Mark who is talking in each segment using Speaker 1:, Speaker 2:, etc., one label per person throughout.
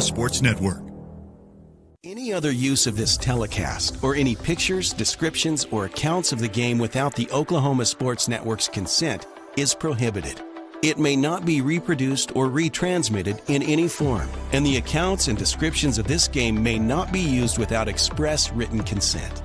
Speaker 1: Sports Network.
Speaker 2: Any other use of this telecast or any pictures, descriptions, or accounts of the game without the Oklahoma Sports Network's consent is prohibited. It may not be reproduced or retransmitted in any form, and the accounts and descriptions of this game may not be used without express written consent.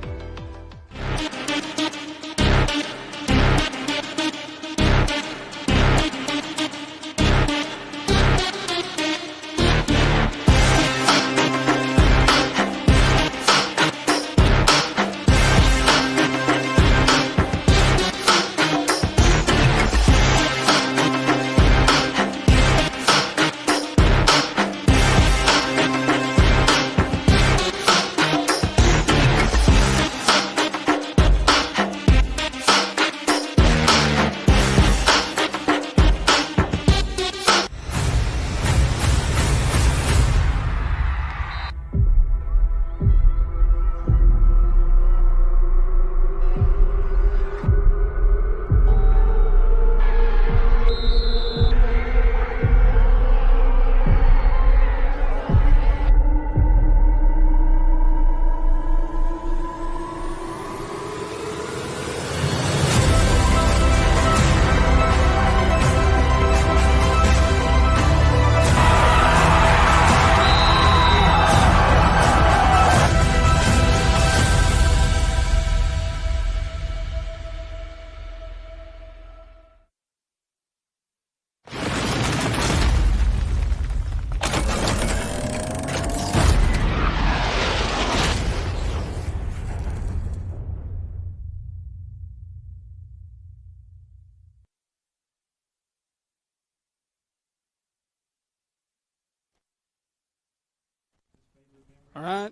Speaker 3: All right,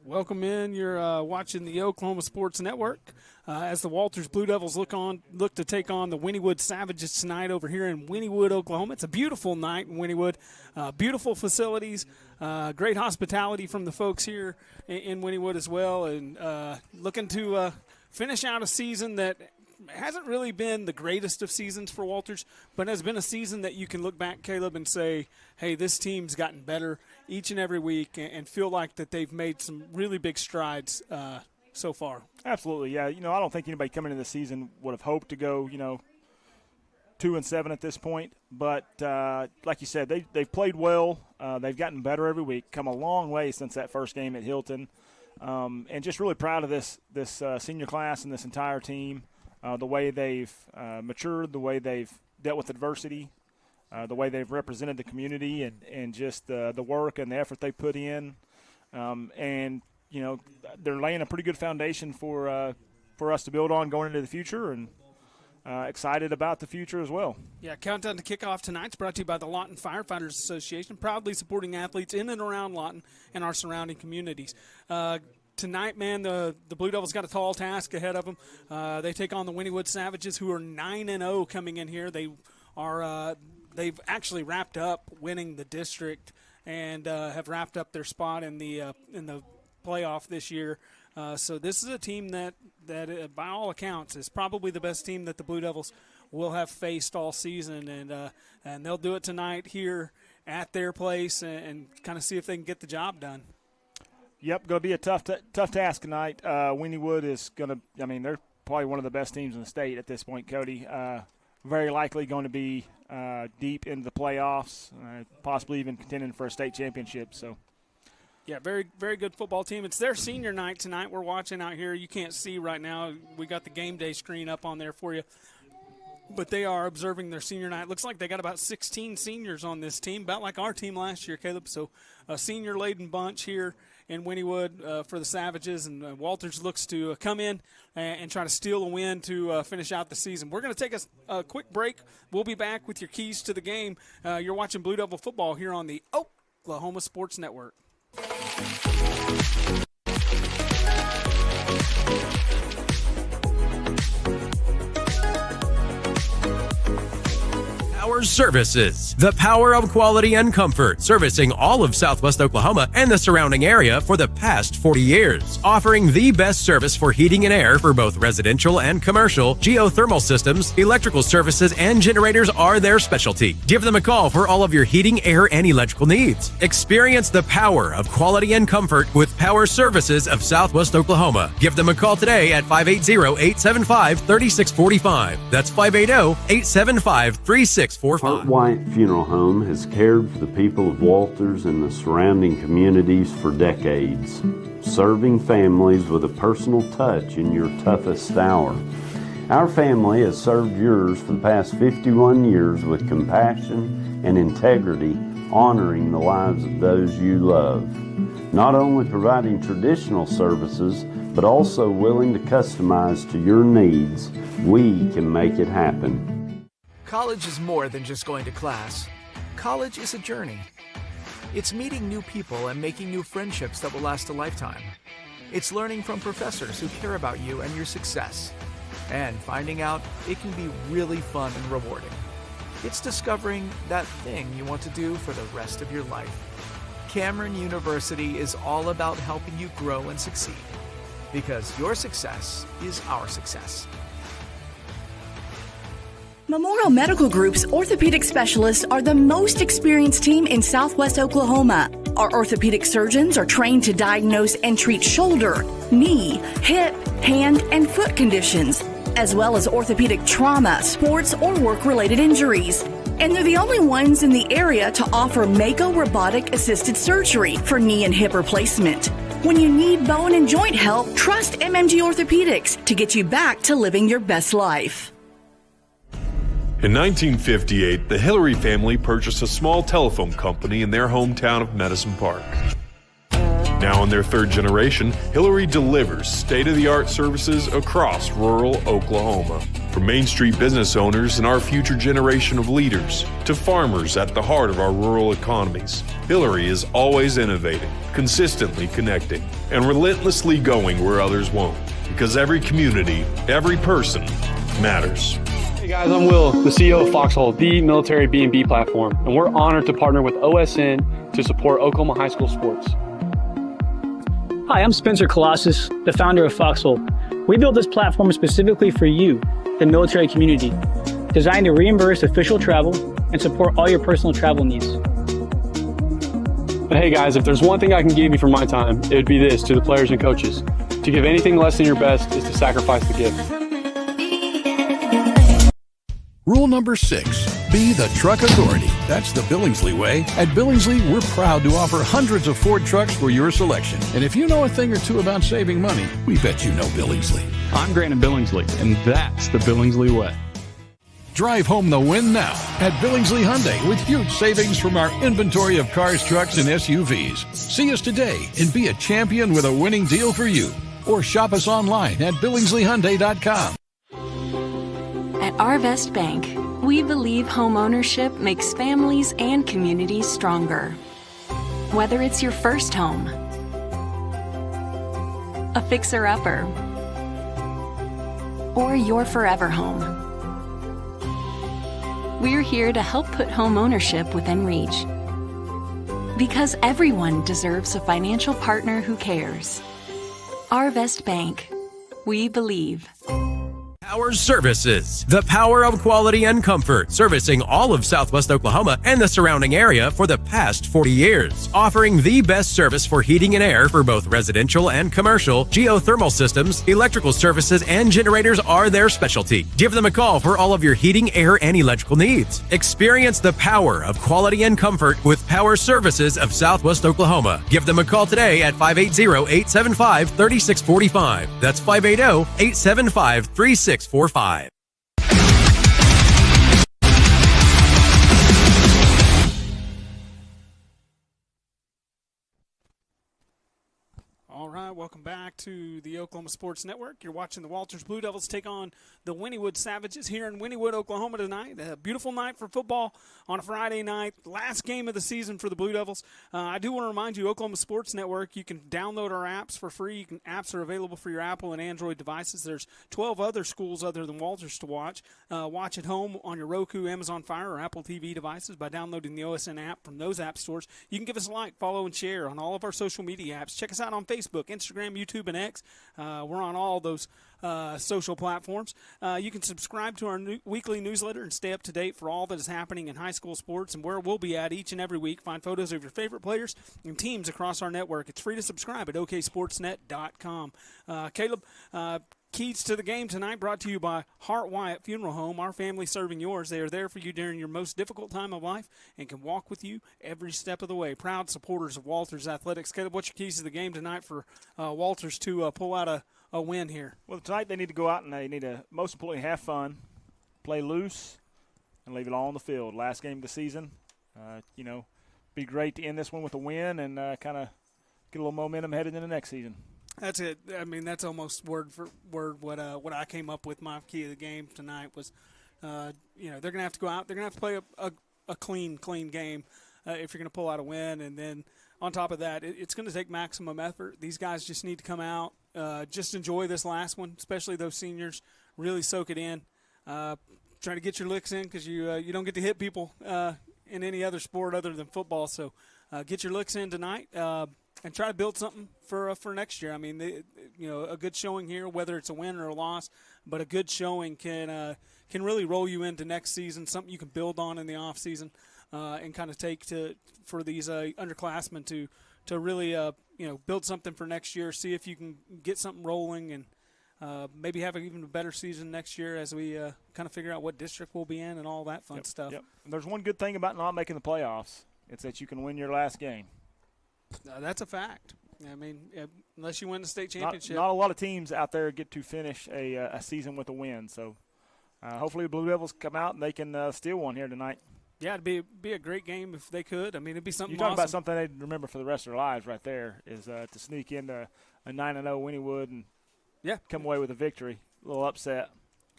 Speaker 3: welcome in. You're watching the Oklahoma Sports Network as the Walters Blue Devils look to take on the Wynnewood Savages tonight over here in Wynnewood, Oklahoma. It's a beautiful night in Wynnewood, beautiful facilities, great hospitality from the folks here in Wynnewood as well, and looking to finish out a season that hasn't really been the greatest of seasons for Walters, but has been a season that you can look back, Caleb, and say, hey, this team's gotten better each and every week and feel like that they've made some really big strides so far.
Speaker 4: Absolutely, yeah. I don't think anybody coming into the season would have hoped to go, 2-7 at this point. But like you said, they've played well. They've gotten better every week, come a long way since that first game at Hilton. And just really proud of this senior class and this entire team. The way they've matured, the way they've dealt with adversity, the way they've represented the community, and just the work and the effort they put in. And, they're laying a pretty good foundation for us to build on going into the future, and excited about the future as well. Yeah,
Speaker 3: Countdown to Kickoff tonight's brought to you by the Lawton Firefighters Association, proudly supporting athletes in and around Lawton and our surrounding communities. Tonight, man, the Blue Devils got a tall task ahead of them. They take on the Wynnewood Savages, who are 9-0 coming in here. They've actually wrapped up winning the district and have wrapped up their spot in the playoff this year. So this is a team that by all accounts is probably the best team that the Blue Devils will have faced all season, and they'll do it tonight here at their place and kind of see if they can get the job done.
Speaker 4: Yep, going to be a tough task tonight. Wynnewood is going to – they're probably one of the best teams in the state at this point, Cody. Very likely going to be deep into the playoffs, possibly even contending for a state championship. So,
Speaker 3: yeah, very, very good football team. It's their senior night tonight. We're watching out here. You can't see right now. We got the game day screen up on there for you. But they are observing their senior night. Looks like they got about 16 seniors on this team, about like our team last year, Caleb. So a senior-laden bunch here in Wynnewood for the Savages, and Walters looks to come in and try to steal a win to finish out the season. We're going to take a quick break. We'll be back with your keys to the game. You're watching Blue Devil football here on the Oklahoma Sports Network.
Speaker 1: Powers Services, the power of quality and comfort, servicing all of Southwest Oklahoma and the surrounding area for the past 40 years. Offering the best service for heating and air for both residential and commercial, geothermal systems, electrical services, and generators are their specialty. Give them a call for all of your heating, air, and electrical needs. Experience the power of quality and comfort with Power Services of Southwest Oklahoma. Give them a call today at 580-875-3645. That's 580-875-3645.
Speaker 5: Hart White Funeral Home has cared for the people of Walters and the surrounding communities for decades, serving families with a personal touch in your toughest hour. Our family has served yours for the past 51 years with compassion and integrity, honoring the lives of those you love. Not only providing traditional services, but also willing to customize to your needs, we can make it happen.
Speaker 6: College is more than just going to class. College is a journey. It's meeting new people and making new friendships that will last a lifetime. It's learning from professors who care about you and your success. And finding out it can be really fun and rewarding. It's discovering that thing you want to do for the rest of your life. Cameron University is all about helping you grow and succeed. Because your success is our success.
Speaker 7: Memorial Medical Group's orthopedic specialists are the most experienced team in Southwest Oklahoma. Our orthopedic surgeons are trained to diagnose and treat shoulder, knee, hip, hand, and foot conditions, as well as orthopedic trauma, sports, or work-related injuries. And they're the only ones in the area to offer Mako robotic-assisted surgery for knee and hip replacement. When you need bone and joint help, trust MMG Orthopedics to get you back to living your best life.
Speaker 8: In 1958, the Hillary family purchased a small telephone company in their hometown of Medicine Park. Now in their third generation, Hillary delivers state-of-the-art services across rural Oklahoma. From Main Street business owners and our future generation of leaders to farmers at the heart of our rural economies, Hillary is always innovating, consistently connecting, and relentlessly going where others won't. Because every community, every person matters.
Speaker 9: Hey guys, I'm Will, the CEO of Foxhole, the military B&B platform, and we're honored to partner with OSN to support Oklahoma high school sports.
Speaker 10: Hi, I'm Spencer Colossus, the founder of Foxhole. We built this platform specifically for you, the military community, designed to reimburse official travel and support all your personal travel needs.
Speaker 9: But hey guys, if there's one thing I can give you for my time, it would be this to the players and coaches. To give anything less than your best is to sacrifice the gift.
Speaker 11: Rule number 6, be the truck authority. That's the Billingsley way. At Billingsley, we're proud to offer hundreds of Ford trucks for your selection. And if you know a thing or two about saving money, we bet you know Billingsley.
Speaker 12: I'm Grant Billingsley, and that's the Billingsley way.
Speaker 11: Drive home the win now at Billingsley Hyundai with huge savings from our inventory of cars, trucks, and SUVs. See us today and be a champion with a winning deal for you. Or shop us online at BillingsleyHyundai.com.
Speaker 13: At Arvest Bank, we believe homeownership makes families and communities stronger. Whether it's your first home, a fixer-upper, or your forever home, we're here to help put homeownership within reach. Because everyone deserves a financial partner who cares. Arvest Bank, we believe.
Speaker 1: Powers Services, the power of quality and comfort, servicing all of Southwest Oklahoma and the surrounding area for the past 40 years. Offering the best service for heating and air for both residential and commercial, geothermal systems, electrical services, and generators are their specialty. Give them a call for all of your heating, air, and electrical needs. Experience the power of quality and comfort with Power Services of Southwest Oklahoma. Give them a call today at 580-875-3645. That's 580-875-3645.
Speaker 3: All right, welcome back to the Oklahoma Sports Network. You're watching the Walters Blue Devils take on the Wynnewood Savages here in Wynnewood, Oklahoma tonight. A beautiful night for football on a Friday night, last game of the season for the Blue Devils. I do want to remind you, Oklahoma Sports Network, you can download our apps for free. Apps are available for your Apple and Android devices. There's 12 other schools other than Walters to watch. Watch at home on your Roku, Amazon Fire, or Apple TV devices by downloading the OSN app from those app stores. You can give us a like, follow, and share on all of our social media apps. Check us out on Facebook, Instagram, YouTube, and X. We're on all those social platforms. You can subscribe to our weekly newsletter and stay up to date for all that is happening in high school sports and where we'll be at each and every week. Find photos of your favorite players and teams across our network. It's free to subscribe at oksportsnet.com. Caleb, keys to the game tonight brought to you by Hart Wyatt Funeral Home. Our family serving yours. They are there for you during your most difficult time of life and can walk with you every step of the way. Proud supporters of Walters Athletics. Caleb, what's your keys to the game tonight for Walters to pull out a win here?
Speaker 4: Well, tonight they need to go out and they need to, most importantly, have fun, play loose, and leave it all on the field. Last game of the season, be great to end this one with a win and kind of get a little momentum headed into the next season. That's
Speaker 3: it. I mean, that's almost word for word what I came up with. My key of the game tonight was, they're going to have to go out. They're going to have to play a clean game if you're going to pull out a win. And then on top of that, it's going to take maximum effort. These guys just need to come out, just enjoy this last one, especially those seniors. Really soak it in. Try to get your licks in because you don't get to hit people in any other sport other than football. So get your licks in tonight. And try to build something for next year. I mean, a good showing here, whether it's a win or a loss, but a good showing can really roll you into next season. Something you can build on in the off season, and kind of take for these underclassmen to really build something for next year. See if you can get something rolling and maybe have even a better season next year as we kind of figure out what district we'll be in and all that fun stuff.
Speaker 4: Yep. There's one good thing about not making the playoffs. It's that you can win your last game.
Speaker 3: That's a fact. I mean, unless you win the state championship.
Speaker 4: Not a lot of teams out there get to finish a season with a win. So hopefully the Blue Devils come out and they can steal one here tonight.
Speaker 3: Yeah, it'd be a great game if they could. I mean, it'd be something
Speaker 4: You're talking
Speaker 3: awesome.
Speaker 4: about something they'd remember for the rest of their lives right there is to sneak into a 9-0 Wynnewood and come away with a victory. A little upset.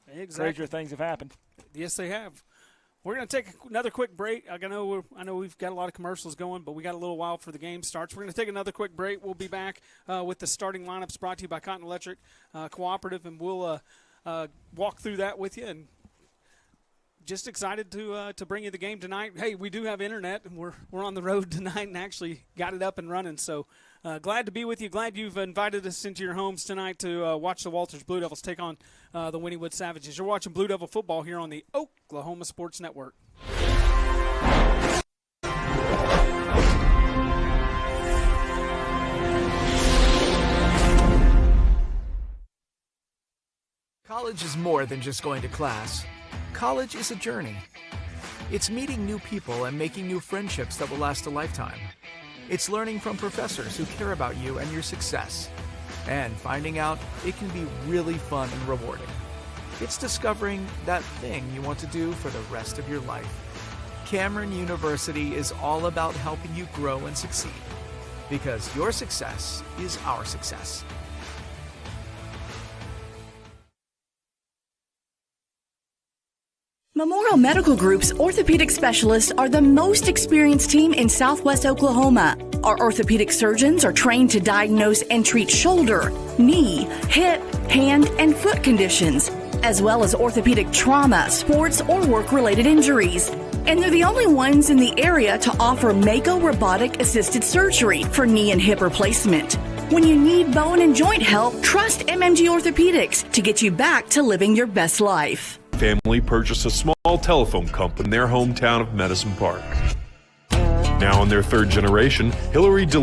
Speaker 3: Exactly.
Speaker 4: Crazier things have happened.
Speaker 3: Yes, they have. We're going to take another quick break. I know we've got a lot of commercials going, but we got a little while for the game starts. We're going to take another quick break. We'll be back with the starting lineups brought to you by Cotton Electric Cooperative, and we'll walk through that with you. And just excited to bring you the game tonight. Hey, we do have internet, and we're on the road tonight and actually got it up and running. So glad to be with you. Glad you've invited us into your homes tonight to watch the Walters Blue Devils take on the Wynnewood Savages. You're watching Blue Devil football here on the Oklahoma Sports Network.
Speaker 6: College is more than just going to class. College is a journey. It's meeting new people and making new friendships that will last a lifetime. It's learning from professors who care about you and your success. And finding out it can be really fun and rewarding. It's discovering that thing you want to do for the rest of your life. Cameron University is all about helping you grow and succeed. Because your success is our success.
Speaker 7: Memorial Medical Group's orthopedic specialists are the most experienced team in Southwest Oklahoma. Our orthopedic surgeons are trained to diagnose and treat shoulder, knee, hip, hand, and foot conditions, as well as orthopedic trauma, sports, or work-related injuries. And they're the only ones in the area to offer Mako robotic-assisted surgery for knee and hip replacement. When you need bone and joint help, trust MMG Orthopedics to get you back to living your best life.
Speaker 8: Family purchased a small telephone company in their hometown of Medicine Park. Now in their third generation, In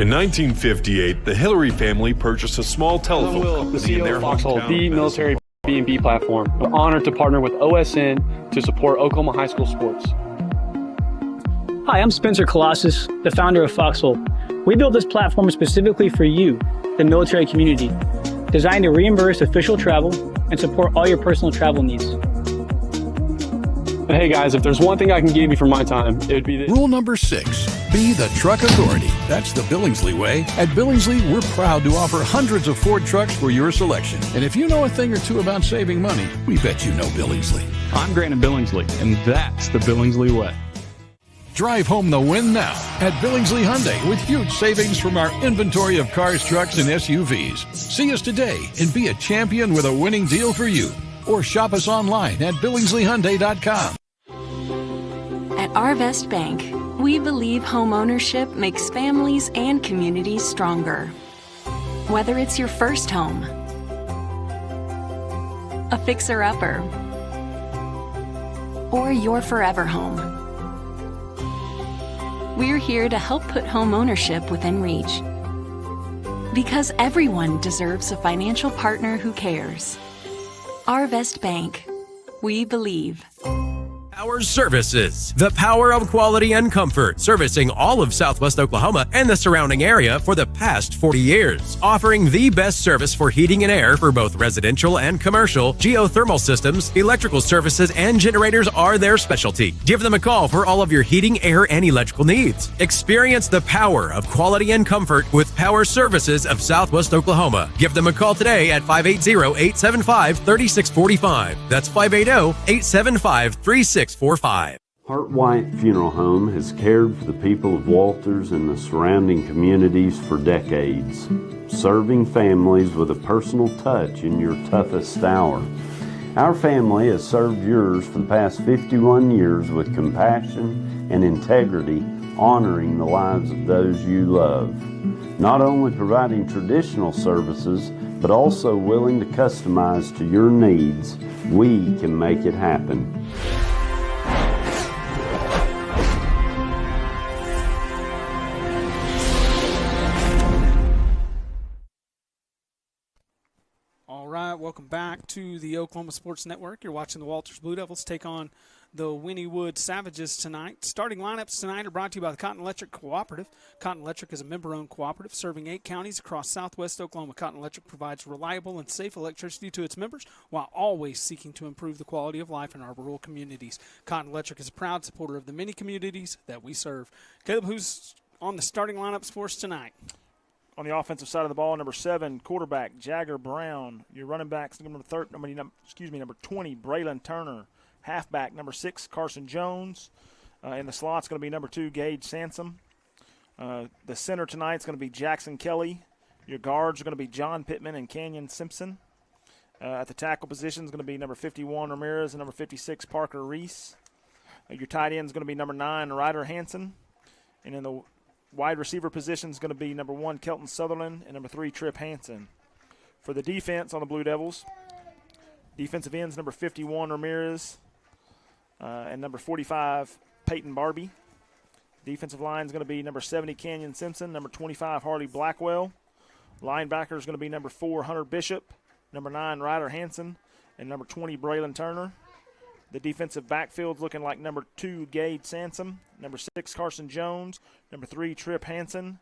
Speaker 8: 1958, the Hillary family purchased a small telephone company in their
Speaker 9: Foxhole,
Speaker 8: hometown.
Speaker 9: the military B&B platform. We're honored to partner with OSN to support Oklahoma high school sports.
Speaker 10: Hi, I'm Spencer Colossus, the founder of Foxhole. We built this platform specifically for you, the military community, designed to reimburse official travel and support all your personal travel needs.
Speaker 9: But hey guys, if there's one thing I can give you for my time, it would be this.
Speaker 11: Rule number 6. Be the truck authority. That's the Billingsley way. At Billingsley, we're proud to offer hundreds of Ford trucks for your selection. And if you know a thing or two about saving money, we bet you know Billingsley.
Speaker 12: I'm Grant Billingsley, and that's the Billingsley way.
Speaker 11: Drive home the win now at Billingsley Hyundai with huge savings from our inventory of cars, trucks, and SUVs. See us today and be a champion with a winning deal for you. Or shop us online at BillingsleyHyundai.com.
Speaker 13: At Arvest Bank, we believe home ownership makes families and communities stronger. Whether it's your first home, a fixer-upper, or your forever home, we're here to help put home ownership within reach. Because everyone deserves a financial partner who cares. Arvest Bank. We believe.
Speaker 1: Power Services, the power of quality and comfort, servicing all of Southwest Oklahoma and the surrounding area for the past 40 years. Offering the best service for heating and air for both residential and commercial, geothermal systems, electrical services, and generators are their specialty. Give them a call for all of your heating, air, and electrical needs. Experience the power of quality and comfort with Power Services of Southwest Oklahoma. Give them a call today at 580-875-3645. That's 580-875-3645.
Speaker 5: Heart White Funeral Home has cared for the people of Walters and the surrounding communities for decades, serving families with a personal touch in your toughest hour. Our family has served yours for the past 51 years with compassion and integrity, honoring the lives of those you love. Not only providing traditional services, but also willing to customize to your needs, we can make it happen.
Speaker 3: Welcome back to the Oklahoma Sports Network. You're watching the Walters Blue Devils take on the Wynnewood Savages tonight. Starting lineups tonight are brought to you by the Cotton Electric Cooperative. Cotton Electric is a member-owned cooperative serving 8 counties across southwest Oklahoma. Cotton Electric provides reliable and safe electricity to its members while always seeking to improve the quality of life in our rural communities. Cotton Electric is a proud supporter of the many communities that we serve. Caleb, who's on the starting lineups for us tonight?
Speaker 4: On the offensive side of the ball, number 7, quarterback Jagger Brown. Your running backs, number 20, Braylon Turner. Halfback, number 6, Carson Jones. In the slot's going to be number 2, Gage Sansom. The center tonight's going to be Jackson Kelly. Your guards are going to be John Pittman and Canyon Simpson. At the tackle position is going to be number 51, Ramirez, and number 56, Parker Reese. Your tight end is going to be number 9, Ryder Hansen. And in the wide receiver position is going to be number 1, Kelton Sutherland, and number 3, Tripp Hansen. For the defense on the Blue Devils, defensive ends number 51, Ramirez, and number 45, Peyton Barbie. Defensive line is going to be number 70, Canyon Simpson, number 25, Harley Blackwell. Linebacker is going to be number 4, Hunter Bishop, number 9, Ryder Hansen, and number 20, Braylon Turner. The defensive backfield looking like number 2, Gage Sansom, number 6, Carson Jones, number 3, Tripp Hansen,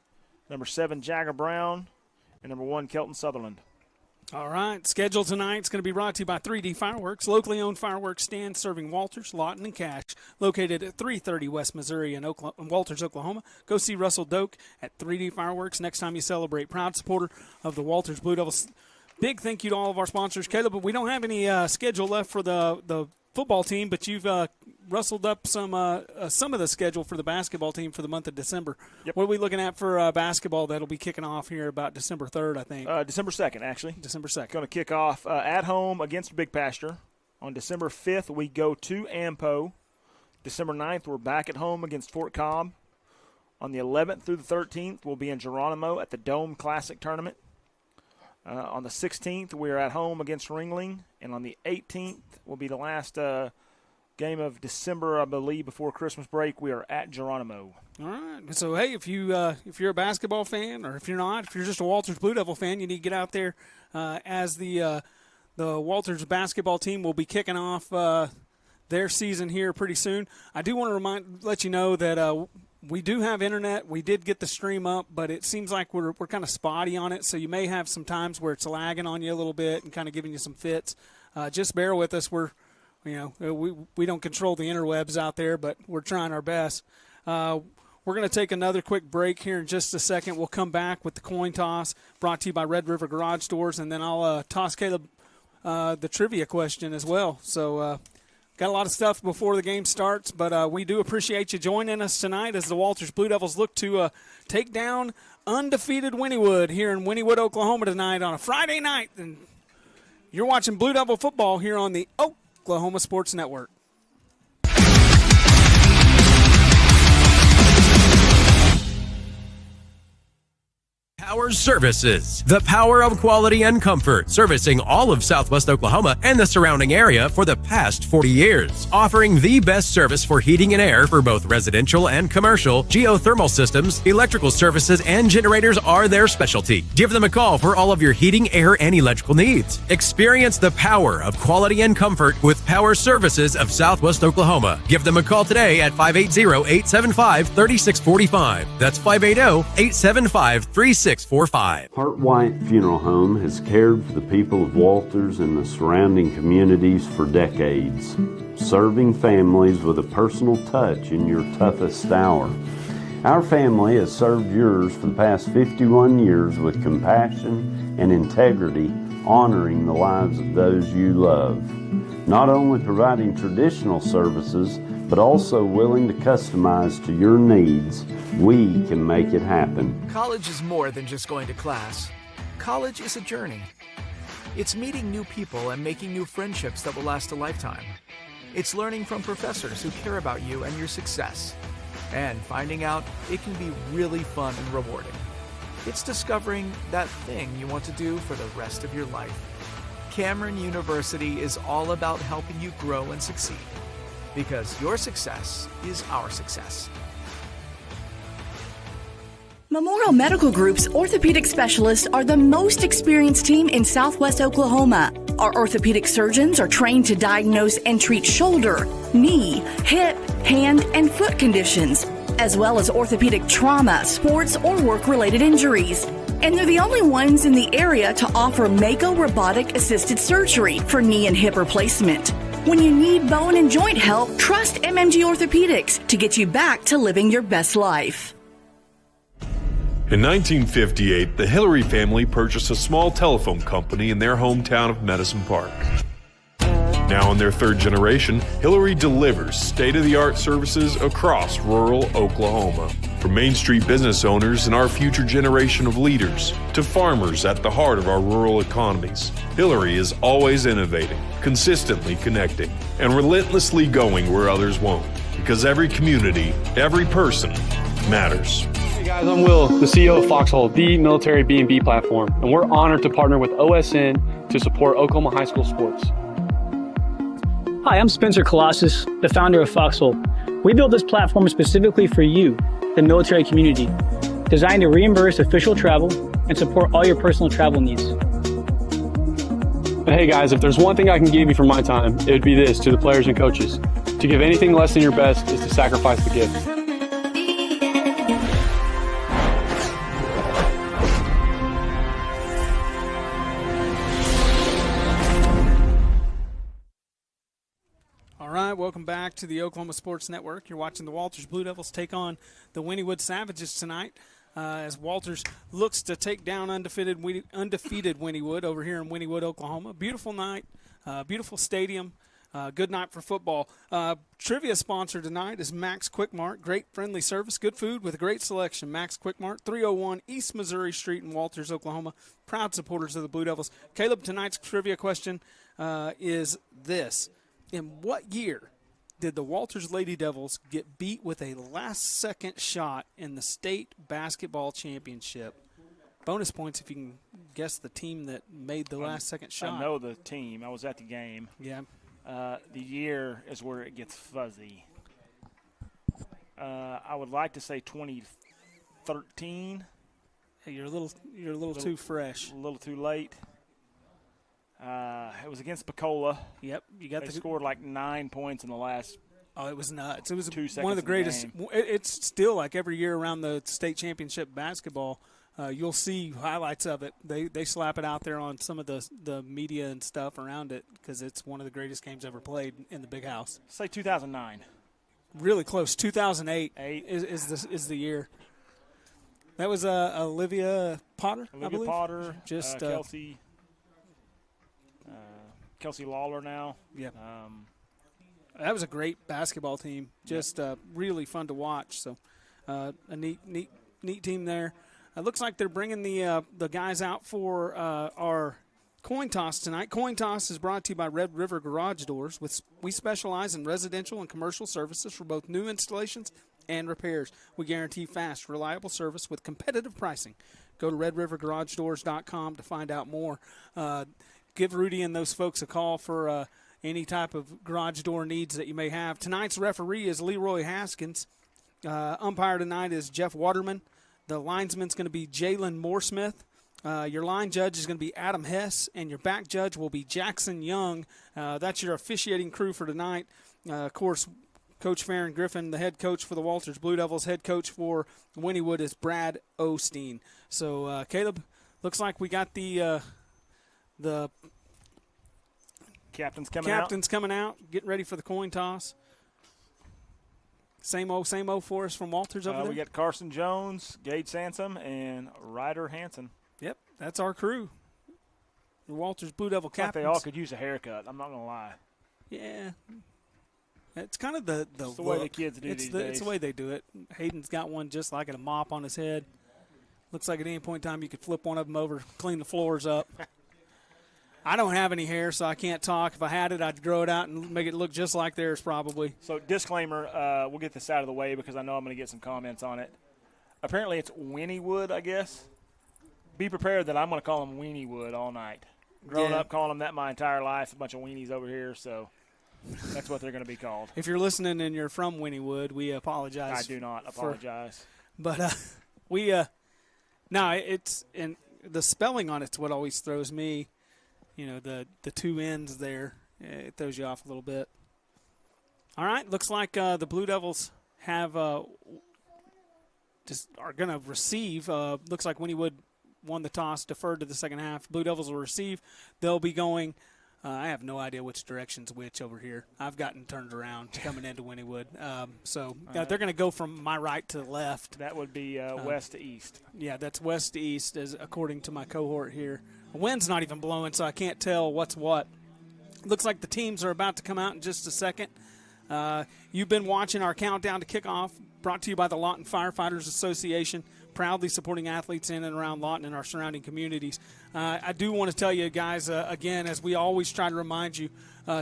Speaker 4: number 7, Jagger Brown, and number 1, Kelton Sutherland.
Speaker 3: All right, schedule tonight is going to be brought to you by 3D Fireworks, locally owned fireworks stand serving Walters, Lawton, and Cache, located at 330 West Missouri in Walters, Oklahoma. Go see Russell Doak at 3D Fireworks next time you celebrate. Proud supporter of the Walters Blue Devils. Big thank you to all of our sponsors. Caleb, but we don't have any schedule left for the football team, but you've rustled up some of the schedule for the basketball team for the month of December.
Speaker 4: Yep.
Speaker 3: What are we looking at for basketball that'll be kicking off here about December 3rd, I think?
Speaker 4: December 2nd, actually.
Speaker 3: December 2nd.
Speaker 4: Going to kick off at home against Big Pasture. On December 5th, we go to Ampo. December 9th, we're back at home against Fort Cobb. On the 11th through the 13th, we'll be in Geronimo at the Dome Classic Tournament. On the 16th, we're at home against Ringling. And on the 18th will be the last game of December, I believe, before Christmas break. We are at Geronimo.
Speaker 3: All right. So, hey, if you're a basketball fan, or if you're not, if you're just a Walters Blue Devil fan, you need to get out there as the Walters basketball team will be kicking off their season here pretty soon. I do want to let you know that we do have internet. We did get the stream up, but it seems like we're kind of spotty on it, so you may have some times where it's lagging on you a little bit and kind of giving you some fits. Just bear with us. We don't control the interwebs out there, but we're trying our best. We're going to take another quick break here in just a second. We'll come back with the coin toss brought to you by Red River Garage Doors, and then I'll toss Caleb the trivia question as well. So got a lot of stuff before the game starts, but we do appreciate you joining us tonight as the Walters Blue Devils look to take down undefeated Wynnewood here in Wynnewood, Oklahoma tonight on a Friday night. And you're watching Blue Devil football here on the Oklahoma Sports Network.
Speaker 1: Power Services, the power of quality and comfort, servicing all of Southwest Oklahoma and the surrounding area for the past 40 years. Offering the best service for heating and air for both residential and commercial, geothermal systems, electrical services, and generators are their specialty. Give them a call for all of your heating, air, and electrical needs. Experience the power of quality and comfort with Power Services of Southwest Oklahoma. Give them a call today at 580-875-3645. That's 580-875-3645.
Speaker 5: Hart White Funeral Home has cared for the people of Walters and the surrounding communities for decades, serving families with a personal touch in your toughest hour. Our family has served yours for the past 51 years with compassion and integrity, honoring the lives of those you love. Not only providing traditional services, but also willing to customize to your needs, we can make it happen.
Speaker 6: College is more than just going to class. College is a journey. It's meeting new people and making new friendships that will last a lifetime. It's learning from professors who care about you and your success. And finding out it can be really fun and rewarding. It's discovering that thing you want to do for the rest of your life. Cameron University is all about helping you grow and succeed. Because your success is our success.
Speaker 7: Memorial Medical Group's orthopedic specialists are the most experienced team in Southwest Oklahoma. Our orthopedic surgeons are trained to diagnose and treat shoulder, knee, hip, hand, and foot conditions, as well as orthopedic trauma, sports, or work-related injuries. And they're the only ones in the area to offer Mako robotic-assisted surgery for knee and hip replacement. When you need bone and joint help, trust MMG Orthopedics to get you back to living your best life.
Speaker 8: In 1958, the Hillary family purchased a small telephone company in their hometown of Medicine Park. Now in their third generation, Hillary delivers state-of-the-art services across rural Oklahoma. From Main Street business owners and our future generation of leaders to farmers at the heart of our rural economies, Hillary is always innovating, consistently connecting, and relentlessly going where others won't. Because every community, every person matters.
Speaker 9: Hey guys, I'm Will, the CEO of Foxhole, the military B&B platform, and we're honored to partner with OSN to support Oklahoma high school sports.
Speaker 10: Hi, I'm Spencer Colossus, the founder of Foxhole. We built this platform specifically for you, the military community, designed to reimburse official travel and support all your personal travel needs.
Speaker 9: But hey guys, if there's one thing I can give you for my time, it would be this to the players and coaches. To give anything less than your best is to sacrifice the gift.
Speaker 3: Welcome back to the Oklahoma Sports Network. You're watching the Walters Blue Devils take on the Wynnewood Savages tonight as Walters looks to take down undefeated Wynnewood over here in Wynnewood, Oklahoma. Beautiful night, beautiful stadium, good night for football. Trivia sponsor tonight is Max Quick Mart. Great friendly service, good food with a great selection. Max Quick Mart, 301 East Missouri Street in Walters, Oklahoma. Proud supporters of the Blue Devils. Caleb, tonight's trivia question is this. In what year did the Walters Lady Devils get beat with a last-second shot in the state basketball championship? Bonus points if you can guess the team that made the last-second shot.
Speaker 4: I know the team. I was at the game.
Speaker 3: Yeah.
Speaker 4: The year is where it gets fuzzy. I would like to say 2013.
Speaker 3: Hey, you're a little too fresh.
Speaker 4: A little too late. It was against Pecola.
Speaker 3: Yep, they
Speaker 4: scored like 9 points in the last.
Speaker 3: Oh, it was nuts. It was
Speaker 4: 2 seconds
Speaker 3: one of the greatest.
Speaker 4: The
Speaker 3: it's still like every year around the state championship basketball, you'll see highlights of it. They slap it out there on some of the media and stuff around it because it's one of the greatest games ever played in the big house.
Speaker 4: Say 2009.
Speaker 3: really close. 2008 is the year. That was Olivia Potter, I believe.
Speaker 4: Potter,
Speaker 3: just
Speaker 4: Kelsey Lawler now.
Speaker 3: Yeah. That was a great basketball team. Just really fun to watch. So a neat team there. It looks like they're bringing the guys out for our coin toss tonight. Coin toss is brought to you by Red River Garage Doors. We specialize in residential and commercial services for both new installations and repairs. We guarantee fast, reliable service with competitive pricing. Go to redrivergaragedoors.com to find out more. Give Rudy and those folks a call for any type of garage door needs that you may have. Tonight's referee is Leroy Haskins. Umpire tonight is Jeff Waterman. The linesman's going to be Jalen Mooresmith. Your line judge is going to be Adam Hess, and your back judge will be Jackson Young. That's your officiating crew for tonight. Of course, Coach Farron Griffin, the head coach for the Walters Blue Devils, head coach for Wynnewood is Brad Osteen. So, Caleb, looks like we got the
Speaker 4: captains
Speaker 3: coming out, getting ready for the coin toss. Same old for us from Walters over there.
Speaker 4: We got Carson Jones, Gage Sansom, and Ryder Hansen.
Speaker 3: Yep, that's our crew. The Walters Blue Devil captains.
Speaker 4: They all could use a haircut. I'm not going to lie.
Speaker 3: Yeah. It's kind of the
Speaker 4: way the kids do these days.
Speaker 3: It's the way they do it. Hayden's got one just like it, a mop on his head. Looks like at any point in time you could flip one of them over, clean the floors up. I don't have any hair, so I can't talk. If I had it, I'd grow it out and make it look just like theirs probably.
Speaker 4: So disclaimer, we'll get this out of the way because I know I'm going to get some comments on it. Apparently it's Wynnewood, I guess. Be prepared that I'm going to call them Wynnewood all night. Growing up calling them that my entire life, a bunch of weenies over here, so that's what they're going to be called.
Speaker 3: If you're listening and you're from Wynnewood, we apologize.
Speaker 4: I do not apologize.
Speaker 3: It's and the spelling on it's what always throws me. You know, the two N's there, it throws you off a little bit. All right, looks like the Blue Devils have are going to receive. Looks like Wynnewood won the toss, deferred to the second half. Blue Devils will receive. They'll be going. I have no idea which direction's which over here. I've gotten turned around coming into Wynnewood. They're going to go from my right to left.
Speaker 4: That would be west to east.
Speaker 3: Yeah, that's west to east, as according to my cohort here. The wind's not even blowing, so I can't tell what's what. Looks like the teams are about to come out in just a second. You've been watching our countdown to kickoff, brought to you by the Lawton Firefighters Association, proudly supporting athletes in and around Lawton and our surrounding communities. I do want to tell you guys, again, as we always try to remind you,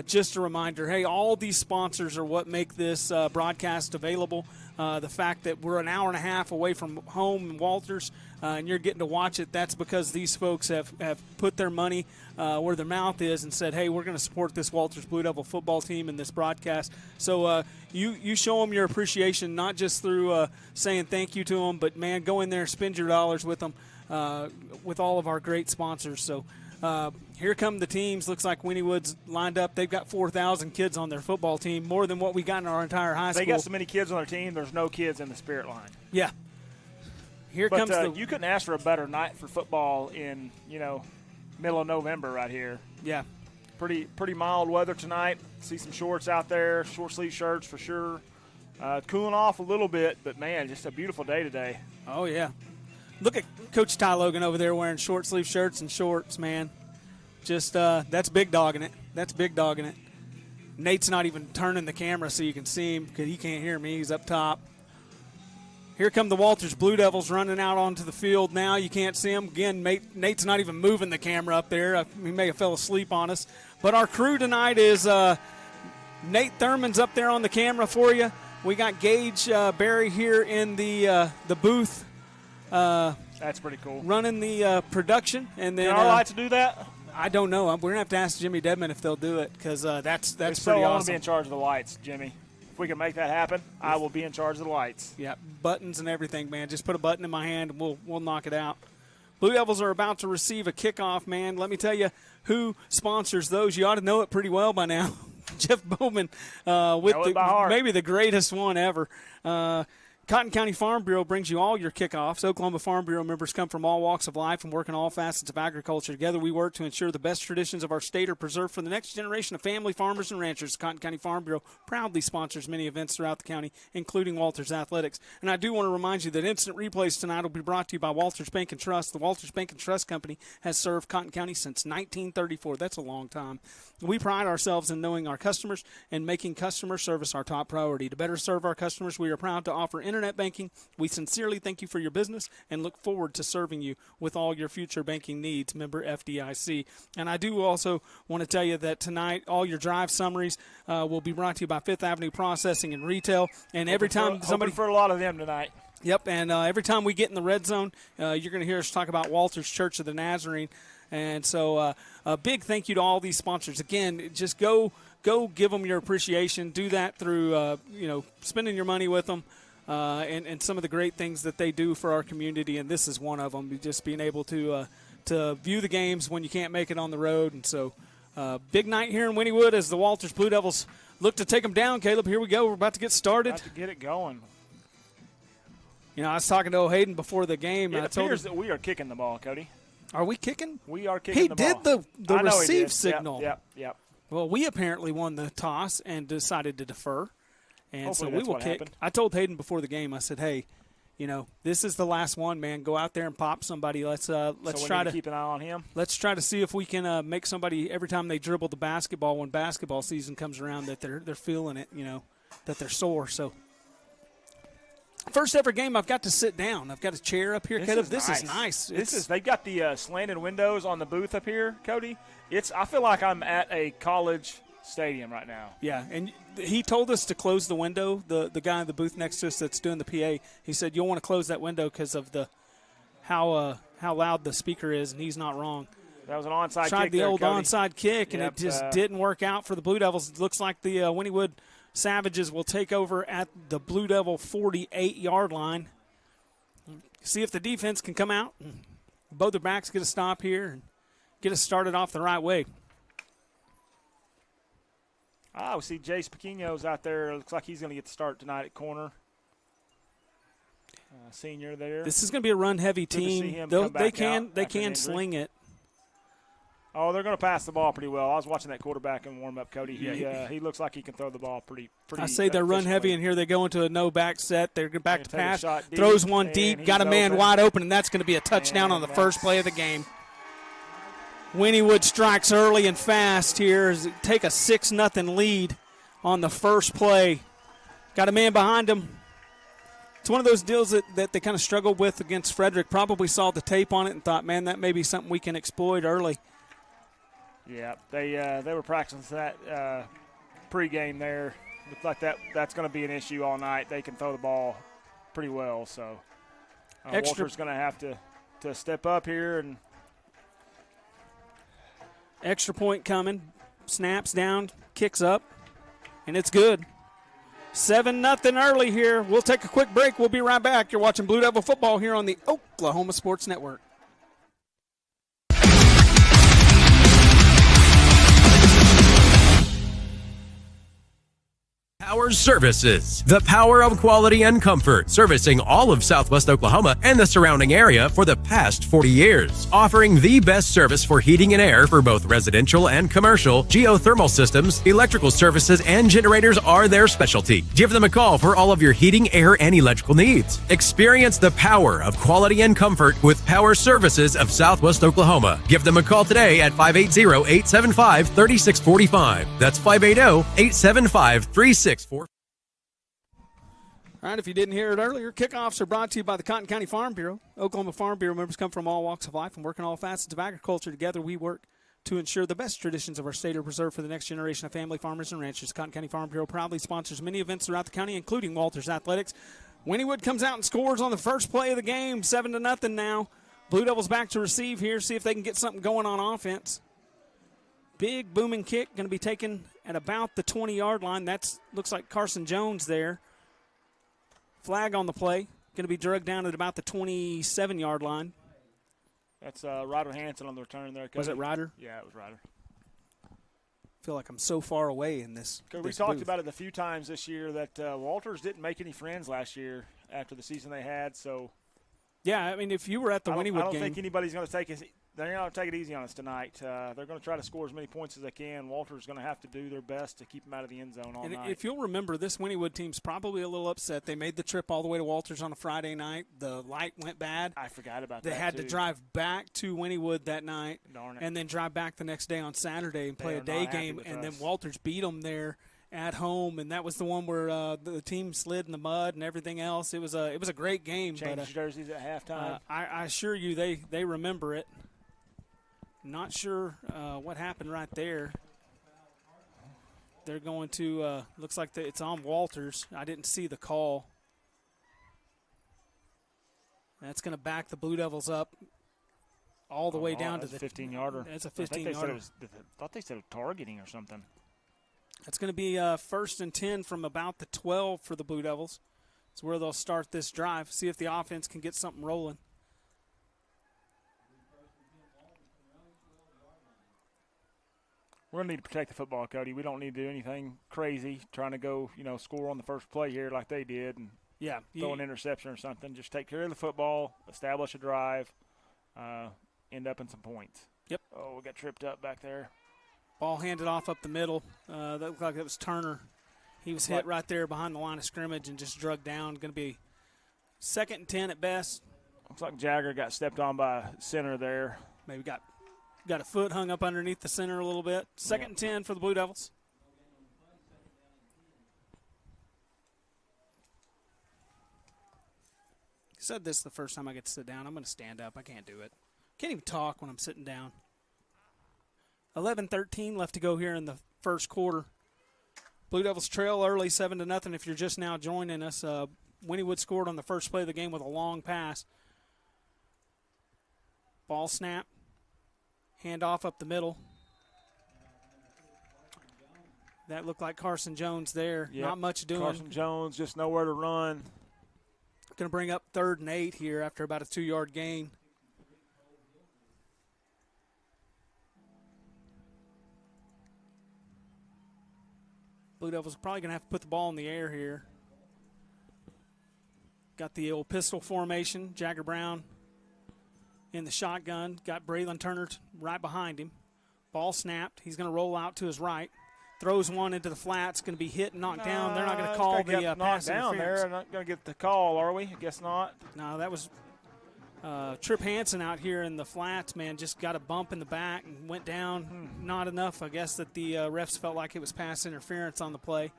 Speaker 3: just a reminder, hey, all these sponsors are what make this broadcast available. The fact that we're an hour and a half away from home in Walters and you're getting to watch it, that's because these folks have put their money where their mouth is and said, hey, we're going to support this Walters Blue Devil football team in this broadcast. So you show them your appreciation, not just through saying thank you to them, but, man, go in there, spend your dollars with them, with all of our great sponsors. So here come the teams. Looks like Wynnewood's lined up. They've got 4,000 kids on their football team, more than what we got in our entire high school.
Speaker 4: They got so many kids on their team, there's no kids in the spirit line.
Speaker 3: Yeah. You
Speaker 4: couldn't ask for a better night for football in, middle of November right here.
Speaker 3: Yeah.
Speaker 4: Pretty mild weather tonight. See some shorts out there, short sleeve shirts for sure. Cooling off a little bit, but, man, just a beautiful day today.
Speaker 3: Oh, yeah. Look at Coach Ty Logan over there wearing short sleeve shirts and shorts, man. Just that's big dogging it. That's big dogging it. Nate's not even turning the camera so you can see him because he can't hear me. He's up top. Here come the Walters Blue Devils running out onto the field now. You can't see them. Again, Nate's not even moving the camera up there. He may have fell asleep on us. But our crew tonight is Nate Thurman's up there on the camera for you. We got Gage Barry here in the booth.
Speaker 4: That's pretty cool.
Speaker 3: Running the production. And then,
Speaker 4: Can our lights do that?
Speaker 3: I don't know. We're going to have to ask Jimmy Dedman if they'll do it because that's pretty awesome.
Speaker 4: I want to be in charge of the lights, Jimmy. If we can make that happen, I will be in charge of the lights.
Speaker 3: Yeah, buttons and everything, man. Just put a button in my hand and we'll knock it out. Blue Devils are about to receive a kickoff, man. Let me tell you who sponsors those. You ought to know it pretty well by now. Jeff Bowman with maybe the greatest one ever. Cotton County Farm Bureau brings you all your kickoffs. Oklahoma Farm Bureau members come from all walks of life and work in all facets of agriculture. Together we work to ensure the best traditions of our state are preserved for the next generation of family farmers and ranchers. Cotton County Farm Bureau proudly sponsors many events throughout the county, including Walters Athletics. And I do want to remind you that Instant Replays tonight will be brought to you by Walters Bank and Trust. The Walters Bank and Trust Company has served Cotton County since 1934. That's a long time. We pride ourselves in knowing our customers and making customer service our top priority. To better serve our customers, we are proud to offer internet banking. We sincerely thank you for your business and look forward to serving you with all your future banking needs. Member FDIC. And I do also want to tell you that tonight all your drive summaries will be brought to you by Fifth Avenue Processing and Retail. And every time somebody
Speaker 4: for a lot of them tonight.
Speaker 3: Yep, and every time we get in the red zone, you're going to hear us talk about Walters Church of the Nazarene. And so a big thank you to all these sponsors. Again, just go give them your appreciation. Do that through, spending your money with them and some of the great things that they do for our community. And this is one of them, just being able to view the games when you can't make it on the road. And so big night here in Wynnewood as the Walters Blue Devils look to take them down. Caleb, here we go. We're about to get started.
Speaker 4: About to get it going.
Speaker 3: I was talking to O'Hayden before the game.
Speaker 4: It appears that we are kicking the ball, Cody.
Speaker 3: Are we kicking?
Speaker 4: We are kicking the ball.
Speaker 3: He did the receive signal.
Speaker 4: Yep.
Speaker 3: Well, we apparently won the toss and decided to defer. And
Speaker 4: hopefully
Speaker 3: so we will kick.
Speaker 4: Happened.
Speaker 3: I told Hayden before the game, I said, hey, this is the last one, man. Go out there and pop somebody. Let's try to
Speaker 4: keep an eye on him.
Speaker 3: Let's try to see if we can make somebody every time they dribble the basketball when basketball season comes around that they're feeling it, that they're sore. So first ever game, I've got to sit down. I've got a chair up here. This is nice.
Speaker 4: They've got the slanted windows on the booth up here, Cody. I feel like I'm at a college stadium right now.
Speaker 3: Yeah, and he told us to close the window. The guy in the booth next to us that's doing the PA, he said you'll want to close that window because of how loud the speaker is, and he's not wrong.
Speaker 4: That was an onside kick.
Speaker 3: Tried the old
Speaker 4: Cody.
Speaker 3: onside kick, and it just didn't work out for the Blue Devils. It looks like the Wynnewood Savages will take over at the Blue Devil 48-yard line. See if the defense can come out. Both their backs get a stop here and get us started off the right way.
Speaker 4: We see Jace Pequeno's out there. Looks like he's going to get the start tonight at corner. Senior there.
Speaker 3: This is going to be a run-heavy team. They can sling it.
Speaker 4: Oh, they're going to pass the ball pretty well. I was watching that quarterback in warm-up, Cody. He looks like he can throw the ball pretty.
Speaker 3: I say they're run-heavy, and here they go into a no-back set. They're back to pass.
Speaker 4: Deep,
Speaker 3: throws one deep, got a man wide open, and that's going to be a touchdown on the first play of the game. Wynnewood strikes early and fast here as they take a 6-0 lead on the first play. Got a man behind him. It's one of those deals that they kind of struggled with against Frederick. Probably saw the tape on it and thought, man, that may be something we can exploit early.
Speaker 4: Yeah, they were practicing that pregame there. Looks like that's going to be an issue all night. They can throw the ball pretty well, so Walter's going to have to step up here. And
Speaker 3: extra point coming. Snaps down, kicks up, and it's good. 7-0 early here. We'll take a quick break. We'll be right back. You're watching Blue Devil football here on the Oklahoma Sports Network.
Speaker 1: Power Services, the power of quality and comfort, servicing all of Southwest Oklahoma and the surrounding area for the past 40 years. Offering the best service for heating and air for both residential and commercial, geothermal systems, electrical services, and generators are their specialty. Give them a call for all of your heating, air, and electrical needs. Experience the power of quality and comfort with Power Services of Southwest Oklahoma. Give them a call today at 580-875-3645. That's 580-875-3645. All
Speaker 3: right, if you didn't hear it earlier, kickoffs are brought to you by the Cotton County Farm Bureau. Oklahoma Farm Bureau members come from all walks of life and work in all facets of agriculture. Together we work to ensure the best traditions of our state are preserved for the next generation of family farmers and ranchers. Cotton County Farm Bureau proudly sponsors many events throughout the county, including Walters Athletics. Wynnewood comes out and scores on the first play of the game, 7-0 now. Blue Devils back to receive here, see if they can get something going on offense. Big booming kick going to be taken at about the 20-yard line. That looks like Carson Jones there. Flag on the play. Going to be dragged down at about the 27-yard line.
Speaker 4: That's Ryder Hansen on the return there.
Speaker 3: Was it Ryder?
Speaker 4: Yeah, it was Ryder.
Speaker 3: I feel like I'm so far away in this.
Speaker 4: We talked about it a few times this year that Walters didn't make any friends last year after the season they had. So,
Speaker 3: yeah, I mean, if you were at the Wynnewood game,
Speaker 4: I don't think anybody's going to take it. They're not going to take it easy on us tonight. They're going to try to score as many points as they can. Walter's going to have to do their best to keep them out of the end zone all night.
Speaker 3: If you'll remember, this Wynnewood team's probably a little upset. They made the trip all the way to Walters on a Friday night. The light went bad.
Speaker 4: I forgot about that.
Speaker 3: They had to drive back to Wynnewood that night.
Speaker 4: Darn it.
Speaker 3: And then drive back the next day on Saturday and play a day game. And then Walters beat them there at home, and that was the one where the team slid in the mud and everything else. It was a great game.
Speaker 4: Changed jerseys at halftime.
Speaker 3: I assure you they remember it. Not sure what happened right there. They're going to looks like it's on Walters. I didn't see the call. That's going to back the Blue Devils up all the way down to the
Speaker 4: 15-yarder.
Speaker 3: That's a 15-yarder.
Speaker 4: I thought they said targeting or something.
Speaker 3: That's going to be 1st and 10 from about the 12 for the Blue Devils. It's where they'll start this drive, see if the offense can get something rolling.
Speaker 4: We're going to need to protect the football, Cody. We don't need to do anything crazy, trying to go, score on the first play here like they did and throw an interception or something. Just take care of the football, establish a drive, end up in some points.
Speaker 3: Yep.
Speaker 4: Oh, we got tripped up back there.
Speaker 3: Ball handed off up the middle. That looked like it was Turner. He was hit right there behind the line of scrimmage and just drugged down. Going to be 2nd and 10 at best.
Speaker 4: Looks like Jagger got stepped on by center there.
Speaker 3: Maybe got a foot hung up underneath the center a little bit. 2nd and 10 for the Blue Devils. I said this the first time I get to sit down. I'm going to stand up. I can't do it. Can't even talk when I'm sitting down. 11-13 left to go here in the first quarter. Blue Devils trail early 7-0 if you're just now joining us. Wynnewood scored on the first play of the game with a long pass. Ball snap. Hand off up the middle. That looked like Carson Jones there.
Speaker 4: Yep.
Speaker 3: Not much doing.
Speaker 4: Carson Jones just nowhere to run.
Speaker 3: Going to bring up 3rd and 8 here after about a 2-yard gain. Blue Devils are probably going to have to put the ball in the air here. Got the old pistol formation. Jagger Brown in the shotgun. Got Braylon Turner right behind him. Ball snapped. He's going to roll out to his right. Throws one into the flats. Going to be hit and knocked down. They're not going to call the pass interference.
Speaker 4: They're not going to get the call, are we? I guess not.
Speaker 3: No, that was Trip Hansen out here in the flats, man. Just got a bump in the back and went down. Not enough, I guess, that the refs felt like it was pass interference on the play.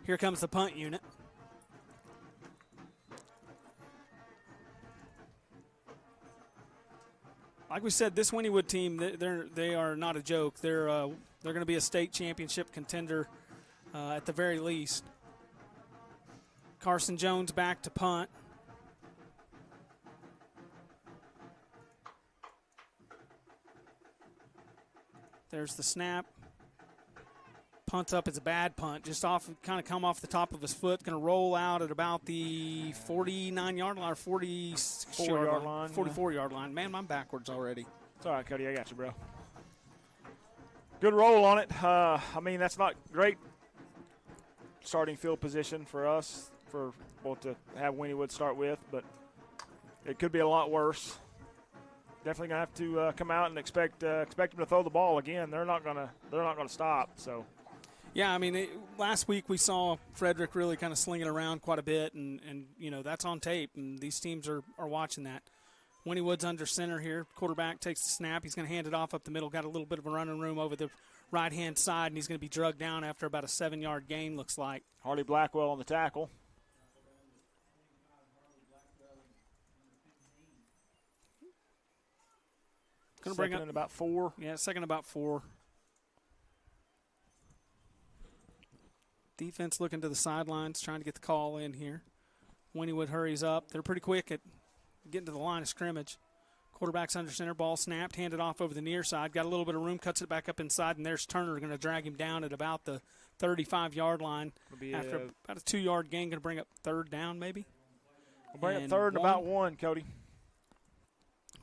Speaker 3: Here comes the punt unit. Like we said, this Wynnewood team, they are not a joke. They're going to be a state championship contender at the very least. Carson Jones back to punt. There's the snap. Punt up. It's a bad punt. Just kind of come off the top of his foot. Going to roll out at about the 49-yard line or 44-yard line. 44-yard line. Man, I'm backwards already.
Speaker 4: It's all right, Cody. I got you, bro. Good roll on it. I mean, that's not great starting field position for us to have Wynnewood start with, but it could be a lot worse. Definitely gonna have to come out and expect them to throw the ball again. They're not gonna stop. So.
Speaker 3: Yeah, I mean, last week we saw Frederick really kind of sling it around quite a bit, and that's on tape, and these teams are watching that. Wynnewood's under center here. Quarterback takes the snap. He's going to hand it off up the middle. Got a little bit of a running room over the right-hand side, and he's going to be drugged down after about a 7-yard gain, looks like.
Speaker 4: Harley Blackwell on the tackle.
Speaker 3: Going to bring up
Speaker 4: in about 4.
Speaker 3: Yeah, second about 4. Defense looking to the sidelines, trying to get the call in here. Wynnewood hurries up. They're pretty quick at getting to the line of scrimmage. Quarterback's under center, ball snapped, handed off over the near side. Got a little bit of room, cuts it back up inside, and there's Turner going to drag him down at about the 35-yard line. After about a 2-yard gain, going to bring up 3rd down maybe.
Speaker 4: We'll bring up 3rd and about 1, Cody.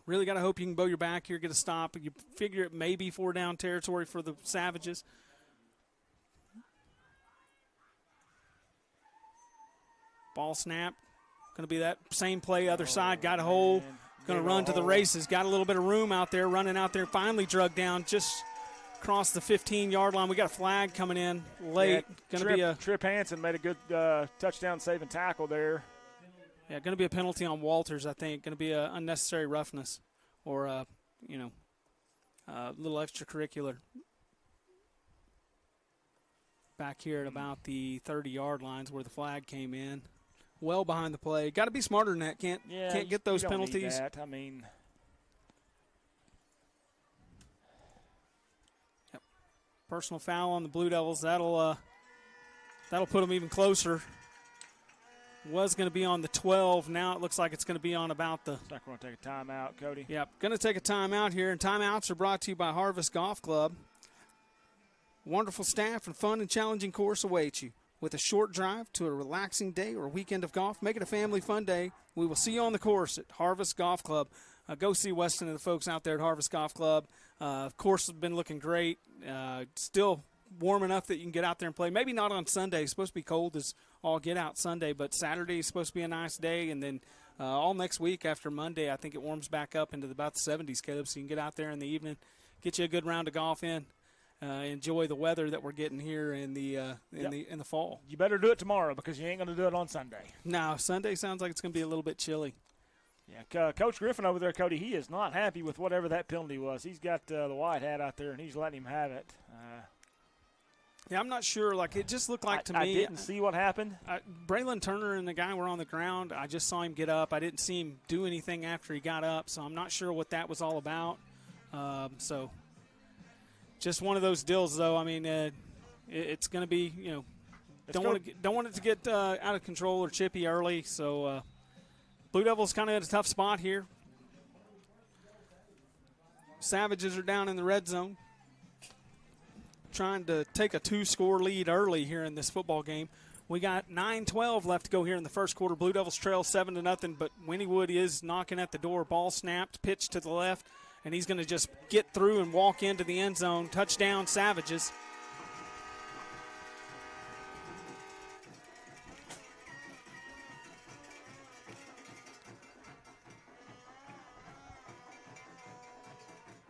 Speaker 3: Really got to hope you can bow your back here, get a stop. You figure it may be 4-down territory for the Savages. Ball snap. Going to be that same play, other side, got a hole, going to run to the races, got a little bit of room out there, running out there, finally drug down just across the 15-yard line. We got a flag coming in late. Going to be a
Speaker 4: Trip Hansen made a good touchdown saving tackle there.
Speaker 3: Yeah, going to be a penalty on Walters, I think. Going to be an unnecessary roughness or, a little extracurricular. Back here at about the 30-yard lines where the flag came in. Well behind the play. Got to be smarter than that. Can't get those penalties.
Speaker 4: Need that. I mean,
Speaker 3: yep. Personal foul on the Blue Devils. That'll put them even closer. Was going to be on the 12. Now it looks like it's going to be on about the.
Speaker 4: Looks like we're going to take a timeout, Cody.
Speaker 3: Yep, going to take a timeout here, and timeouts are brought to you by Harvest Golf Club. Wonderful staff and fun and challenging course awaits you. With a short drive to a relaxing day or weekend of golf, make it a family fun day. We will see you on the course at Harvest Golf Club. Go see Weston and the folks out there at Harvest Golf Club. Course has been looking great. Still warm enough that you can get out there and play. Maybe not on Sunday. It's supposed to be cold as all get out Sunday, but Saturday is supposed to be a nice day. And then all next week after Monday, I think it warms back up into about the 70s, Caleb, so you can get out there in the evening, get you a good round of golf in. Enjoy the weather that we're getting here in the fall.
Speaker 4: You better do it tomorrow because you ain't going to do it on Sunday.
Speaker 3: No, Sunday sounds like it's going to be a little bit chilly.
Speaker 4: Yeah, Coach Griffin over there, Cody, he is not happy with whatever that penalty was. He's got the white hat out there, and he's letting him have it.
Speaker 3: Yeah, I'm not sure. Like, it just looked like to me.
Speaker 4: I didn't see what happened.
Speaker 3: Braylon Turner and the guy were on the ground. I just saw him get up. I didn't see him do anything after he got up, so I'm not sure what that was all about. Just one of those deals, though. I mean, it's going to be, don't want it to get out of control or chippy early. So Blue Devils kind of at a tough spot here. Savages are down in the red zone, trying to take a 2-score lead early here in this football game. We got 9:12 left to go here in the first quarter. Blue Devils trail 7-0, but Wynnewood is knocking at the door. Ball snapped, pitch to the left. And he's going to just get through and walk into the end zone. Touchdown, Savages.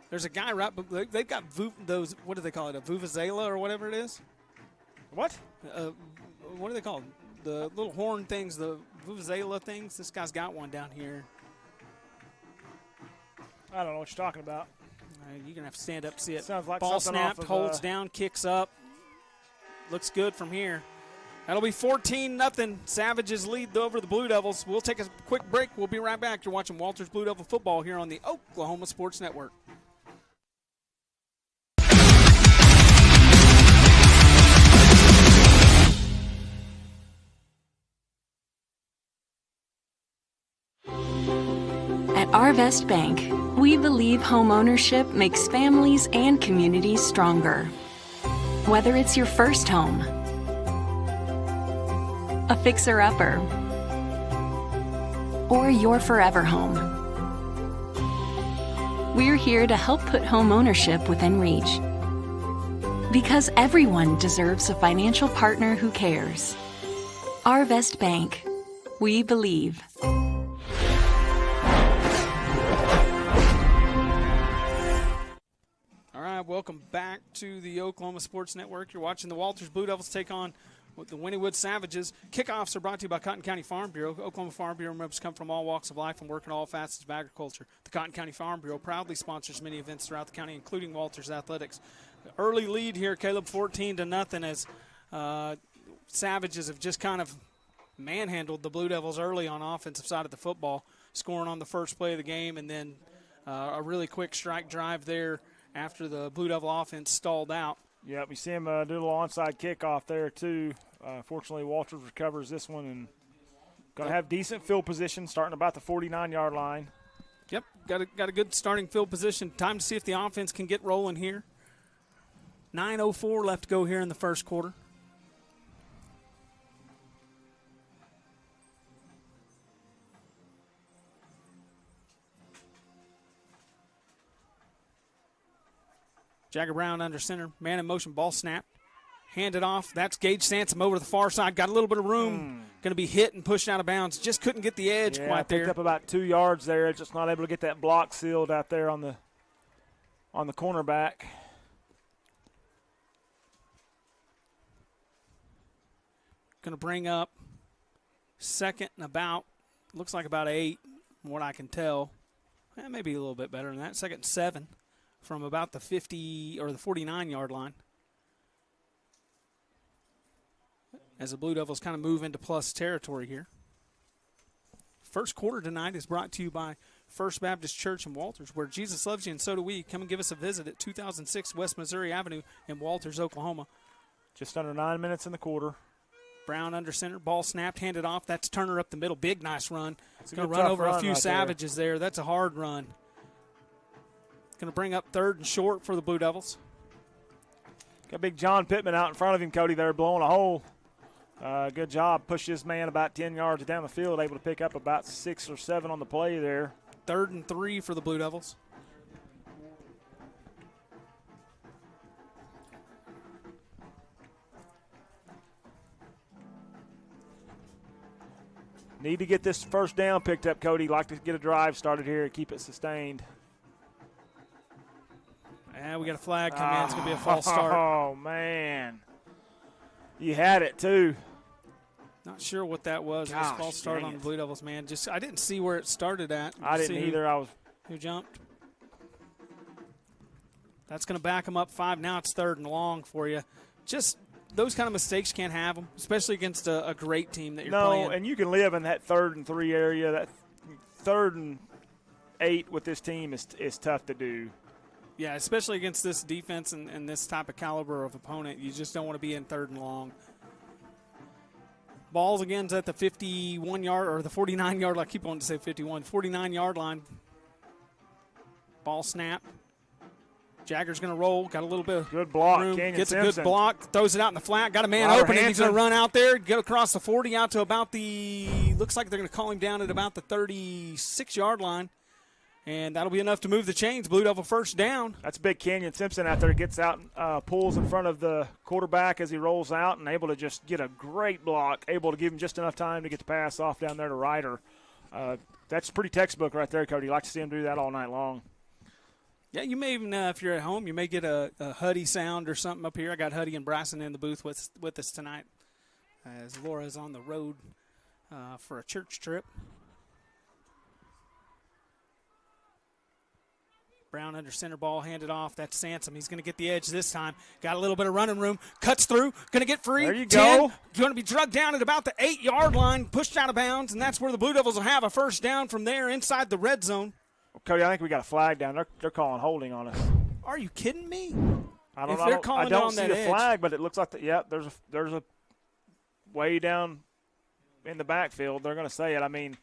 Speaker 3: There's a guy right, but they've got those, what do they call it, a vuvuzela or whatever it is?
Speaker 4: What?
Speaker 3: What are they called? The little horn things, the vuvuzela things. This guy's got one down here.
Speaker 4: I don't know what you're talking about.
Speaker 3: You're going to have to stand up to see it.
Speaker 4: Sounds like
Speaker 3: ball snapped, holds down, kicks up. Looks good from here. That'll be 14-0. Savages lead over the Blue Devils. We'll take a quick break. We'll be right back. You're watching Walters Blue Devil football here on the Oklahoma Sports Network.
Speaker 13: At Arvest Bank, we believe home ownership makes families and communities stronger. Whether it's your first home, a fixer-upper, or your forever home, we're here to help put home ownership within reach. Because everyone deserves a financial partner who cares. Arvest Bank, we believe.
Speaker 3: Welcome back to the Oklahoma Sports Network. You're watching the Walters Blue Devils take on the Wynnewood Savages. Kickoffs are brought to you by Cotton County Farm Bureau. Oklahoma Farm Bureau members come from all walks of life and work in all facets of agriculture. The Cotton County Farm Bureau proudly sponsors many events throughout the county, including Walters Athletics. Early lead here, Caleb, 14-0, as Savages have just kind of manhandled the Blue Devils early on offensive side of the football, scoring on the first play of the game, and then a really quick strike drive there after the Blue Devil offense stalled out.
Speaker 4: Yeah, we see him do a little onside kickoff there, too. Fortunately, Walters recovers this one and going to have decent field position starting about the 49-yard line.
Speaker 3: Yep, got a good starting field position. Time to see if the offense can get rolling here. 9:04 left to go here in the first quarter. Jagger Brown under center, man in motion, ball snap, hand it off. That's Gage Sansom over to the far side, got a little bit of room. going to be hit and pushed out of bounds. Just couldn't get the edge quite there.
Speaker 4: Picked up about 2 yards there. Just not able to get that block sealed out there on the cornerback.
Speaker 3: Going to bring up second and about, looks like about 8, from what I can tell. Maybe a little bit better than that. Second and 7 from about the 50 or the 49-yard line. As the Blue Devils kind of move into plus territory here. First quarter tonight is brought to you by First Baptist Church in Walters, where Jesus loves you and so do we. Come and give us a visit at 2006 West Missouri Avenue in Walters, Oklahoma.
Speaker 4: Just under 9 minutes in the quarter.
Speaker 3: Brown under center, ball snapped, handed off. That's Turner up the middle. Big, nice run. Going to run over a few Savages there. That's a hard run. Going to bring up 3rd and short for the Blue Devils.
Speaker 4: Got big John Pittman out in front of him, Cody, there blowing a hole. Good job. Pushed this man about 10 yards down the field, able to pick up about 6 or 7 on the play there.
Speaker 3: 3rd and 3 for the Blue Devils.
Speaker 4: Need to get this first down picked up, Cody. Like to get a drive started here and keep it sustained.
Speaker 3: And we got a flag come in. It's going to be a false start.
Speaker 4: Oh, man. You had it, too.
Speaker 3: Not sure what that was. It was a false start on the Blue Devils, man. I didn't see where it started at.
Speaker 4: I didn't either.
Speaker 3: Who jumped? That's going to back them up 5. Now it's 3rd and long for you. Just those kind of mistakes, can't have them, especially against a great team that you're playing.
Speaker 4: No, and you can live in that 3rd and 3 area. That 3rd and 8 with this team is tough to do.
Speaker 3: Yeah, especially against this defense and this type of caliber of opponent. You just don't want to be in 3rd and long. Ball's again at the 51-yard or the 49-yard line. I keep wanting to say 51. 49-yard line. Ball snap. Jagger's going to roll. Got a little bit of
Speaker 4: good block.
Speaker 3: room.
Speaker 4: Canyon
Speaker 3: Gets
Speaker 4: Simpson.
Speaker 3: a good block. Throws it out in the flat. Got a man open, and he's going to run out there. Get across the 40 out to about the – looks like they're going to call him down at about the 36-yard line. And that'll be enough to move the chains. Blue Devil first down.
Speaker 4: That's big Canyon Simpson out there. Gets out, pulls in front of the quarterback as he rolls out and able to just get a great block, able to give him just enough time to get the pass off down there to Ryder. That's pretty textbook right there, Cody. You like to see him do that all night long.
Speaker 3: Yeah, you may even, if you're at home, you may get a Huddy sound or something up here. I got Huddy and Bryson in the booth with us tonight as Laura's on the road for a church trip. Brown under center, ball handed off. That's Sansom. He's going to get the edge this time. Got a little bit of running room. Cuts through. Going to get free.
Speaker 4: There you
Speaker 3: 10.
Speaker 4: go.
Speaker 3: Going to be drugged down at about the 8-yard line. Pushed out of bounds, and that's where the Blue Devils will have a first down from there inside the red zone.
Speaker 4: Well, Cody, I think we got a flag down. They're calling holding on us.
Speaker 3: Are you kidding me?
Speaker 4: I don't
Speaker 3: if
Speaker 4: know.
Speaker 3: they're calling
Speaker 4: I don't
Speaker 3: on
Speaker 4: see
Speaker 3: that
Speaker 4: a
Speaker 3: edge.
Speaker 4: flag, but it looks like there's a way down in the backfield. They're going to say it. I mean,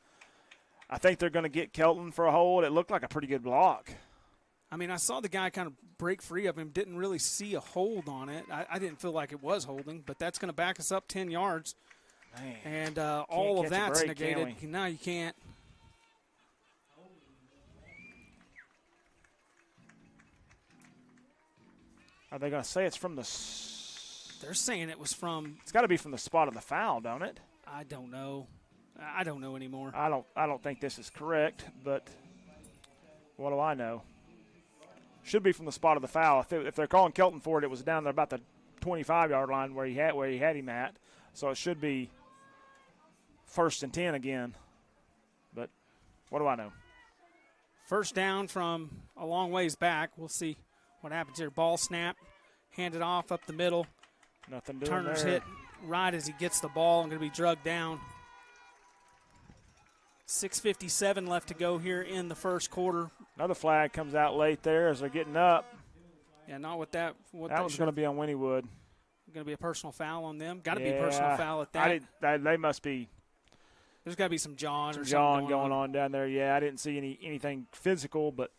Speaker 4: I think they're going to get Kelton for a hold. It looked like a pretty good block.
Speaker 3: I mean, I saw the guy kind of break free of him. Didn't really see a hold on it. I didn't feel like it was holding, but that's going to back us up 10 yards.
Speaker 4: Man,
Speaker 3: and all of that's
Speaker 4: break,
Speaker 3: negated. No, you can't.
Speaker 4: Are they going to say it's from the
Speaker 3: They're saying it was from –
Speaker 4: It's got to be from the spot of the foul, don't it?
Speaker 3: I don't know. I don't know anymore.
Speaker 4: I don't think this is correct, but what do I know? Should be from the spot of the foul. If they're calling Kelton for it, it was down there about the 25-yard line where he had him at. So it should be 1st and 10 again. But what do I know?
Speaker 3: First down from a long ways back. We'll see what happens here. Ball snap, handed off up the middle.
Speaker 4: Nothing doing
Speaker 3: Turner's
Speaker 4: there.
Speaker 3: hit right as he gets the ball and going to be drugged down. 6:57 left to go here in the first quarter.
Speaker 4: Another flag comes out late there as they're getting up.
Speaker 3: Yeah, not with that.
Speaker 4: That was going to be on Wynnewood.
Speaker 3: Going to be a personal foul on them. Got to be a personal foul at that.
Speaker 4: They must be.
Speaker 3: There's got to be some John or
Speaker 4: something
Speaker 3: going
Speaker 4: going on down there. Yeah, I didn't see anything physical, but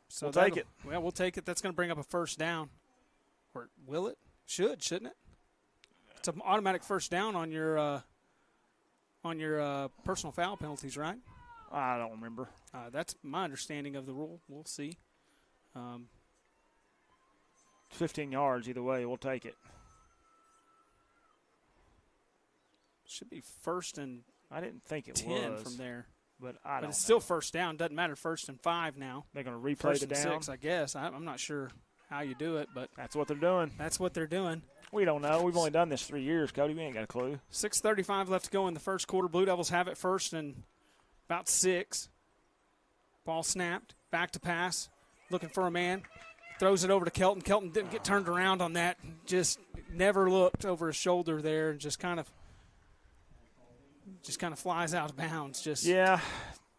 Speaker 3: so
Speaker 4: we'll take it.
Speaker 3: Well, we'll take it. That's going to bring up a first down. Or will it? Shouldn't it? It's an automatic first down on your personal foul penalties, right?
Speaker 4: I don't remember.
Speaker 3: That's my understanding of the rule. We'll see.
Speaker 4: 15 yards either way. We'll take it.
Speaker 3: Should be first and
Speaker 4: I didn't think it
Speaker 3: 10
Speaker 4: was
Speaker 3: from there.
Speaker 4: But I don't
Speaker 3: But it's
Speaker 4: know.
Speaker 3: still first down. Doesn't matter. First and 5 now.
Speaker 4: They're going to replay
Speaker 3: First
Speaker 4: the
Speaker 3: and
Speaker 4: down.
Speaker 3: 6, I guess. I'm not sure how you do it, but
Speaker 4: That's what they're doing.
Speaker 3: that's what they're doing.
Speaker 4: We don't know. We've only done this 3 years, Cody. We ain't got a clue.
Speaker 3: 6:35 left to go in the first quarter. Blue Devils have it first and about 6. Ball snapped. Back to pass. Looking for a man. Throws it over to Kelton. Kelton didn't get turned around on that. Just never looked over his shoulder there and just kind of flies out of bounds.
Speaker 4: Yeah,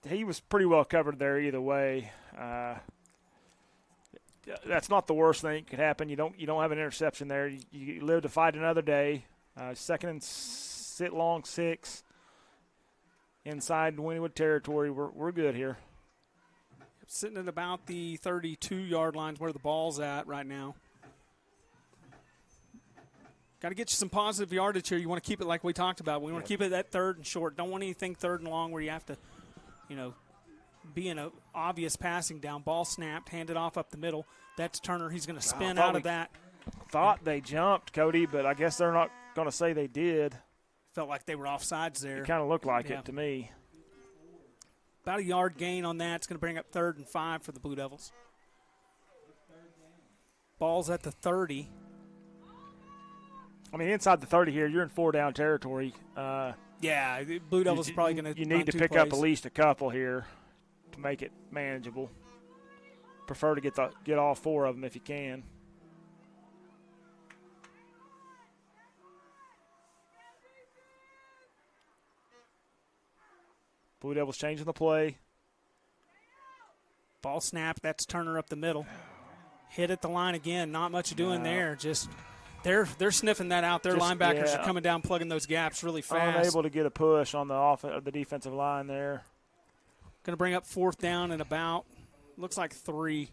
Speaker 4: he was pretty well covered there either way. That's not the worst thing that could happen. You don't have an interception there. You live to fight another day. Second and sit long 6 inside Wynnewood territory. We're good here.
Speaker 3: Sitting at about the 32-yard line where the ball's at right now. Got to get you some positive yardage here. You want to keep it like we talked about. We want to keep it at 3rd and short. Don't want anything 3rd and long where you have to, be in an obvious passing down. Ball snapped, handed off up the middle. That's Turner. He's going to spin out of that.
Speaker 4: Thought they jumped, Cody, but I guess they're not going to say they did.
Speaker 3: Felt like they were offsides there.
Speaker 4: It kind of looked like it to me.
Speaker 3: About a yard gain on that. It's going to bring up 3rd and 5 for the Blue Devils. Ball's at the 30.
Speaker 4: I mean, inside the 30 here, you're in 4-down territory.
Speaker 3: Yeah, Blue Devils are probably going to.
Speaker 4: You need to pick up at least a couple here to make it manageable. Prefer to get all 4 of them if you can. Blue Devils changing the play.
Speaker 3: Ball snap. That's Turner up the middle. Hit at the line again. Not much doing there. Just they're sniffing that out. Their linebackers are coming down, plugging those gaps really fast.
Speaker 4: Unable to get a push on the defensive line there.
Speaker 3: Going to bring up 4th down and about, looks like 3.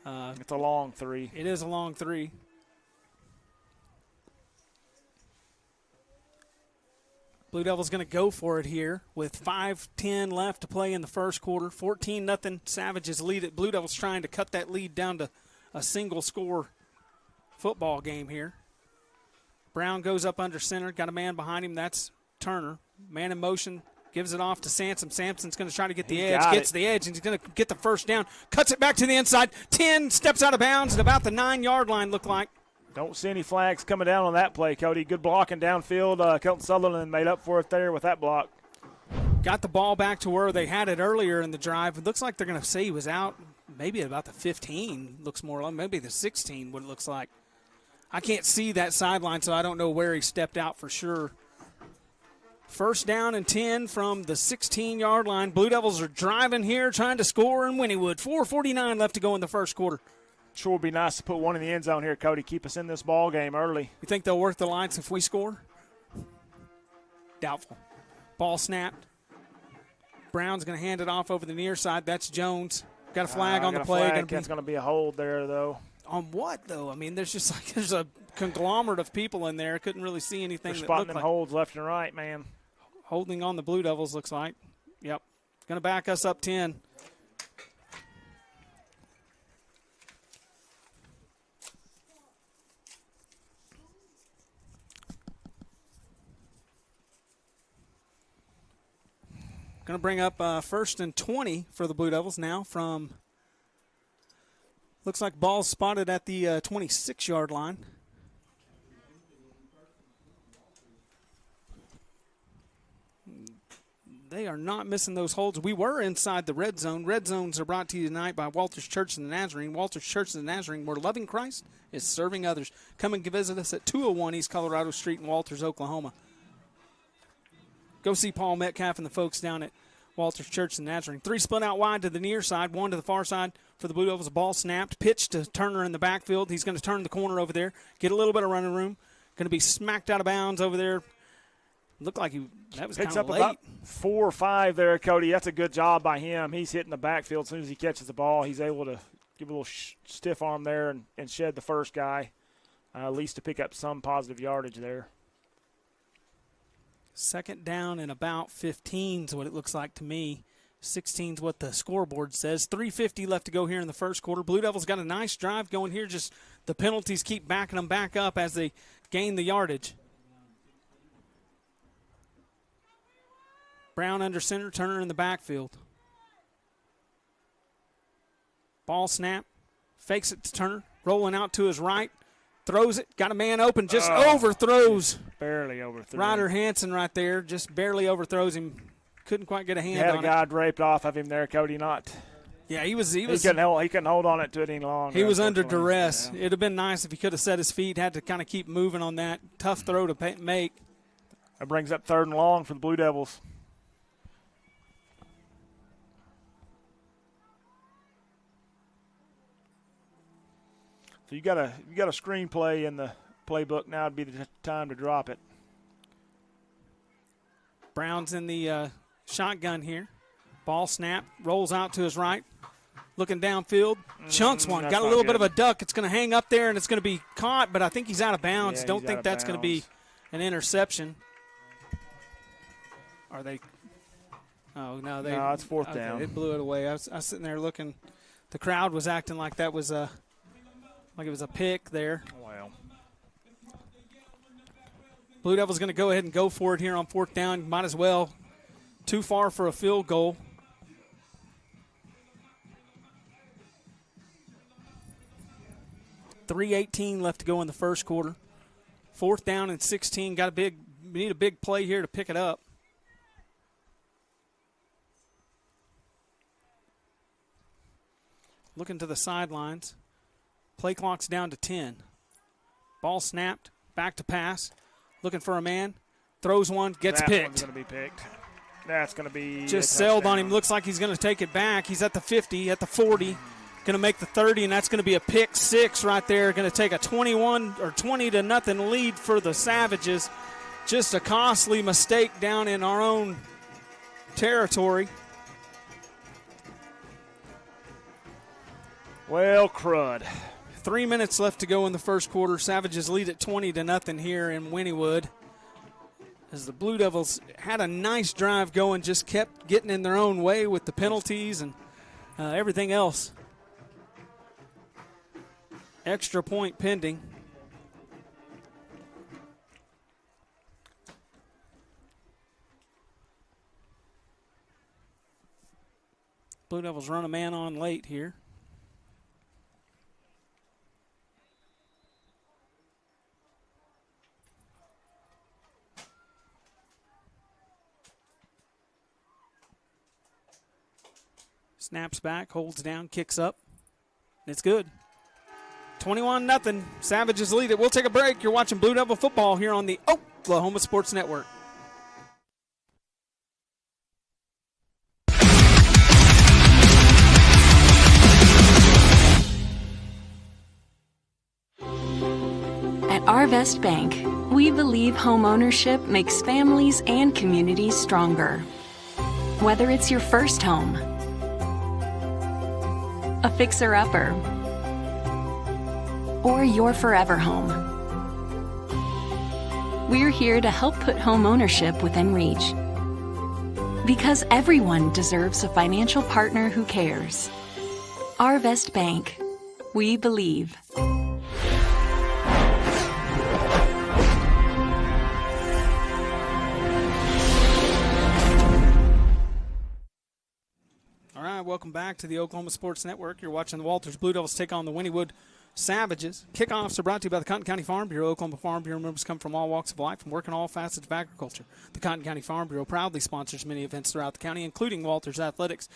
Speaker 4: It's a long 3.
Speaker 3: It is a long 3. Blue Devils going to go for it here with 5:10 left to play in the first quarter. 14-0 Savages lead it. Blue Devils trying to cut that lead down to a single-score football game here. Brown goes up under center. Got a man behind him. That's Turner. Man in motion. Gives it off to Sansom. Samson's going to try to get the edge. Gets the edge, and he's going to get the first down. Cuts it back to the inside. 10, steps out of bounds at about the 9-yard line, look like.
Speaker 4: Don't see any flags coming down on that play, Cody. Good blocking downfield. Kelton Sutherland made up for it there with that block.
Speaker 3: Got the ball back to where they had it earlier in the drive. It looks like they're going to say he was out maybe at about the 15. Looks more like maybe the 16, what it looks like. I can't see that sideline, so I don't know where he stepped out for sure. First down and 10 from the 16-yard line. Blue Devils are driving here, trying to score in Wynnewood. 4:49 left to go in the first quarter.
Speaker 4: Sure would be nice to put one in the end zone here, Cody. Keep us in this ball game early.
Speaker 3: You think they'll work the Lions if we score? Doubtful. Ball snapped. Brown's going to hand it off over the near side. That's Jones. Got a flag on the play.
Speaker 4: That's going to be a hold there, though.
Speaker 3: On what, though? I mean, there's a conglomerate of people in there. Couldn't really see anything.
Speaker 4: They're
Speaker 3: that
Speaker 4: spotting
Speaker 3: looked
Speaker 4: them
Speaker 3: like
Speaker 4: holds left and right, man.
Speaker 3: Holding on the Blue Devils, looks like. Yep. Going to back us up 10. Going to bring up 1st and 20 for the Blue Devils now from, looks like ball spotted at the 26-yard line. They are not missing those holds. We were inside the red zone. Red zones are brought to you tonight by Walters Church of the Nazarene. Walters Church of the Nazarene, where loving Christ is serving others. Come and visit us at 201 East Colorado Street in Walters, Oklahoma. Go see Paul Metcalf and the folks down at Walters Church of the Nazarene. 3 split out wide to the near side, 1 to the far side for the Blue Devils. A ball snapped, pitched to Turner in the backfield. He's going to turn the corner over there, get a little bit of running room. Going to be smacked out of bounds over there. Looked like that was kind of late.
Speaker 4: About 4 or 5 there, Cody. That's a good job by him. He's hitting the backfield. As soon as he catches the ball, he's able to give a little stiff arm there and shed the first guy, at least to pick up some positive yardage there.
Speaker 3: 2nd down and about 15 is what it looks like to me. 16 is what the scoreboard says. 3:50 left to go here in the first quarter. Blue Devils got a nice drive going here. Just the penalties keep backing them back up as they gain the yardage. Brown under center, Turner in the backfield. Ball snap, fakes it to Turner, rolling out to his right, throws it, got a man open, just overthrows.
Speaker 4: Barely overthrew.
Speaker 3: Ryder Hansen right there, just barely overthrows him. Couldn't quite get a hand
Speaker 4: had
Speaker 3: on
Speaker 4: a guy
Speaker 3: it.
Speaker 4: draped off of him there, Cody. Not.
Speaker 3: Yeah, he was.
Speaker 4: He couldn't hold on it to it any longer.
Speaker 3: He was under duress.
Speaker 4: Yeah.
Speaker 3: It'd have been nice if he could have set his feet. Had to kind of keep moving on that tough throw to make.
Speaker 4: That brings up 3rd and long for the Blue Devils. So you got a screenplay in the playbook now. Would be the time to drop it.
Speaker 3: Brown's in the shotgun here. Ball snap, rolls out to his right. Looking downfield, chunks one. Got a little bit of a duck. It's going to hang up there, and it's going to be caught, but I think he's out of bounds.
Speaker 4: Yeah,
Speaker 3: Don't think that's going to be an interception. Are they? Oh, no.
Speaker 4: No, it's 4th down.
Speaker 3: They blew it away. I was sitting there looking. The crowd was acting like that was like it was a pick there.
Speaker 4: Well.
Speaker 3: Blue Devils going to go ahead and go for it here on 4th down. Might as well. Too far for a field goal. .3:18 left to go in the first quarter. 4th down and 16. We need a big play here to pick it up. Looking to the sidelines. Play clock's down to 10. Ball snapped. Back to pass. Looking for a man. Throws one. Gets picked.
Speaker 4: One's going to be picked. That's going to be
Speaker 3: just sailed on him. Looks like he's going to take it back. He's at the 50, at the 40. Going to make the 30, and that's going to be a pick 6 right there. Going to take a 21 or 20-0 lead for the Savages. Just a costly mistake down in our own territory.
Speaker 4: Well, crud.
Speaker 3: 3 minutes left to go in the first quarter. Savages lead at 20-0 here in Wynnewood. As the Blue Devils had a nice drive going, just kept getting in their own way with the penalties and everything else. Extra point pending. Blue Devils run a man on late here. Snaps back, holds down, kicks up. It's good. 21-0. Savages lead it. We'll take a break. You're watching Blue Devil football here on the Oklahoma Sports Network.
Speaker 13: At Arvest Bank, we believe home ownership makes families and communities stronger. Whether it's your first home, a fixer-upper, or your forever home, we're here to help put home ownership within reach. Because everyone deserves a financial partner who cares. Arvest Bank. We believe.
Speaker 3: All right, welcome back to the Oklahoma Sports Network. You're watching the Walters Blue Devils take on the Wynnewood Savages. Kickoffs are brought to you by the Cotton County Farm Bureau. Oklahoma Farm Bureau members come from all walks of life and work in all facets of agriculture. The Cotton County Farm Bureau proudly sponsors many events throughout the county, including Walters Athletics.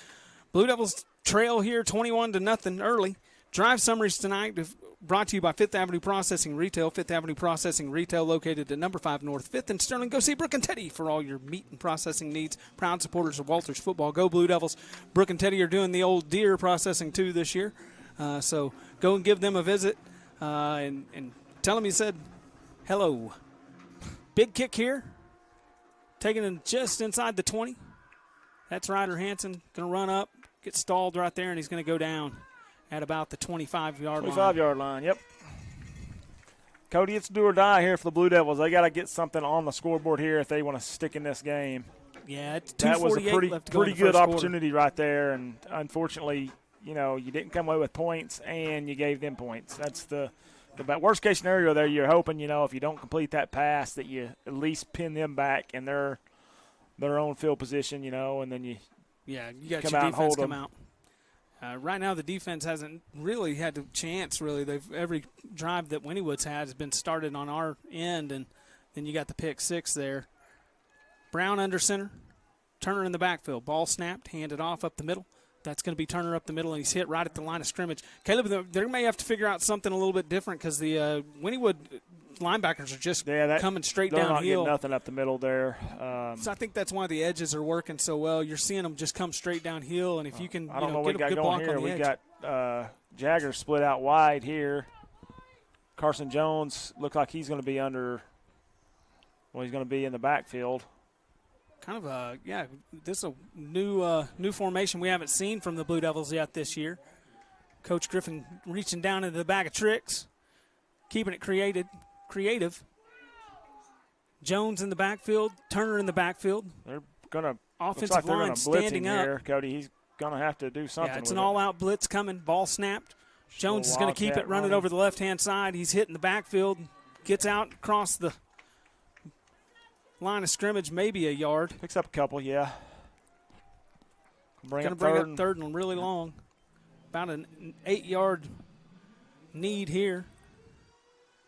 Speaker 3: Blue Devils trail here 21-0 early. Drive summaries tonight brought to you by Fifth Avenue Processing Retail. Fifth Avenue Processing Retail located at number 5 North 5th in Sterling. Go see Brooke and Teddy for all your meat and processing needs. Proud supporters of Walters football. Go Blue Devils. Brooke and Teddy are doing the old deer processing too this year. So go and give them a visit and tell them you said hello. Big kick here. Taking him just inside the 20. That's Ryder Hansen. Going to run up, get stalled right there, and he's going to go down at about the 25-yard line.
Speaker 4: 25-yard line, yep. Cody, it's do or die here for the Blue Devils. They got to get something on the scoreboard here if they want to stick in this game.
Speaker 3: Yeah, it's 2:48
Speaker 4: that was a pretty good opportunity
Speaker 3: quarter.
Speaker 4: right there, and unfortunately, you didn't come away with points, and you gave them points. That's the worst-case scenario there. You're hoping, if you don't complete that pass, that you at least pin them back, and they're their own field position, and then you
Speaker 3: you got
Speaker 4: come
Speaker 3: your
Speaker 4: out and
Speaker 3: defense
Speaker 4: hold
Speaker 3: come
Speaker 4: them.
Speaker 3: out. Right now, the defense hasn't really had a chance. Really, every drive that Wynnewood's had has been started on our end, and then you got the pick six there. Brown under center, Turner in the backfield. Ball snapped, handed off up the middle. That's going to be Turner up the middle, and he's hit right at the line of scrimmage. Caleb, they may have to figure out something a little bit different because the Wynnewood linebackers are just coming straight
Speaker 4: they're
Speaker 3: downhill.
Speaker 4: Not getting nothing up the middle there.
Speaker 3: So I think that's why the edges are working so well. You're seeing them just come straight downhill, and if you can
Speaker 4: I don't know
Speaker 3: get
Speaker 4: what
Speaker 3: a good block
Speaker 4: here.
Speaker 3: on the
Speaker 4: We
Speaker 3: edge.
Speaker 4: got Jagger split out wide here. Carson Jones looked like he's going to be he's going to be in the backfield.
Speaker 3: Kind of this is a new formation we haven't seen from the Blue Devils yet this year. Coach Griffin reaching down into the bag of tricks, keeping it creative. Jones in the backfield, Turner in the backfield.
Speaker 4: They're going to
Speaker 3: offensive line standing up.
Speaker 4: Here, Cody. He's going to have to do something.
Speaker 3: Yeah, it's an all-out blitz coming. Ball snapped. Jones is going to keep it running over the left-hand side. He's hitting the backfield, gets out across the line of scrimmage, maybe a yard.
Speaker 4: Picks up a couple, yeah.
Speaker 3: Going to bring up third and really long. About an 8-yard need here.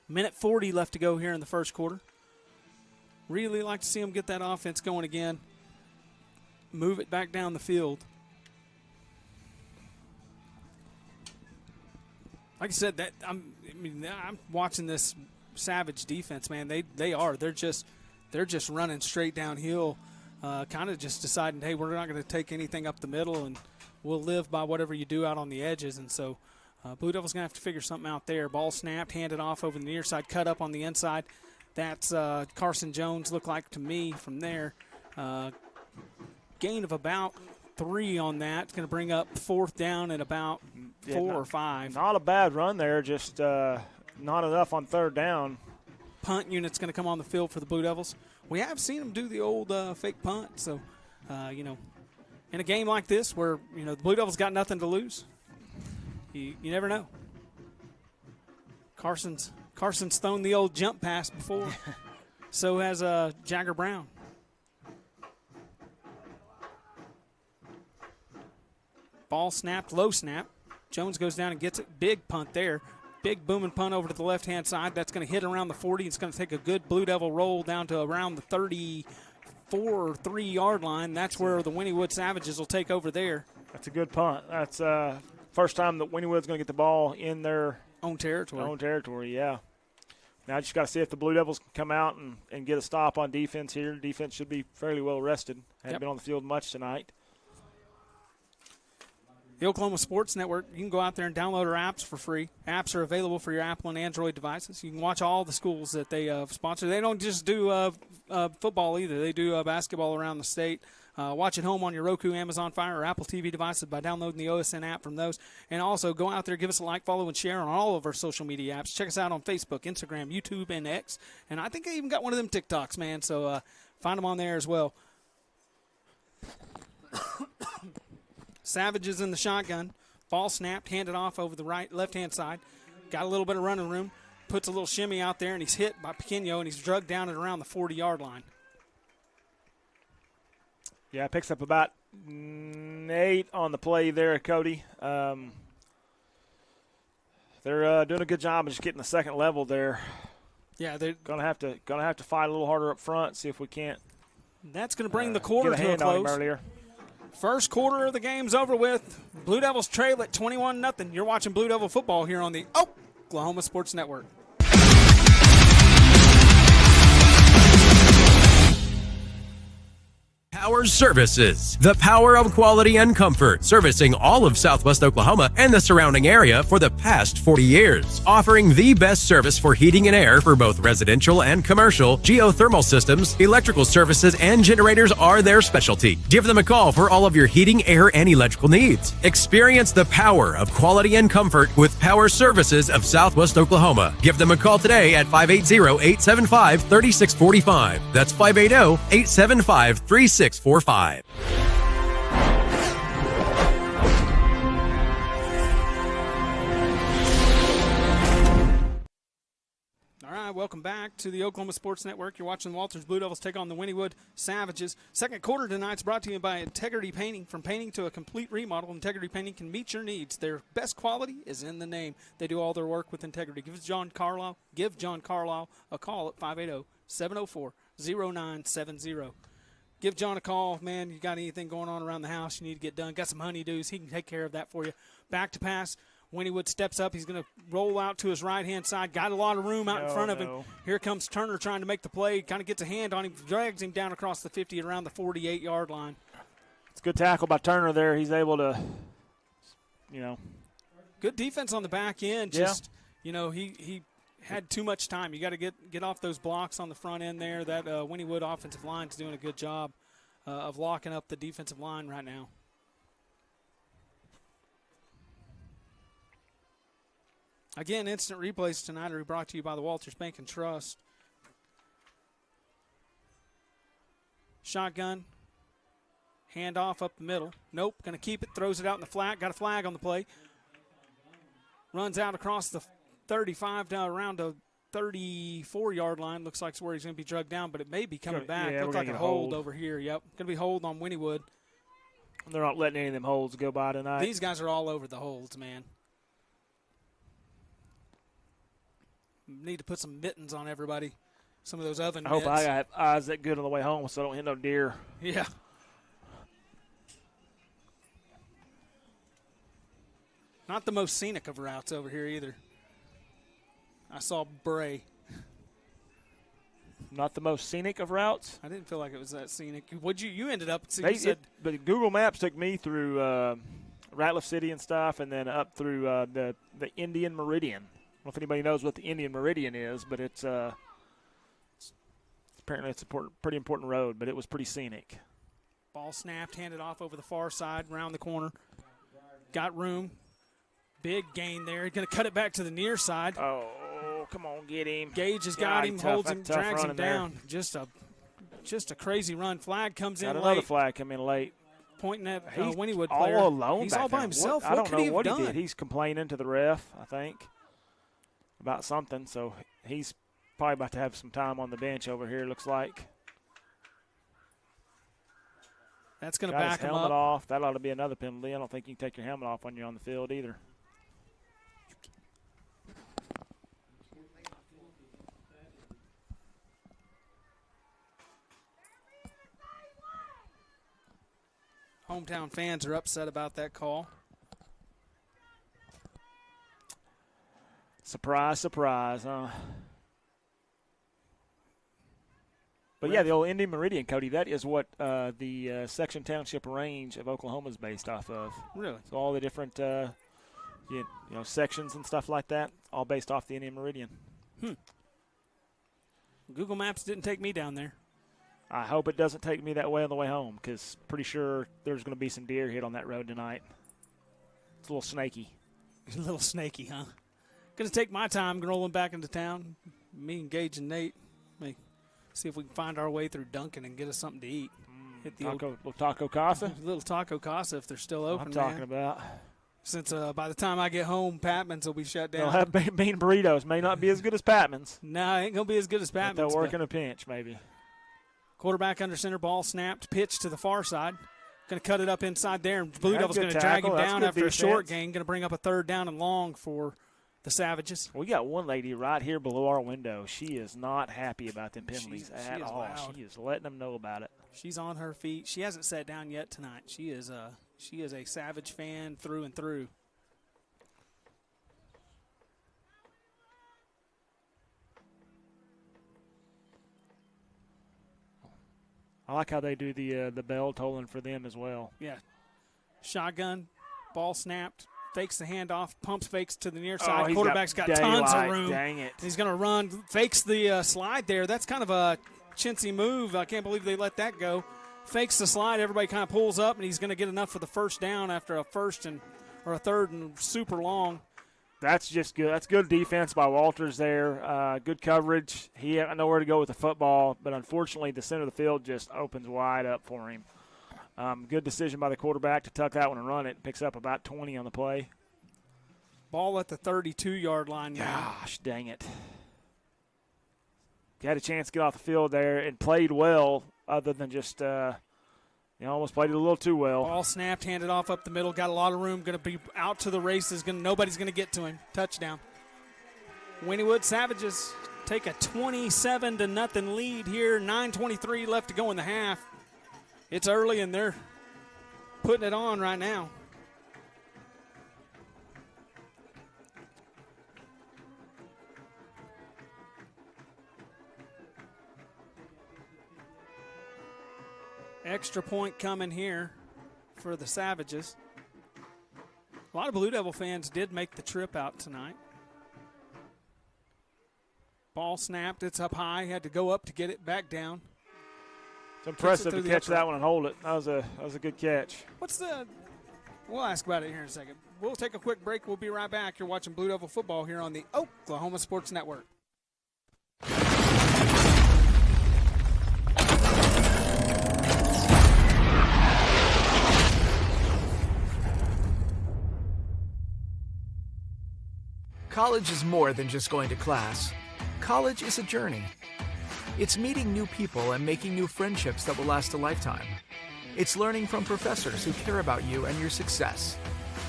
Speaker 3: Minute 40 left to go here in the first quarter. Really like to see them get that offense going again. Move it back down the field. Like I said, I'm watching this Savage defense, man. They're just running straight downhill, kind of just deciding, hey, we're not going to take anything up the middle, and we'll live by whatever you do out on the edges. And so Blue Devils going to have to figure something out there. Ball snapped, handed off over the near side, cut up on the inside. That's Carson Jones, looked like to me from there. Gain of about 3 on that. It's going to bring up fourth down at about 4 or 5.
Speaker 4: Not a bad run there, just not enough on third down.
Speaker 3: Punt unit's going to come on the field for the Blue Devils. We have seen them do the old fake punt. So, in a game like this where, the Blue Devils got nothing to lose, you never know. Carson's thrown the old jump pass before. So has Jagger Brown. Ball snapped, low snap. Jones goes down and gets it. Big punt there. Big booming punt over to the left-hand side. That's going to hit around the 40. It's going to take a good Blue Devil roll down to around the 34 or 3-yard line. That's where the Wynnewood Savages will take over there.
Speaker 4: That's a good punt. That's first time that Wynnewood's going to get the ball in their
Speaker 3: own territory.
Speaker 4: Yeah. Now just got to see if the Blue Devils can come out and get a stop on defense here. Defense should be fairly well rested. Hasn't been on the field much tonight.
Speaker 3: The Oklahoma Sports Network, you can go out there and download our apps for free. Apps are available for your Apple and Android devices. You can watch all the schools that they sponsor. They don't just do football either. They do basketball around the state. Watch at home on your Roku, Amazon Fire, or Apple TV devices by downloading the OSN app from those. And also go out there, give us a like, follow, and share on all of our social media apps. Check us out on Facebook, Instagram, YouTube, and X. And I think I even got one of them TikToks, man. So find them on there as well. Savages in the shotgun. Ball snapped, handed off over the left-hand side. Got a little bit of running room. Puts a little shimmy out there, and he's hit by Pequeno, and he's drugged down at around the 40-yard line.
Speaker 4: Yeah, picks up about 8 on the play there, Cody. They're doing a good job of just getting the second level there.
Speaker 3: Yeah, they're
Speaker 4: gonna have to fight a little harder up front. See if we can't.
Speaker 3: That's going to bring the quarter
Speaker 4: get a
Speaker 3: to
Speaker 4: hand
Speaker 3: a close.
Speaker 4: on him earlier.
Speaker 3: First quarter of the game's over with. Blue Devils trail at 21-0. You're watching Blue Devil football here on the Oklahoma Sports Network.
Speaker 1: Power Services, the power of quality and comfort, servicing all of Southwest Oklahoma and the surrounding area for the past 40 years. Offering the best service for heating and air for both residential and commercial, geothermal systems, electrical services, and generators are their specialty. Give them a call for all of your heating, air, and electrical needs. Experience the power of quality and comfort with Power Services of Southwest Oklahoma. Give them a call today at 580-875-3645. That's 580-875-3645. All
Speaker 3: right, welcome Welcome back to the Oklahoma Sports Network. You're watching the Walters Blue Devils take on the Wynnewood Savages. Second quarter tonight's brought to you by Integrity Painting. From painting to a complete remodel, Integrity Painting can meet your needs. Their best quality is in the name. They do all their work with integrity. Give John Carlisle a call at 580-704-0970. Give John a call. Man, you got anything going on around the house you need to get done, got some honeydews, he can take care of that for you. Back to pass. Wynnewood steps up. He's going to roll out to his right-hand side. Got a lot of room out in front of him. Here comes Turner trying to make the play. Kind of gets a hand on him, drags him down across the 50 around the 48-yard line.
Speaker 4: It's a good tackle by Turner there. He's able to,
Speaker 3: Good defense on the back end. Just, he had too much time. You got to get off those blocks on the front end there. That Wynnewood offensive line is doing a good job of locking up the defensive line right now. Again, instant replays tonight are brought to you by the Walters Bank and Trust. Shotgun. Handoff up the middle. Nope, going to keep it. Throws it out in the flat. Got a flag on the play. Runs out across the 35 down around the 34-yard line. Looks like it's where he's going to be drugged down, but it may be coming back.
Speaker 4: Yeah,
Speaker 3: looks like a hold over here. Yep, going to be hold on Wynnewood.
Speaker 4: They're not letting any of them holds go by tonight.
Speaker 3: These guys are all over the holds, man. Need to put some mittens on everybody. Some of those oven mitts.
Speaker 4: I hope I got eyes that good on the way home so I don't hit no deer.
Speaker 3: Yeah. Not the most scenic of routes over here either. I saw Bray.
Speaker 4: Not the most scenic of routes?
Speaker 3: I didn't feel like it was that scenic. You ended up,
Speaker 4: but Google Maps took me through Ratliff City and stuff, and then up through the Indian Meridian. I don't know if anybody knows what the Indian Meridian is, but it's apparently it's a pretty important road, but it was pretty scenic.
Speaker 3: Ball snapped, handed off over the far side, around the corner. Got room. Big gain there. He's going to cut it back to the near side.
Speaker 4: Oh, come on, get him.
Speaker 3: Gage has got him, holds him, drags him down. Just a crazy run. Flag comes in late.
Speaker 4: Another flag come in late.
Speaker 3: Pointing at
Speaker 4: He's
Speaker 3: Wynnewood player.
Speaker 4: all alone.
Speaker 3: He's all by himself.
Speaker 4: I don't
Speaker 3: could
Speaker 4: know
Speaker 3: he
Speaker 4: what
Speaker 3: have
Speaker 4: he
Speaker 3: done?
Speaker 4: did. He's complaining to the ref, I think, about something. So he's probably about to have some time on the bench over here, looks like.
Speaker 3: That's going to
Speaker 4: Got
Speaker 3: back
Speaker 4: his
Speaker 3: him
Speaker 4: helmet
Speaker 3: up.
Speaker 4: off. That ought to be another penalty. I don't think you can take your helmet off when you're on the field either.
Speaker 3: Hometown fans are upset about that call.
Speaker 4: Surprise, surprise, huh? But, yeah, the old Indian Meridian, Cody, that is what the section township range of Oklahoma is based off of.
Speaker 3: Really?
Speaker 4: So all the different sections and stuff like that, all based off the Indian Meridian.
Speaker 3: Google Maps didn't take me down there.
Speaker 4: I hope it doesn't take me that way on the way home, because pretty sure there's going to be some deer hit on that road tonight. It's a little snaky.
Speaker 3: A little snaky, huh? Going to take my time rolling back into town. Me and Gage and Nate. See if we can find our way through Duncan and get us something to eat. Hit the
Speaker 4: little Taco Casa?
Speaker 3: Little Taco Casa if they're still open.
Speaker 4: I'm talking about.
Speaker 3: Since by the time I get home, Patman's will be shut down.
Speaker 4: They'll have bean burritos. May not be as good as Patman's.
Speaker 3: No, it ain't going to be as good as Patman's.
Speaker 4: They'll work in a pinch, maybe.
Speaker 3: Quarterback under center, ball snapped, pitch to the far side. Going to cut it up inside there, and Blue Devils going to drag him down after a short gain. Going to bring up a third down and long for the Savages.
Speaker 4: We got one lady right here below our window. She is not happy about them penalties at all.
Speaker 3: Loud.
Speaker 4: She is letting them know about it.
Speaker 3: She's on her feet. She hasn't sat down yet tonight. She is a Savage fan through and through.
Speaker 4: I like how they do the bell tolling for them as well.
Speaker 3: Yeah. Shotgun, ball snapped, fakes the handoff, pumps fakes to the near side. Quarterback's got tons of room.
Speaker 4: Dang it.
Speaker 3: He's going to run, fakes the slide there. That's kind of a chintzy move. I can't believe they let that go. Fakes the slide. Everybody kind of pulls up, and he's going to get enough for the first down after a third and super long.
Speaker 4: That's just good. That's good defense by Walters there. Good coverage. He had nowhere to go with the football, but unfortunately the center of the field just opens wide up for him. Good decision by the quarterback to tuck that one and run it. Picks up about 20 on the play.
Speaker 3: Ball at the 32-yard line now.
Speaker 4: Gosh, dang it. had a chance to get off the field there and played well, other than just almost played it a little too well.
Speaker 3: Ball snapped, handed off up the middle, got a lot of room, going to be out to the races. Nobody's going to get to him. Touchdown. Wynnewood Savages take a 27-0 lead here. 9:23 left to go in the half. It's early, and they're putting it on right now. Extra point coming here for the Savages. A lot of Blue Devil fans did make the trip out tonight. Ball snapped. It's up high. Had to go up to get it back down.
Speaker 4: It's impressive to catch that one and hold it. That was a good catch.
Speaker 3: We'll ask about it here in a second. We'll take a quick break. We'll be right back. You're watching Blue Devil football here on the Oklahoma Sports Network.
Speaker 6: College is more than just going to class. College is a journey. It's meeting new people and making new friendships that will last a lifetime. It's learning from professors who care about you and your success.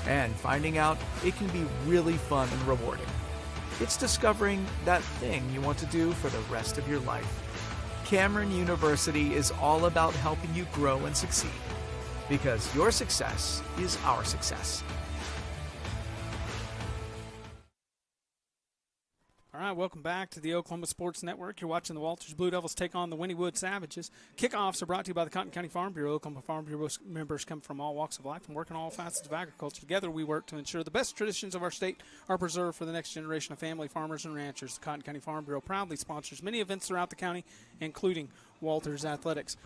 Speaker 6: And finding out it can be really fun and rewarding. It's discovering that thing you want to do for the rest of your life. Cameron University is all about helping you grow and succeed. Because your success is our success.
Speaker 3: All right, welcome back to the Oklahoma Sports Network. You're watching the Walters Blue Devils take on the Wynnewood Savages. Kickoffs are brought to you by the Cotton County Farm Bureau. Oklahoma Farm Bureau members come from all walks of life and work in all facets of agriculture. Together we work to ensure the best traditions of our state are preserved for the next generation of family farmers and ranchers. The Cotton County Farm Bureau proudly sponsors many events throughout the county, including Walters Athletics.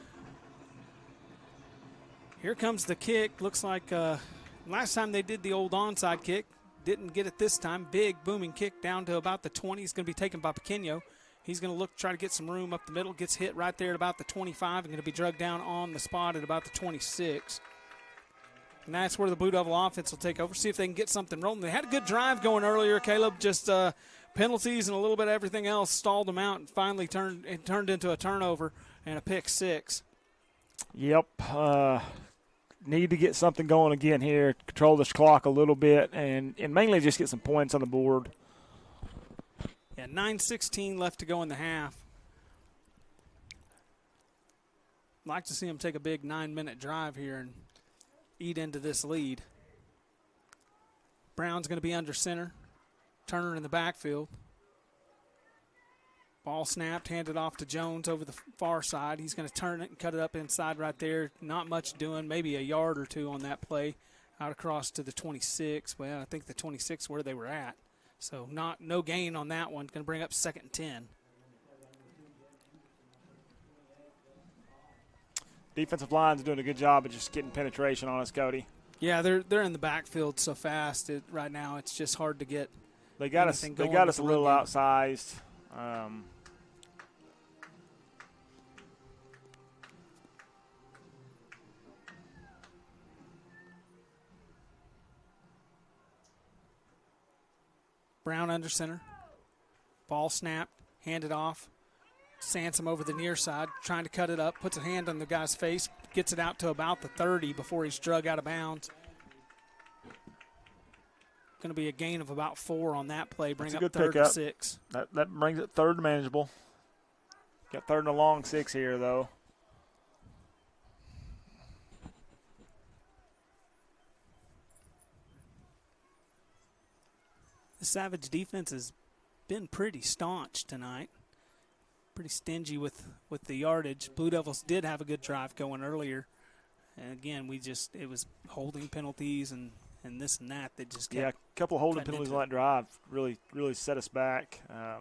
Speaker 3: Here comes the kick. Looks like last time they did the old onside kick. Didn't get it this time. Big booming kick down to about the 20. He's going to be taken by Pequeno. He's going to try to get some room up the middle. Gets hit right there at about the 25 and going to be drugged down on the spot at about the 26. And that's where the Blue Devil offense will take over. See if they can get something rolling. They had a good drive going earlier, Caleb. Just penalties and a little bit of everything else stalled them out and finally turned into a turnover and a pick six.
Speaker 4: Yep. Need to get something going again here, control this clock a little bit, and mainly just get some points on the board.
Speaker 3: Yeah, 9:16 left to go in the half. Like to see them take a big 9-minute drive here and eat into this lead. Brown's going to be under center. Turner in the backfield. Ball snapped, handed off to Jones over the far side. He's going to turn it and cut it up inside right there. Not much doing, maybe a yard or two on that play. Out across to the 26. Well, I think the 26 where they were at. So no gain on that one. Going to bring up 2nd and 10.
Speaker 4: Defensive line's doing a good job of just getting penetration on us, Cody.
Speaker 3: Yeah, they're in the backfield so fast right now. It's just hard to get.
Speaker 4: They got us a little outsized.
Speaker 3: Brown under center. Ball snapped, handed off. Sansom over the near side, trying to cut it up, puts a hand on the guy's face, gets it out to about the 30 before he's drug out of bounds. Going to be a gain of about 4 on that play, bring up 3rd and 6.
Speaker 4: That brings it 3rd and manageable. Got 3rd and a long 6 here, though.
Speaker 3: The Savage defense has been pretty staunch tonight. Pretty stingy with the yardage. Blue Devils did have a good drive going earlier. And again, it was holding penalties and this and that just kept.
Speaker 4: Yeah, a couple of holding penalties on that drive really set us back. Got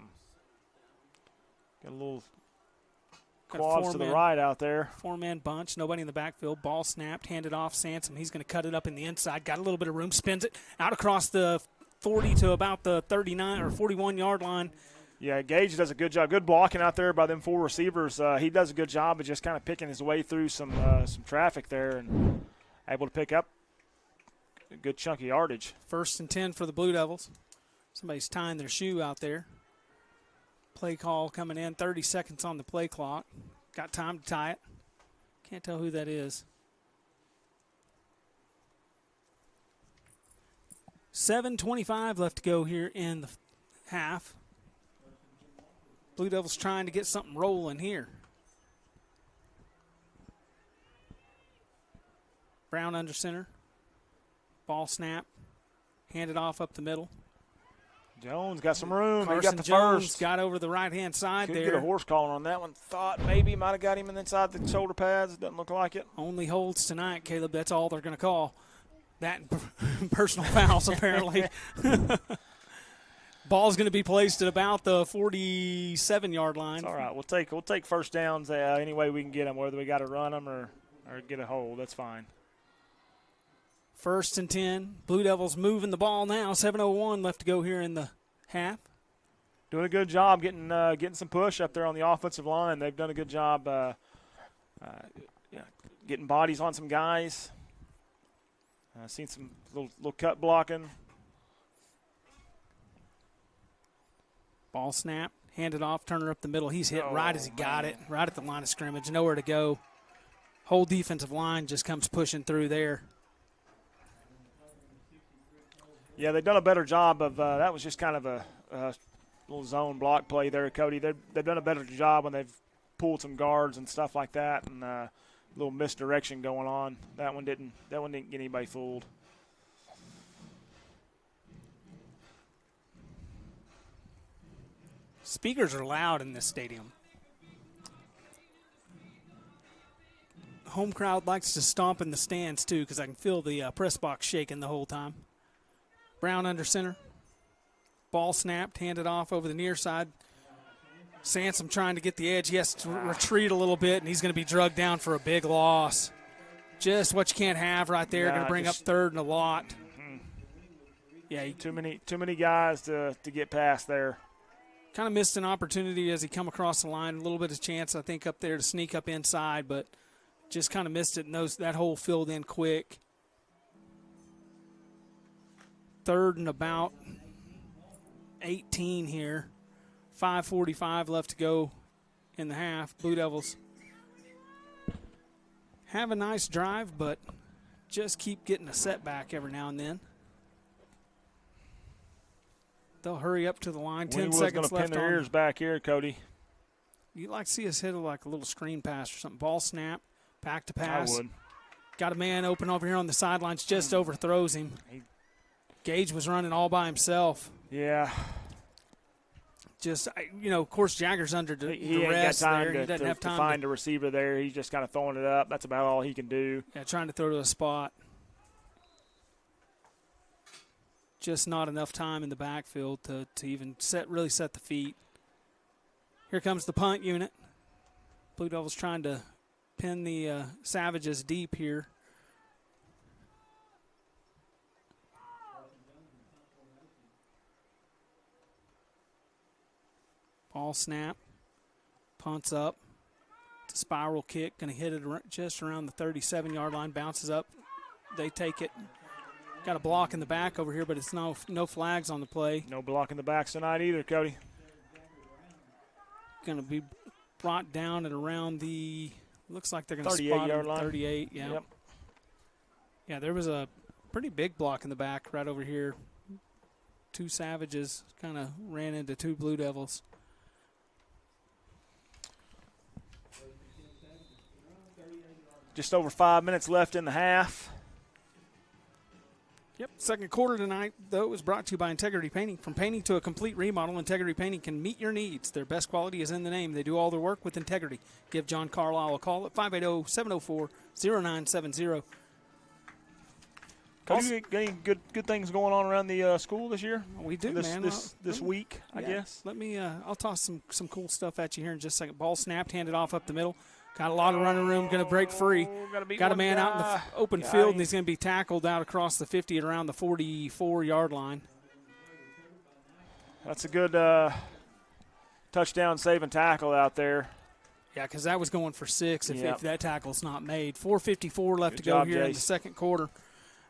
Speaker 4: a little quads to the right out there.
Speaker 3: 4-man bunch, nobody in the backfield. Ball snapped, handed off Sansom. He's going to cut it up in the inside. Got a little bit of room, spins it out across the 40 to about the 39 or 41-yard line.
Speaker 4: Yeah, Gage does a good job. Good blocking out there by them 4 receivers. He does a good job of just kind of picking his way through some traffic there and able to pick up a good chunky yardage.
Speaker 3: 1st and 10 for the Blue Devils. Somebody's tying their shoe out there. Play call coming in. 30 seconds on the play clock. Got time to tie it. Can't tell who that is. 7:25 left to go here in the half. Blue Devils trying to get something rolling here. Brown under center. Ball snap. Handed off up the middle.
Speaker 4: Jones got some room.
Speaker 3: Carson
Speaker 4: he got the
Speaker 3: Jones
Speaker 4: first.
Speaker 3: got over the right-hand side
Speaker 4: Couldn't
Speaker 3: there.
Speaker 4: get a horse calling on that one. Thought maybe might have got him inside the shoulder pads. Doesn't look like it.
Speaker 3: Only holds tonight, Caleb. That's all they're going to call. That and personal fouls, apparently. Ball's going to be placed at about the 47-yard line.
Speaker 4: It's all right. We'll take first downs any way we can get them, whether we got to run them or get a hold. That's fine.
Speaker 3: 1st and 10. Blue Devils moving the ball now. 7:01 left to go here in the half.
Speaker 4: Doing a good job getting some push up there on the offensive line. They've done a good job getting bodies on some guys. Seen some little cut blocking.
Speaker 3: Ball snap. Handed off. Turner up the middle. He's hit right as he got it. Right at the line of scrimmage. Nowhere to go. Whole defensive line just comes pushing through there.
Speaker 4: Yeah, they've done a better job of that was just kind of a little zone block play there, Cody. They've done a better job when they've pulled some guards and stuff like that, and a little misdirection going on. That one didn't get anybody fooled.
Speaker 3: Speakers are loud in this stadium. Home crowd likes to stomp in the stands too, because I can feel the press box shaking the whole time. Brown under center. Ball snapped, handed off over the near side. Sansom trying to get the edge. He has to retreat a little bit, and he's going to be drugged down for a big loss. Just what you can't have right there. Going to bring up 3rd and a lot.
Speaker 4: Mm-hmm.
Speaker 3: Yeah,
Speaker 4: too many guys to get past there.
Speaker 3: Kind of missed an opportunity as he come across the line. A little bit of chance, I think, up there to sneak up inside, but just kind of missed it, and that hole filled in quick. 3rd and about 18 here. 5:45 left to go in the half. Blue Devils have a nice drive, but just keep getting a setback every now and then. They'll hurry up to the line. 10 seconds left.
Speaker 4: Going to pin their ears back here, Cody.
Speaker 3: You'd like to see us hit like a little screen pass or something. Ball snap, back to pass.
Speaker 4: I would.
Speaker 3: Got a man open over here on the sidelines, just overthrows him. Gage was running all by himself.
Speaker 4: Yeah.
Speaker 3: Just, of course, Jagger's under duress there. He doesn't have time
Speaker 4: to find a receiver there. He's just kind of throwing it up. That's about all he can do.
Speaker 3: Yeah, trying to throw to a spot. Just not enough time in the backfield to even really set the feet. Here comes the punt unit. Blue Devils trying to pin the Savages deep here. Ball snap, punts up, it's a spiral kick, going to hit it just around the 37-yard line, bounces up, they take it. Got a block in the back over here, but it's no flags on the play.
Speaker 4: No block in the backs tonight either, Cody.
Speaker 3: Going to be brought down at around the, looks like they're going to spot
Speaker 4: 38-yard line.
Speaker 3: 38, yeah. Yep. Yeah, there was a pretty big block in the back right over here. 2 Savages kind of ran into 2 Blue Devils.
Speaker 4: Just over 5 minutes left in the half.
Speaker 3: Yep, second quarter tonight, though, was brought to you by Integrity Painting. From painting to a complete remodel, Integrity Painting can meet your needs. Their best quality is in the name. They do all their work with integrity. Give John Carlisle a call at 580-704-0970.
Speaker 4: Cody, any good things going on around the school this year?
Speaker 3: We do, man.
Speaker 4: This week, I guess.
Speaker 3: Let me. I'll toss some cool stuff at you here in just a second. Ball snapped, handed off up the middle. Got a lot of running room, going to break free. Got a man out in the open field, and he's going to be tackled out across the 50 at around the 44-yard line.
Speaker 4: That's a good touchdown saving tackle out there.
Speaker 3: Yeah, because that was going for 6 if that tackle's not made. 4:54 left to go here in the second quarter.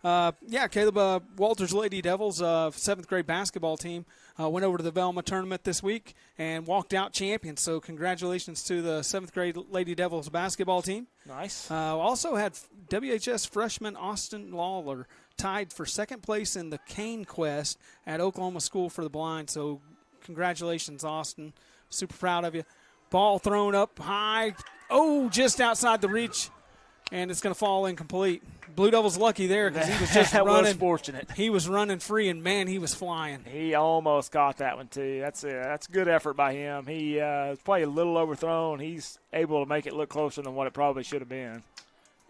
Speaker 3: Caleb, Walters Lady Devils, 7th grade basketball team, went over to the Velma tournament this week and walked out champions. So congratulations to the 7th grade Lady Devils basketball team.
Speaker 4: Nice.
Speaker 3: Also had WHS freshman Austin Lawler tied for 2nd place in the Cane Quest at Oklahoma School for the Blind. So congratulations, Austin. Super proud of you. Ball thrown up high. Oh, just outside the reach, and it's going to fall incomplete. Blue Devils lucky there because he was just
Speaker 4: that
Speaker 3: running.
Speaker 4: was fortunate.
Speaker 3: He was running free, and, man, he was flying.
Speaker 4: He almost caught that one, too. That's a good effort by him. He was probably a little overthrown. He's able to make it look closer than what it probably should have been.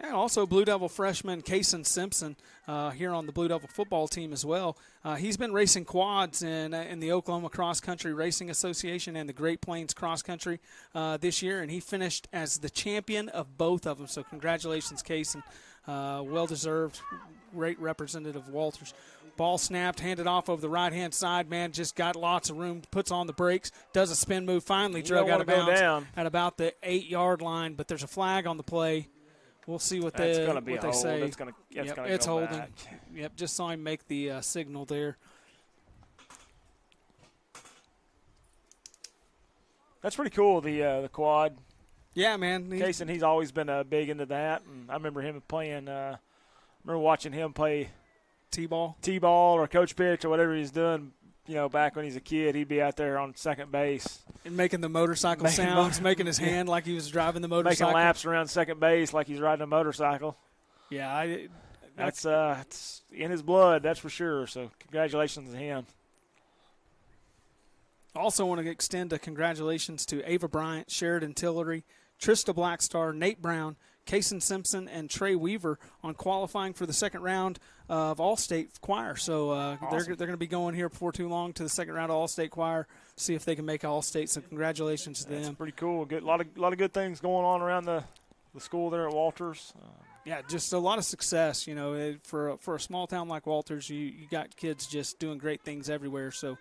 Speaker 3: And also Blue Devil freshman Kaysen Simpson here on the Blue Devil football team as well. He's been racing quads in the Oklahoma Cross Country Racing Association and the Great Plains Cross Country this year, and he finished as the champion of both of them. So congratulations, Kaysen. Well-deserved, great representative Walters. Ball snapped, handed off over the right-hand side. Man, just got lots of room, puts on the brakes, does a spin move, finally drug out of bounds at about the 8-yard line, but there's a flag on the play. We'll see what they say.
Speaker 4: It's
Speaker 3: holding.
Speaker 4: Back.
Speaker 3: Yep, just saw him make the signal there.
Speaker 4: That's pretty cool, the quad.
Speaker 3: Yeah, man.
Speaker 4: Kaysen, he's always been big into that. And I remember him playing remember watching him play
Speaker 3: T-ball
Speaker 4: or coach pitch or whatever he's doing. Back when he's a kid, he'd be out there on second base.
Speaker 3: And making the motorcycle sounds, making his hand like he was driving the motorcycle.
Speaker 4: Making laps around second base like he's riding a motorcycle.
Speaker 3: Yeah,
Speaker 4: that's it's in his blood, that's for sure. So congratulations to him.
Speaker 3: Also want to extend a congratulations to Ava Bryant, Sheridan Tillery, Trista Blackstar, Nate Brown, Kaysen Simpson, and Trey Weaver on qualifying for the second round of All-State Choir. So
Speaker 4: awesome.
Speaker 3: They're going to be going here before too long to the second round of All-State Choir, see if they can make All-State. So congratulations to them.
Speaker 4: That's pretty cool. Good, a lot of good things going on around the school there at Walters.
Speaker 3: Yeah, just a lot of success. For a small town like Walters, you got kids just doing great things everywhere. So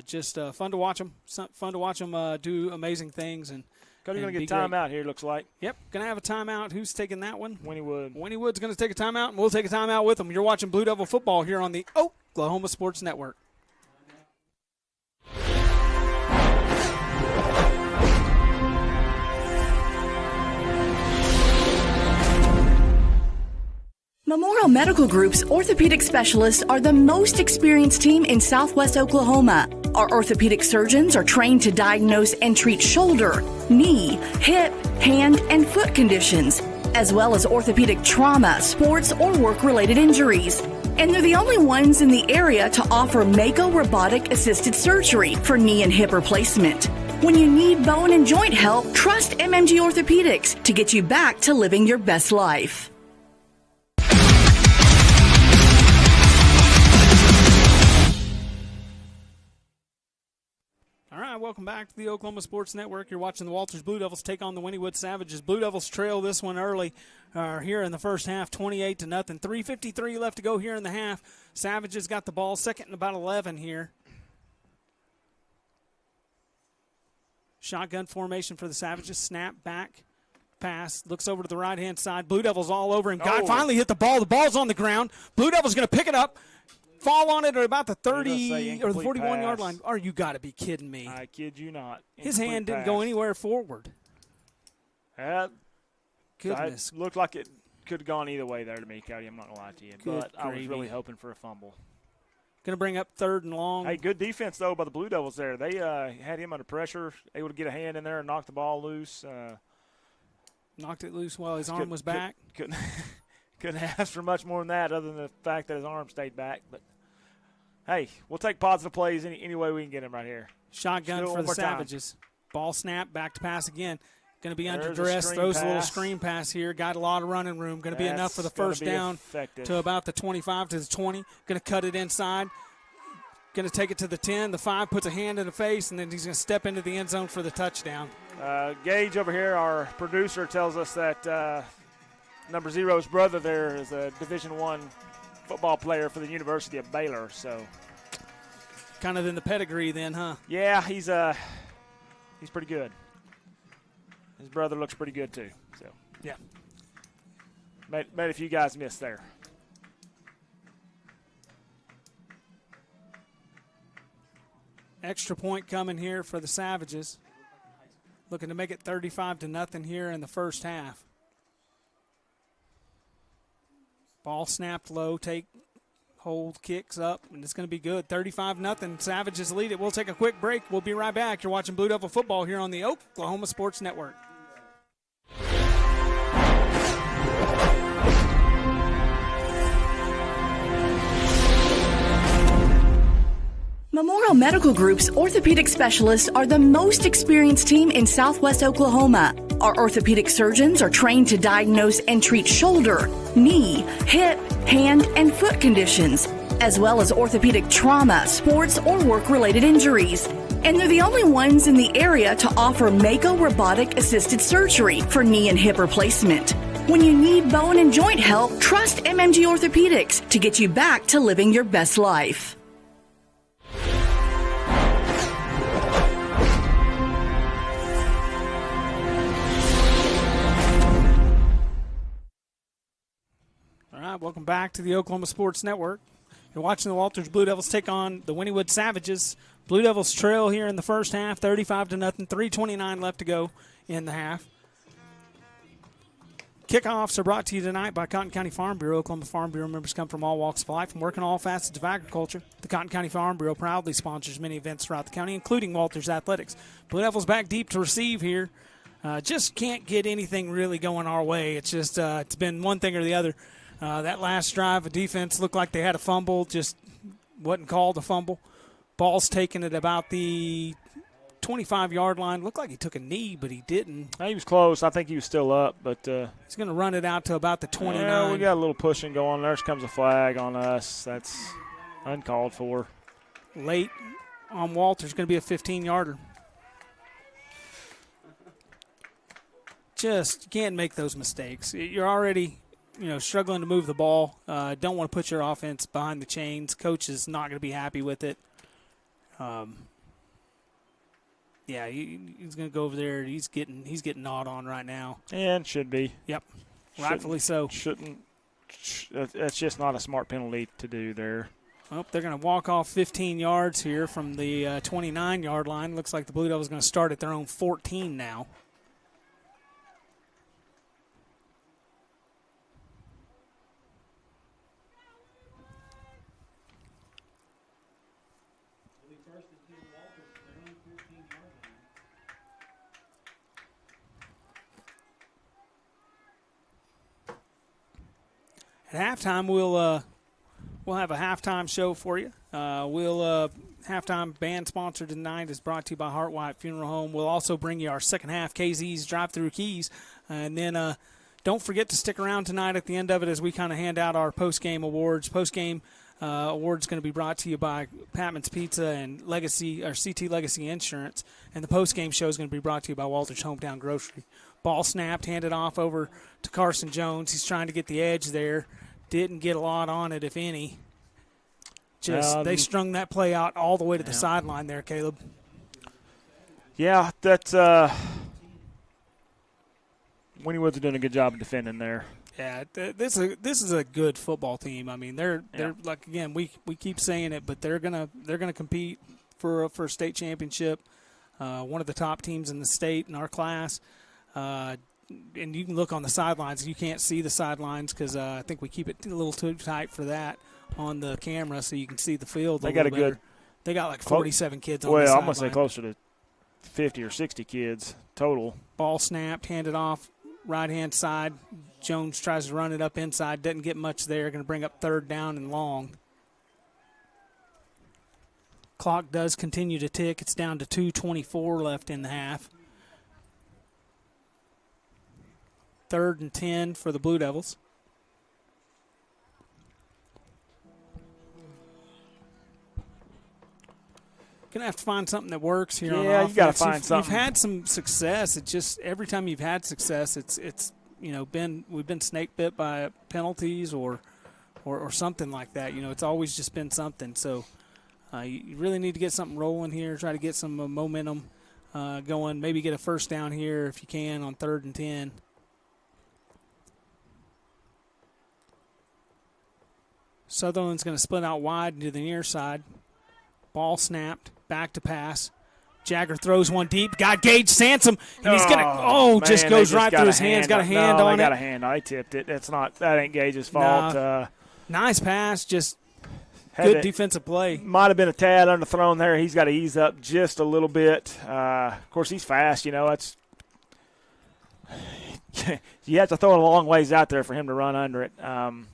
Speaker 3: just fun to watch them. Fun to watch them do amazing things. And
Speaker 4: Cody's going to get a timeout here, looks like.
Speaker 3: Yep, going to have a timeout. Who's taking that one?
Speaker 4: Wynnewood.
Speaker 3: Wynnewood's going to take a timeout, and we'll take a timeout with them. You're watching Blue Devil football here on the Oklahoma Sports Network.
Speaker 7: Memorial Medical Group's orthopedic specialists are the most experienced team in Southwest Oklahoma. Our orthopedic surgeons are trained to diagnose and treat shoulder, knee, hip, hand, and foot conditions, as well as orthopedic trauma, sports, or work-related injuries. And they're the only ones in the area to offer Mako robotic-assisted surgery for knee and hip replacement. When you need bone and joint help, trust MMG Orthopedics to get you back to living your best life.
Speaker 3: All right, welcome back to the Oklahoma Sports Network. You're watching the Walters Blue Devils take on the Wynnewood Savages. Blue Devils trail this one early here in the first half, 28-0. 3:53 left to go here in the half. Savages got the ball, second and about 11 here. Shotgun formation for the Savages. Snap back, pass, looks over to the right-hand side. Blue Devils all over him. God finally hit the ball. The ball's on the ground. Blue Devils going to pick it up. Fall on it at about the 30 or the 41-yard line. Oh, you got to be kidding me.
Speaker 4: I kid you not.
Speaker 3: His hand didn't go anywhere forward.
Speaker 4: Goodness. It looked like it could have gone either way there to me, Cody. I'm not going to lie to you. But I was really hoping for a fumble.
Speaker 3: Going to bring up 3rd and long.
Speaker 4: Hey, good defense, though, by the Blue Devils there. They had him under pressure, able to get a hand in there and knock the ball loose.
Speaker 3: Knocked it loose while his arm was back.
Speaker 4: Couldn't ask for much more than that other than the fact that his arm stayed back. But, hey, we'll take positive plays any way we can get him right here.
Speaker 3: Shotgun for the Savages. Ball snap, back to pass again. Going to be under duress, throws a little screen pass here. Got a lot of running room. Going to be enough for the first down to about the 25 to the 20. Going to cut it inside. Going to take it to the 10. The 5 puts a hand in the face, and then he's going to step into the end zone for the touchdown.
Speaker 4: Gage over here, our producer, tells us that number 0's brother there is a Division I football player for the University of Baylor. So,
Speaker 3: kind of in the pedigree then, huh?
Speaker 4: Yeah, he's pretty good. His brother looks pretty good too. So
Speaker 3: yeah,
Speaker 4: made a few guys miss there.
Speaker 3: Extra point coming here for the Savages. Looking to make it 35-0 here in the first half. Ball snapped low, hold, kicks up, and it's going to be good. 35-0. Savages lead it. We'll take a quick break. We'll be right back. You're watching Blue Devil football here on the Oklahoma Sports Network.
Speaker 7: Memorial Medical Group's orthopedic specialists are the most experienced team in Southwest Oklahoma. Our orthopedic surgeons are trained to diagnose and treat shoulder, knee, hip, hand, and foot conditions, as well as orthopedic trauma, sports, or work-related injuries. And they're the only ones in the area to offer Mako robotic-assisted surgery for knee and hip replacement. When you need bone and joint help, trust MMG Orthopedics to get you back to living your best life.
Speaker 3: Welcome back to the Oklahoma Sports Network. You're watching the Walters Blue Devils take on the Wynnewood Savages. Blue Devils trail here in the first half, 35-0, 3:29 left to go in the half. Kickoffs are brought to you tonight by Cotton County Farm Bureau. Oklahoma Farm Bureau members come from all walks of life and work in all facets of agriculture. The Cotton County Farm Bureau proudly sponsors many events throughout the county, including Walters Athletics. Blue Devils back deep to receive here. Just can't get anything really going our way. It's just it's been one thing or the other. That last drive, the defense looked like they had a fumble, just wasn't called a fumble. Ball's taken at about the 25-yard line. Looked like he took a knee, but he didn't.
Speaker 4: He was close. I think he was still up, but
Speaker 3: he's going to run it out to about the 29.
Speaker 4: Yeah, we got a little pushing going. There comes a flag on us. That's uncalled for.
Speaker 3: Late on Walters, going to be a 15-yarder. Just you can't make those mistakes. You're already struggling to move the ball. Don't want to put your offense behind the chains. Coach is not going to be happy with it. He's going to go over there. He's getting gnawed on right now.
Speaker 4: And should be.
Speaker 3: Yep, rightfully so.
Speaker 4: That's just not a smart penalty to do there.
Speaker 3: Well, they're going to walk off 15 yards here from the 29-yard line. Looks like the Blue Devils going to start at their own 14 now. At halftime, we'll have a halftime show for you. Halftime band sponsor tonight is brought to you by Hart White Funeral Home. We'll also bring you our second half KZ's drive-through keys, and then don't forget to stick around tonight at the end of it as we kind of hand out our post-game awards. Post-game awards going to be brought to you by Patman's Pizza and Legacy or CT Legacy Insurance, and the post-game show is going to be brought to you by Walters Hometown Grocery. Ball snapped, handed off over to Carson Jones. He's trying to get the edge there. Didn't get a lot on it, if any. They strung that play out all the way to the sideline there, Caleb.
Speaker 4: Yeah, that's Wynnewood's doing a good job of defending there.
Speaker 3: Yeah, this is a good football team. I mean, they're like, again, we keep saying it, but they're gonna compete for a state championship. One of the top teams in the state in our class. And you can look on the sidelines. You can't see the sidelines because I think we keep it a little too tight for that on the camera, so you can see the field. They got like 47 kids on the sideline.
Speaker 4: Well, I'm gonna say closer to 50 or 60 kids total.
Speaker 3: Ball snapped, handed off, right hand side. Jones tries to run it up inside, doesn't get much there. Going to bring up 3rd down and long. Clock does continue to tick. It's down to 2:24 left in the half. 3rd and 10 for the Blue Devils. Gonna have to find something that works here.
Speaker 4: Yeah,
Speaker 3: on
Speaker 4: you got to find something.
Speaker 3: You've had some success. It's just every time you've had success, we've been snake bit by penalties or something like that. It's always just been something. So you really need to get something rolling here. Try to get some momentum going. Maybe get a first down here if you can on 3rd and 10. Sutherland's going to split out wide to the near side. Ball snapped. back to pass. Jagger throws one deep. Got Gage Sansom, and he's gonna just goes right through his hands. Got a hand on it.
Speaker 4: Got a hand. I tipped it. That ain't Gage's fault.
Speaker 3: No. Nice pass, just good defensive play.
Speaker 4: Might have been a tad underthrown there. He's got to ease up just a little bit. Of course, he's fast. That's you have to throw it a long ways out there for him to run under it.
Speaker 3: And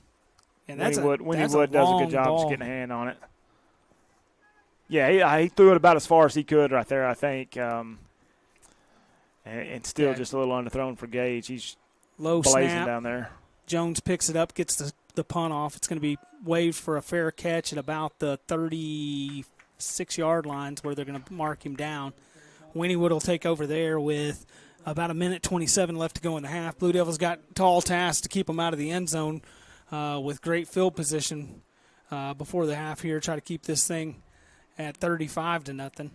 Speaker 4: Wynnewood does a good job just getting a hand on it. Yeah, he threw it about as far as he could right there, I think. And still just a little underthrown for Gage. He's
Speaker 3: low
Speaker 4: blazing
Speaker 3: snap
Speaker 4: down there.
Speaker 3: Jones picks it up, gets the punt off. It's going to be waved for a fair catch at about the 36-yard lines where they're going to mark him down. Wynnewood will take over there with about a minute 27 left to go in the half. Blue Devils got tall tasks to keep them out of the end zone with great field position before the half here. Try to keep this thing at 35-0.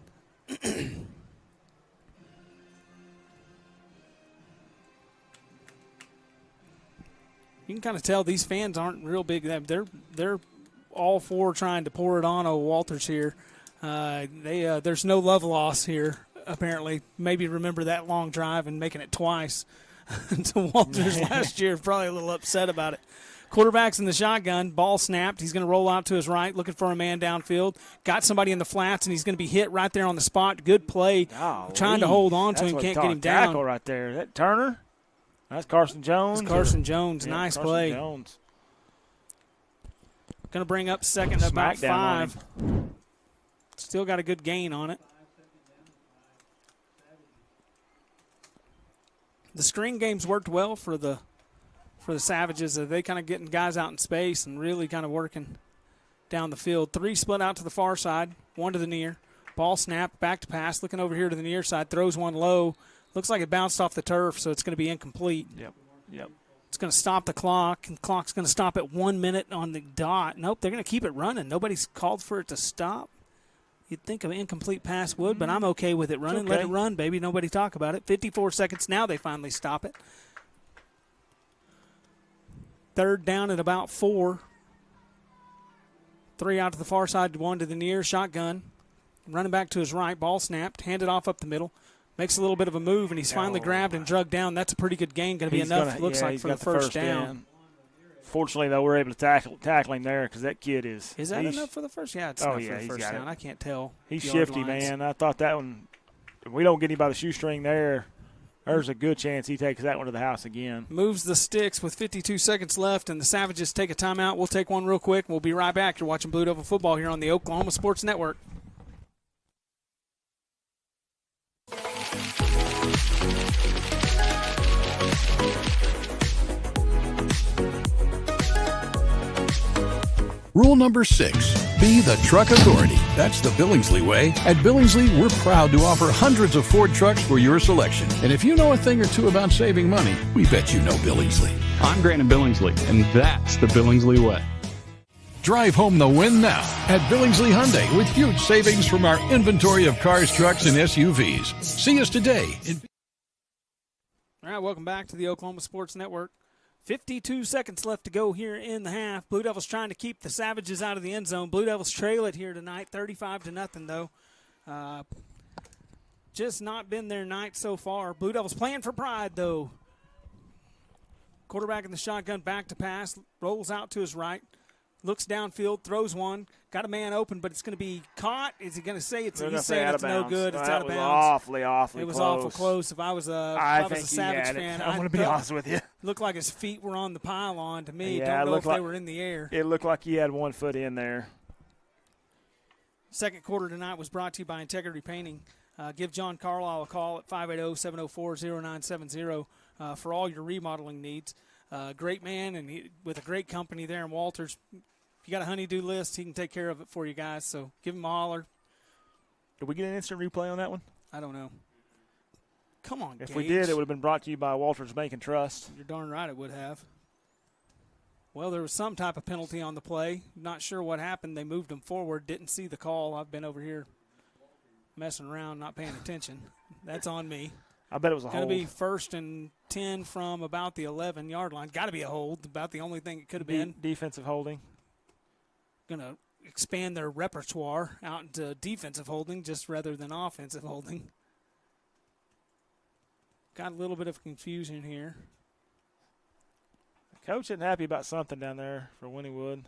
Speaker 3: You can kind of tell these fans aren't real big. They're all for trying to pour it on Walters here. There's no love loss here, apparently. Maybe remember that long drive and making it twice to Walters last year. Probably a little upset about it. Quarterback's in the shotgun. Ball snapped. He's going to roll out to his right, looking for a man downfield. Got somebody in the flats, and he's going to be hit right there on the spot. Good play. Trying to hold on to him. Can't get him down.
Speaker 4: Tackle right there. Is that Turner? That's Carson Jones.
Speaker 3: That's Carson Jones. Nice
Speaker 4: Carson
Speaker 3: play.
Speaker 4: Jones.
Speaker 3: Going to bring up second about 5. Still got a good gain on it. The screen games worked well for the Savages. They kind of getting guys out in space and really kind of working down the field. 3 split out to the far side, 1 to the near. Ball snap, back to pass, looking over here to the near side, throws one low. Looks like it bounced off the turf, so it's going to be incomplete.
Speaker 4: Yep.
Speaker 3: It's going to stop the clock, and the clock's going to stop at 1 minute on the dot. Nope, they're going to keep it running. Nobody's called for it to stop. You'd think an incomplete pass would, but I'm okay with it running.
Speaker 4: Okay.
Speaker 3: Let it run, baby. Nobody talk about it. 54 seconds now. They finally stop it. 3rd down at about 4. 3 out to the far side, 1 to the near. Shotgun. Running back to his right. Ball snapped. Handed off up the middle. Makes a little bit of a move, and he's finally grabbed and drugged down. That's a pretty good gain. Going to be enough, for the first down.
Speaker 4: Fortunately, though, we're able to tackle him there because that kid is.
Speaker 3: Is that enough for the first? Yeah, it's enough for the first down. I can't tell.
Speaker 4: He's shifty, man. I thought that one, if we don't get him by the shoestring there, there's a good chance he takes that one to the house again.
Speaker 3: Moves the sticks with 52 seconds left, and the Savages take a timeout. We'll take one real quick. We'll be right back. You're watching Blue Devil football here on the Oklahoma Sports Network.
Speaker 11: Rule number 6, be the truck authority. That's the Billingsley way. At Billingsley, we're proud to offer hundreds of Ford trucks for your selection. And if you know a thing or two about saving money, we bet you know Billingsley.
Speaker 12: I'm Grant Billingsley, and that's the Billingsley way.
Speaker 11: Drive home the win now at Billingsley Hyundai with huge savings from our inventory of cars, trucks, and SUVs. See us today.
Speaker 3: All right, welcome back to the Oklahoma Sports Network. 52 seconds left to go here in the half. Blue Devils trying to keep the Savages out of the end zone. Blue Devils trail it here tonight, 35-0 though. Just not been their night so far. Blue Devils playing for pride though. Quarterback in the shotgun, back to pass, rolls out to his right. Looks downfield, throws one, got a man open, but it's going to be caught. Is he going to say it's? He's saying it's no good. It's out of bounds.
Speaker 4: Awfully
Speaker 3: It was
Speaker 4: close.
Speaker 3: awful close. If I was a Savage fan,
Speaker 4: I'm going to be honest with you.
Speaker 3: Looked like his feet were on the pylon to me.
Speaker 4: Yeah,
Speaker 3: Don't know if they were in the air.
Speaker 4: It looked like he had 1 foot in there.
Speaker 3: Second quarter tonight was brought to you by Integrity Painting. Give John Carlisle a call at 580-704-0970 for all your remodeling needs. Great man, and with a great company there in Walters. If you got a honey-do list, he can take care of it for you guys. So give him a holler.
Speaker 4: Did we get an instant replay on that one?
Speaker 3: I don't know. Come on,
Speaker 4: If
Speaker 3: Gage.
Speaker 4: we did, it would have been brought to you by Walters Bank and Trust.
Speaker 3: You're darn right it would have. Well, there was some type of penalty on the play. Not sure what happened. They moved him forward. Didn't see the call. I've been over here messing around, not paying attention. That's on me.
Speaker 4: I bet it was a hold.
Speaker 3: Going to be 1st and 10 from about the 11-yard line. Got to be a hold. About the only thing it could have been.
Speaker 4: Defensive holding.
Speaker 3: Going to expand their repertoire out into defensive holding just rather than offensive holding. Got a little bit of confusion here.
Speaker 4: The coach isn't happy about something down there for Wynnewood.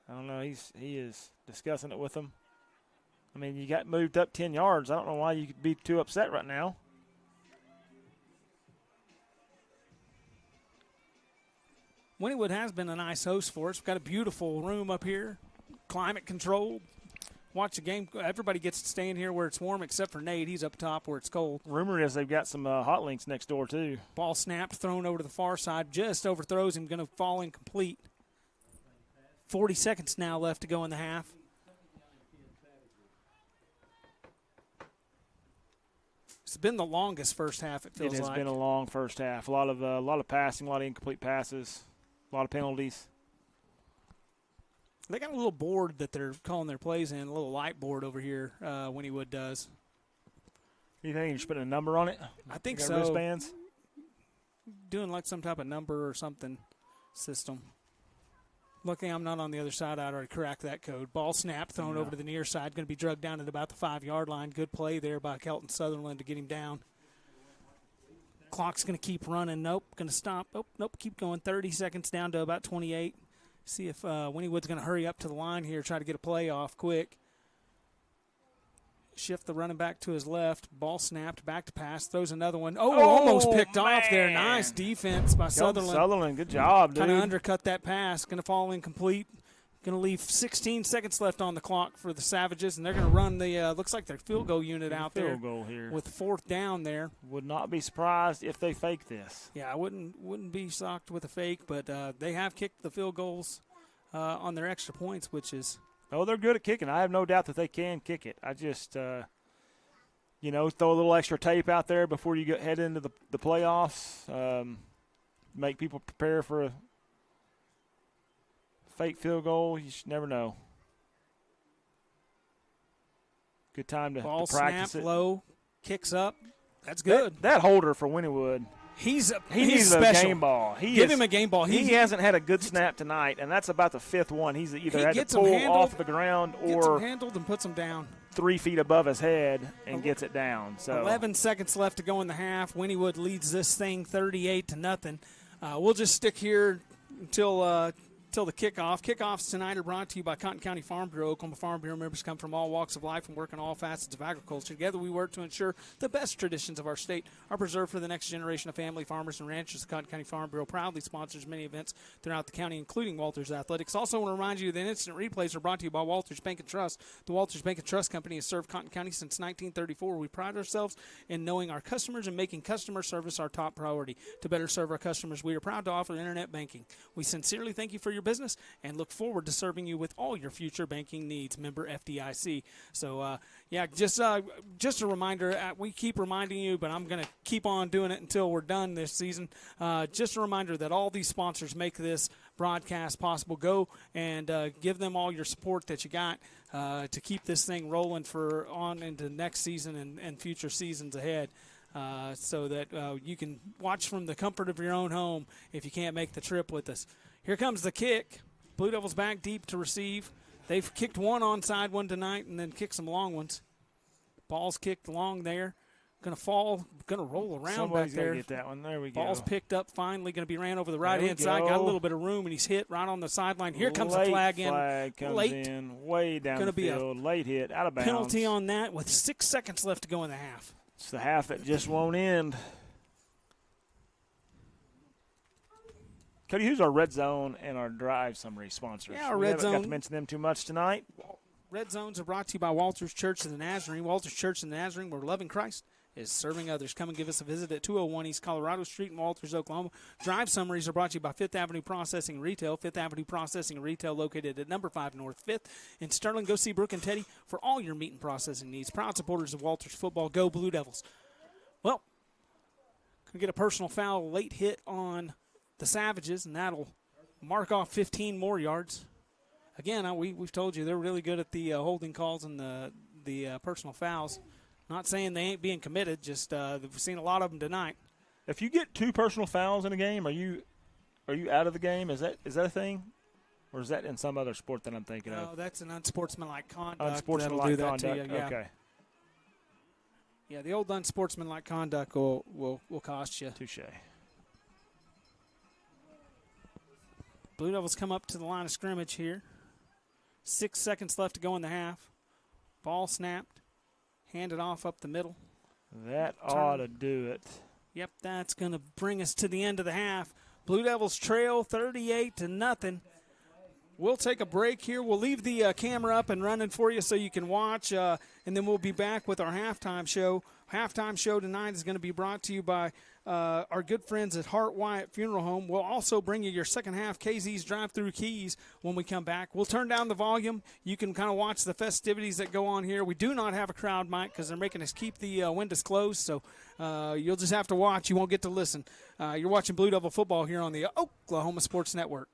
Speaker 4: I don't know. He is discussing it with them. I mean, you got moved up 10 yards. I don't know why you could be too upset right now.
Speaker 3: Wynnewood has been a nice host for us. We've got a beautiful room up here, climate controlled. Watch the game. Everybody gets to stay in here where it's warm except for Nate. He's up top where it's cold.
Speaker 4: Rumor is they've got some hot links next door, too.
Speaker 3: Ball snapped, thrown over to the far side. Just overthrows him, going to fall incomplete. 40 seconds now left to go in the half. It's been the longest first half, it feels like.
Speaker 4: It has been a long first half. A lot of passing, a lot of incomplete passes, a lot of penalties.
Speaker 3: They got a little board that they're calling their plays in, a little light board over here, Wynnewood does.
Speaker 4: You think you're just putting a number on it?
Speaker 3: I think
Speaker 4: got
Speaker 3: so.
Speaker 4: Wristbands?
Speaker 3: Doing like some type of number or something system. Lucky I'm not on the other side. I'd already cracked that code. Ball snapped, thrown over to the near side. Going to be drugged down at about the 5-yard line. Good play there by Kelton Sutherland to get him down. Clock's going to keep running. Nope. Going to stop. Oh, nope. Keep going. 30 seconds down to about 28. See if Wynnewood's going to hurry up to the line here, try to get a play off quick. Shift the running back to his left. Ball snapped, back to pass, throws another one. Oh, almost picked off there. Nice defense by Sutherland.
Speaker 4: Sutherland, good job, dude.
Speaker 3: Kind of undercut that pass. Going to fall incomplete. Going to leave 16 seconds left on the clock for the Savages, and they're going to run the looks like their field goal unit out there.
Speaker 4: Field goal here.
Speaker 3: With 4th down there.
Speaker 4: Would not be surprised if they fake this.
Speaker 3: Yeah, I wouldn't be shocked with a fake, but they have kicked the field goals on their extra points, which is.
Speaker 4: Oh, they're good at kicking. I have no doubt that they can kick it. I just, throw a little extra tape out there before you head into the playoffs. Make people prepare for a fake field goal. You should never know. Good time to
Speaker 3: Ball
Speaker 4: practice
Speaker 3: snap,
Speaker 4: it.
Speaker 3: Low, kicks up. That's good.
Speaker 4: That holder for Wynnewood.
Speaker 3: He
Speaker 4: needs
Speaker 3: special.
Speaker 4: a game ball.
Speaker 3: Give him a game ball.
Speaker 4: He hasn't had a good snap tonight, and that's about the 5th one. He's either had to pull off the ground
Speaker 3: gets
Speaker 4: or
Speaker 3: him handled and puts him down
Speaker 4: 3 feet above his head and gets it down. So
Speaker 3: 11 seconds left to go in the half. Wynnewood leads this thing 38-0. We'll just stick here until the kickoff. Kickoffs tonight are brought to you by Cotton County Farm Bureau. Oklahoma Farm Bureau members come from all walks of life and work in all facets of agriculture. Together we work to ensure the best traditions of our state are preserved for the next generation of family farmers and ranchers. The Cotton County Farm Bureau proudly sponsors many events throughout the county, including Walters Athletics. Also want to remind you that instant replays are brought to you by Walters Bank & Trust. The Walters Bank & Trust Company has served Cotton County since 1934. We pride ourselves in knowing our customers and making customer service our top priority. To better serve our customers, we are proud to offer internet banking. We sincerely thank you for your business and look forward to serving you with all your future banking needs. Member FDIC. So, just a reminder. We keep reminding you, but I'm going to keep on doing it until we're done this season. Just a reminder that all these sponsors make this broadcast possible. Go and give them all your support that you got to keep this thing rolling for on into next season and future seasons ahead. So that you can watch from the comfort of your own home if you can't make the trip with us. Here comes the kick. Blue Devils back deep to receive. They've kicked one onside one tonight and then kicked some long ones. Ball's kicked long there. Going to fall, going to roll around
Speaker 4: Somebody's
Speaker 3: back there.
Speaker 4: Get that one. There we go.
Speaker 3: Ball's picked up finally. Going to be ran over the right-hand side. Got a little bit of room, and he's hit right on the sideline. Here comes the flag in.
Speaker 4: Flag comes
Speaker 3: late.
Speaker 4: in way down the field. Late hit, out of bounds.
Speaker 3: Penalty on that with 6 seconds left to go in the half.
Speaker 4: It's the half that just won't end. Cody, who's our Red Zone and our Drive Summary sponsors?
Speaker 3: Yeah, our
Speaker 4: we
Speaker 3: Red
Speaker 4: haven't
Speaker 3: Zone.
Speaker 4: got to mention them too much tonight.
Speaker 3: Red Zones are brought to you by Walters Church of the Nazarene. Walters Church of the Nazarene, where loving Christ is serving others. Come and give us a visit at 201 East Colorado Street in Walters, Oklahoma. Drive Summaries are brought to you by Fifth Avenue Processing and Retail. Fifth Avenue Processing and Retail located at number 5 North 5th in Sterling. Go see Brooke and Teddy for all your meat and processing needs. Proud supporters of Walters football. Go Blue Devils. Well, going to get a personal foul, late hit on the Savages, and that'll mark off 15 more yards. Again, we've told you they're really good at the holding calls and the personal fouls. Not saying they ain't being committed, just we've seen a lot of them tonight.
Speaker 4: If you get 2 personal fouls in a game, are you out of the game? Is that a thing? Or is that in some other sport that I'm thinking
Speaker 3: No,
Speaker 4: of?
Speaker 3: that's an unsportsmanlike conduct.
Speaker 4: Unsportsmanlike
Speaker 3: That'll do that
Speaker 4: conduct.
Speaker 3: to you, yeah.
Speaker 4: Okay.
Speaker 3: Yeah, the old unsportsmanlike conduct will cost you.
Speaker 4: Touche.
Speaker 3: Blue Devils come up to the line of scrimmage here. 6 seconds left to go in the half. Ball snapped. Handed off up the middle.
Speaker 4: That ought to do it.
Speaker 3: Yep, that's going to bring us to the end of the half. Blue Devils trail 38-0. We'll take a break here. We'll leave the camera up and running for you so you can watch, and then we'll be back with our halftime show. Halftime show tonight is going to be brought to you by our good friends at Hart Wyatt Funeral Home. We'll also bring you your second half KZ's drive-through keys when we come back. We'll turn down the volume. You can kind of watch the festivities that go on here. We do not have a crowd mic because they're making us keep the windows closed, so you'll just have to watch. You won't get to listen. You're watching Blue Devil football here on the Oklahoma Sports Network.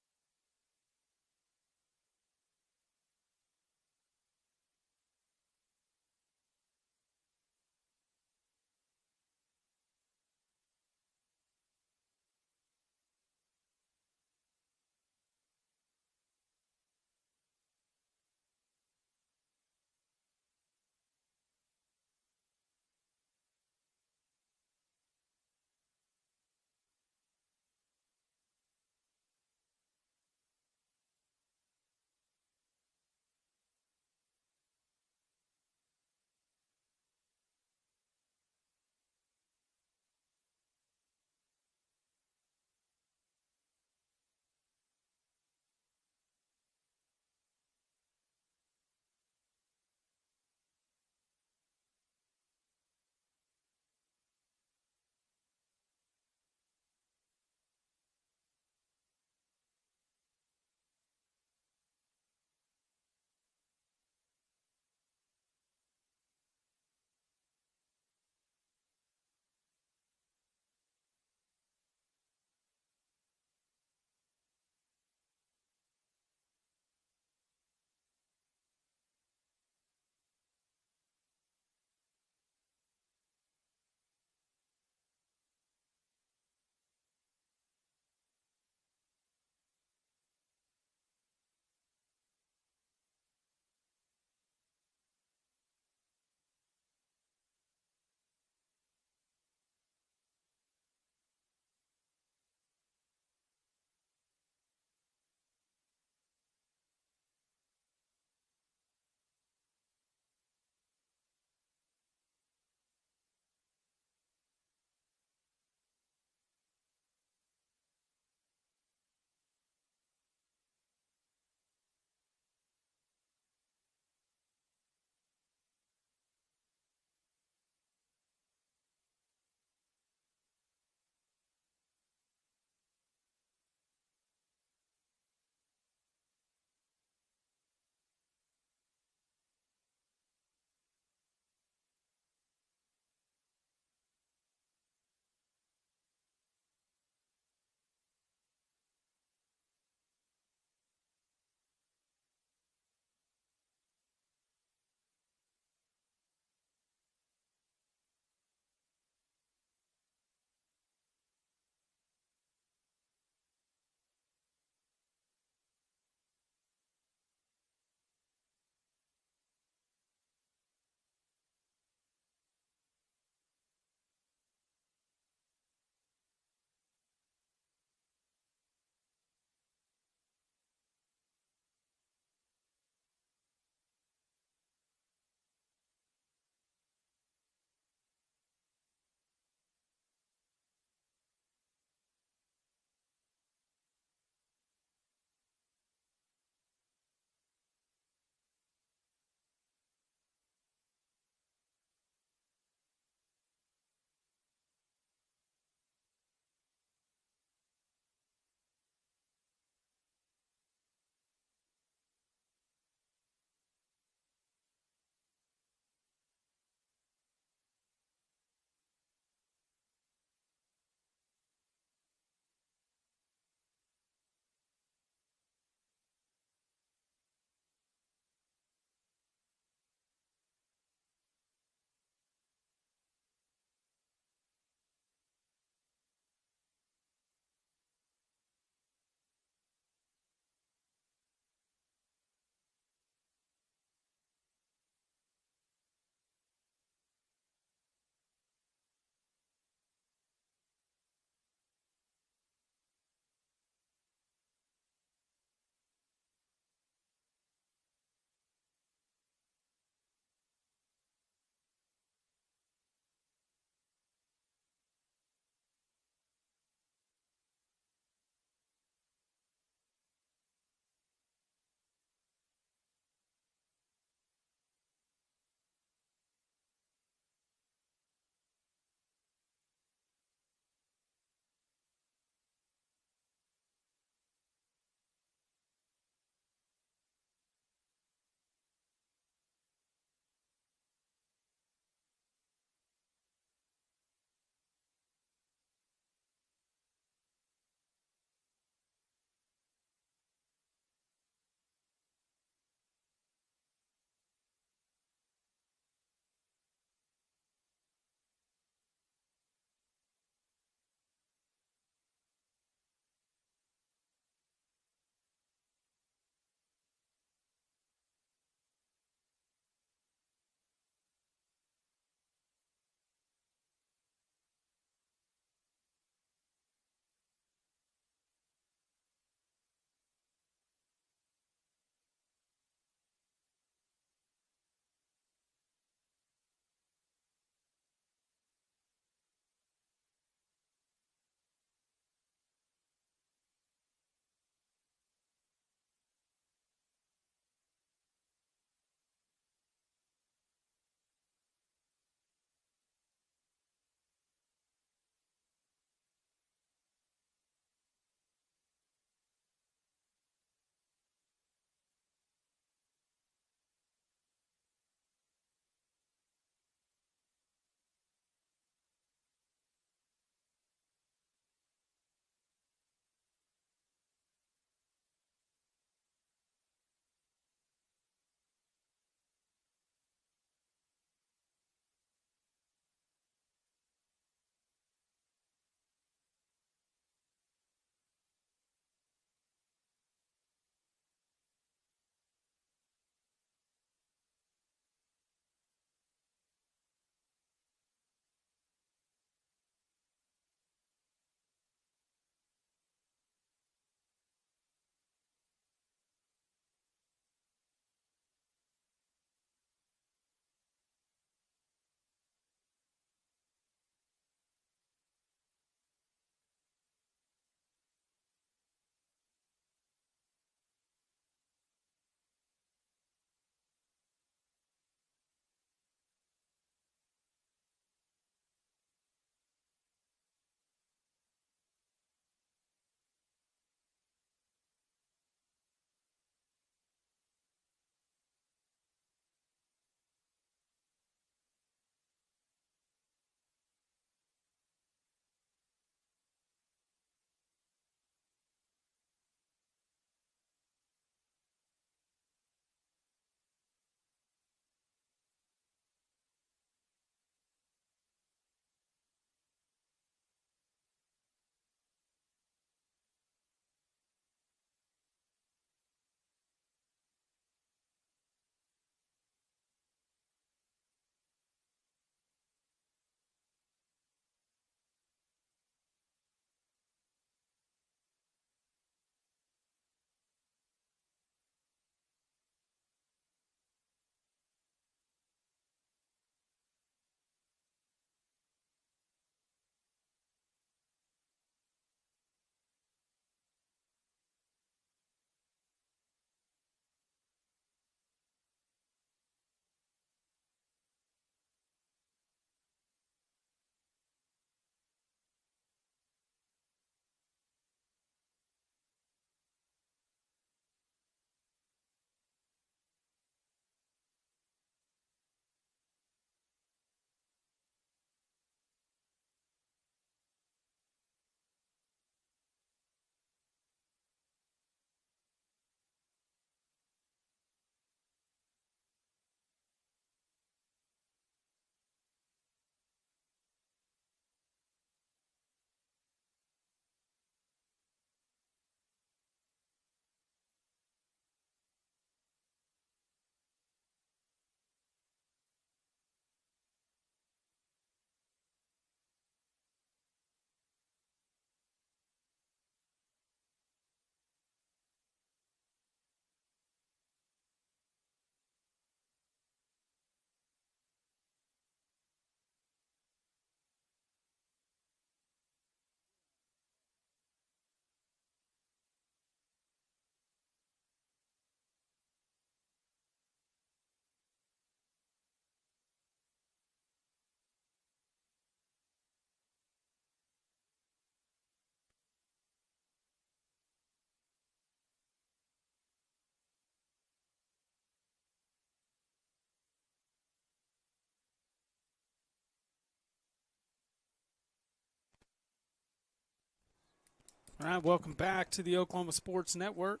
Speaker 3: All right, welcome back to the Oklahoma Sports Network.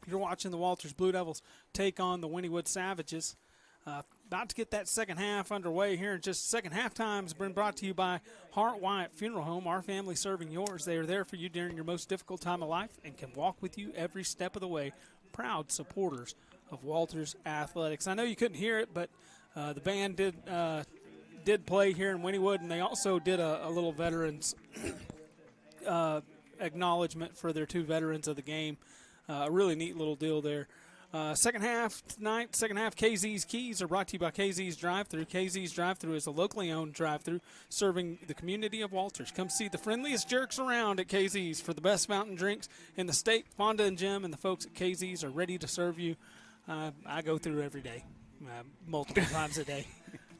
Speaker 3: You're watching the Walters Blue Devils take on the Wynnewood Savages. About to get that second half underway here in just a second. Halftime has been brought to you by Hart Wyatt Funeral Home, our family serving yours. They are there for you during your most difficult time of life and can walk with you every step of the way. Proud supporters of Walters Athletics. I know you couldn't hear it, but the band did play here in Wynnewood, and they also did a little veterans acknowledgement for their 2 veterans of the game. A really neat little deal there. Second half tonight, KZ's Keys are brought to you by KZ's Drive-Thru. KZ's Drive-Thru is a locally owned drive-thru serving the community of Walters. Come see the friendliest jerks around at KZ's for the best fountain drinks in the state. Fonda and Jim and the folks at KZ's are ready to serve you. I go through every day, multiple times a day.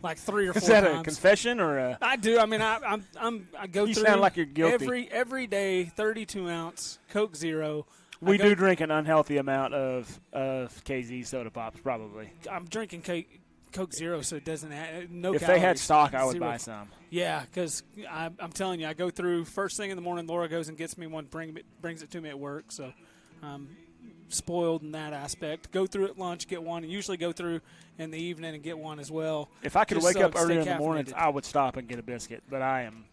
Speaker 3: Like 3 or 4 times.
Speaker 4: Is that a confession or a?
Speaker 3: I do. I mean, I go
Speaker 4: you
Speaker 3: through.
Speaker 4: You sound like you're guilty.
Speaker 3: Every day, 32-ounce Coke Zero.
Speaker 4: We do drink an unhealthy amount of KZ soda pops, probably.
Speaker 3: I'm drinking Coke Zero, so it doesn't have no.
Speaker 4: If
Speaker 3: calories.
Speaker 4: they had stock, I would
Speaker 3: 0.
Speaker 4: buy some.
Speaker 3: Yeah, because I'm telling you, I go through first thing in the morning. Laura goes and gets me one, brings it to me at work. So I'm spoiled in that aspect. Go through at lunch, get one, and usually go through in the evening and get one as well.
Speaker 4: If I could wake up early in the mornings, I would stop and get a biscuit, but I am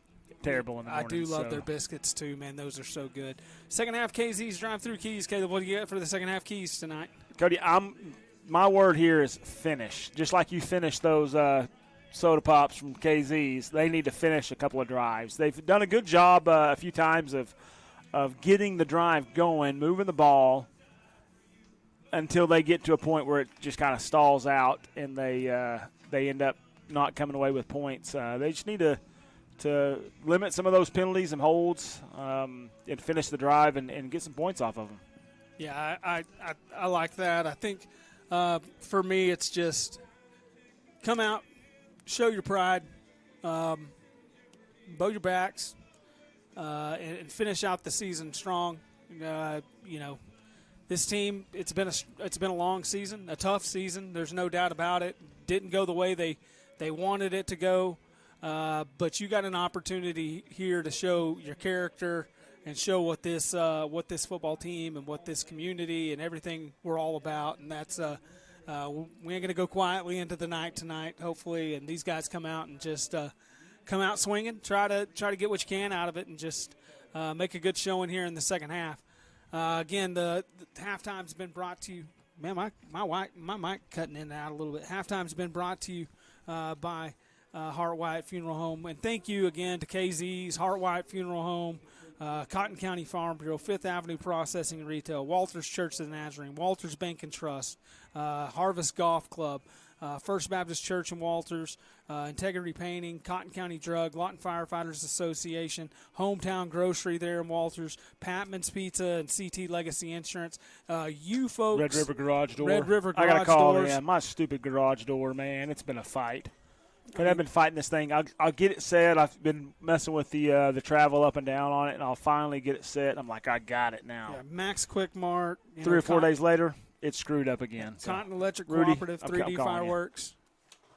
Speaker 4: terrible in the morning.
Speaker 3: I do love their biscuits too, man. Those are so good. Second half KZ's Drive-Thru Keys. Caleb, what do you get for the second half keys tonight?
Speaker 4: Cody, my word here is finish. Just like you finished those soda pops from KZ's, they need to finish a couple of drives. They've done a good job a few times of getting the drive going, moving the ball until they get to a point where it just kind of stalls out and they end up not coming away with points. They just need to limit some of those penalties and holds and finish the drive and get some points off of them.
Speaker 3: Yeah, I like that. I think for me it's just come out, show your pride, bow your backs, and finish out the season strong. This team, it's been a long season, a tough season. There's no doubt about it. Didn't go the way they wanted it to go. But you got an opportunity here to show your character and show what this football team and what this community and everything we're all about. And that's we ain't going to go quietly into the night tonight, hopefully. And these guys come out and just come out swinging. Try to get what you can out of it and just make a good showing here in the second half. Again, the halftime's been brought to you. Man, my mic cutting in and out a little bit. Halftime's been brought to you by Hart Wyatt Funeral Home. And thank you again to KZ's, Hart Wyatt Funeral Home, Cotton County Farm Bureau, Fifth Avenue Processing and Retail, Walters Church of the Nazarene, Walters Bank and Trust, Harvest Golf Club, First Baptist Church in Walters, Integrity Painting, Cotton County Drug, Lawton Firefighters Association, Hometown Grocery there in Walters, Patman's Pizza and CT Legacy Insurance. You folks.
Speaker 4: Red River Garage Door.
Speaker 3: Red River Garage
Speaker 4: I got to call
Speaker 3: Doors.
Speaker 4: in. My stupid garage door, man. It's been a fight. But I've been fighting this thing. I'll get it set. I've been messing with the travel up and down on it, and I'll finally get it set. I'm like, I got it now.
Speaker 3: Yeah, Max Quick Mart.
Speaker 4: 3 or 4 days later, it's screwed up again.
Speaker 3: Cotton Electric
Speaker 4: Rudy,
Speaker 3: Cooperative, 3D Fireworks.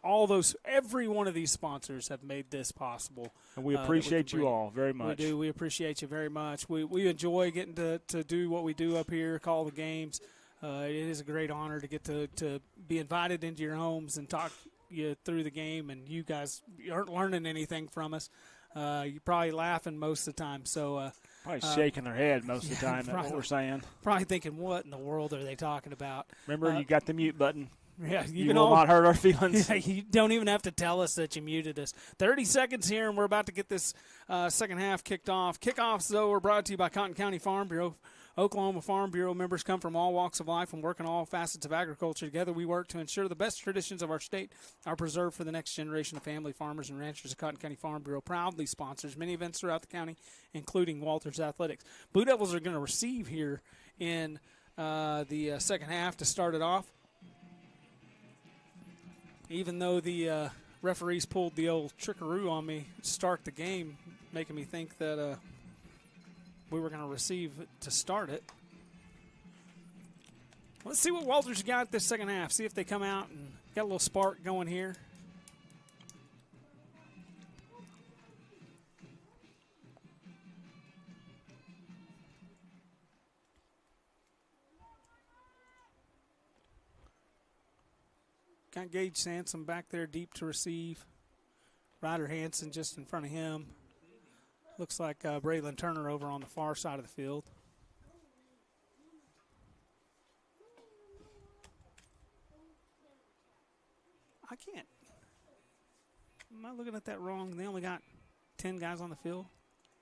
Speaker 3: All those, every one of these sponsors have made this possible.
Speaker 4: And we appreciate you all very much.
Speaker 3: We do. We appreciate you very much. We enjoy getting to do what we do up here, call the games. It is a great honor to get to be invited into your homes and talk you through the game, and you guys aren't learning anything from us. You're probably laughing most of the time. So
Speaker 4: probably shaking their head most of the time at what we're saying.
Speaker 3: Probably thinking, what in the world are they talking about?
Speaker 4: Remember, you got the mute button.
Speaker 3: Yeah,
Speaker 4: you will not hurt our feelings.
Speaker 3: Yeah, you don't even have to tell us that you muted us. 30 seconds here, and we're about to get this second half kicked off. Kickoffs, though, are brought to you by Cotton County Farm Bureau. Oklahoma Farm Bureau members come from all walks of life and work in all facets of agriculture. Together we work to ensure the best traditions of our state are preserved for the next generation of family farmers and ranchers. The Cotton County Farm Bureau proudly sponsors many events throughout the county, including Walters Athletics. Blue Devils are going to receive here in the second half to start it off. Even though the referees pulled the old trickaroo on me to start the game, making me think that we were going to receive to start it. Let's see what Walters got this second half. See if they come out and got a little spark going here. Got Gage Sansom back there deep to receive. Ryder Hansen just in front of him. Looks like Braylon Turner over on the far side of the field. I can't. Am I looking at that wrong? They only got 10 guys on the field?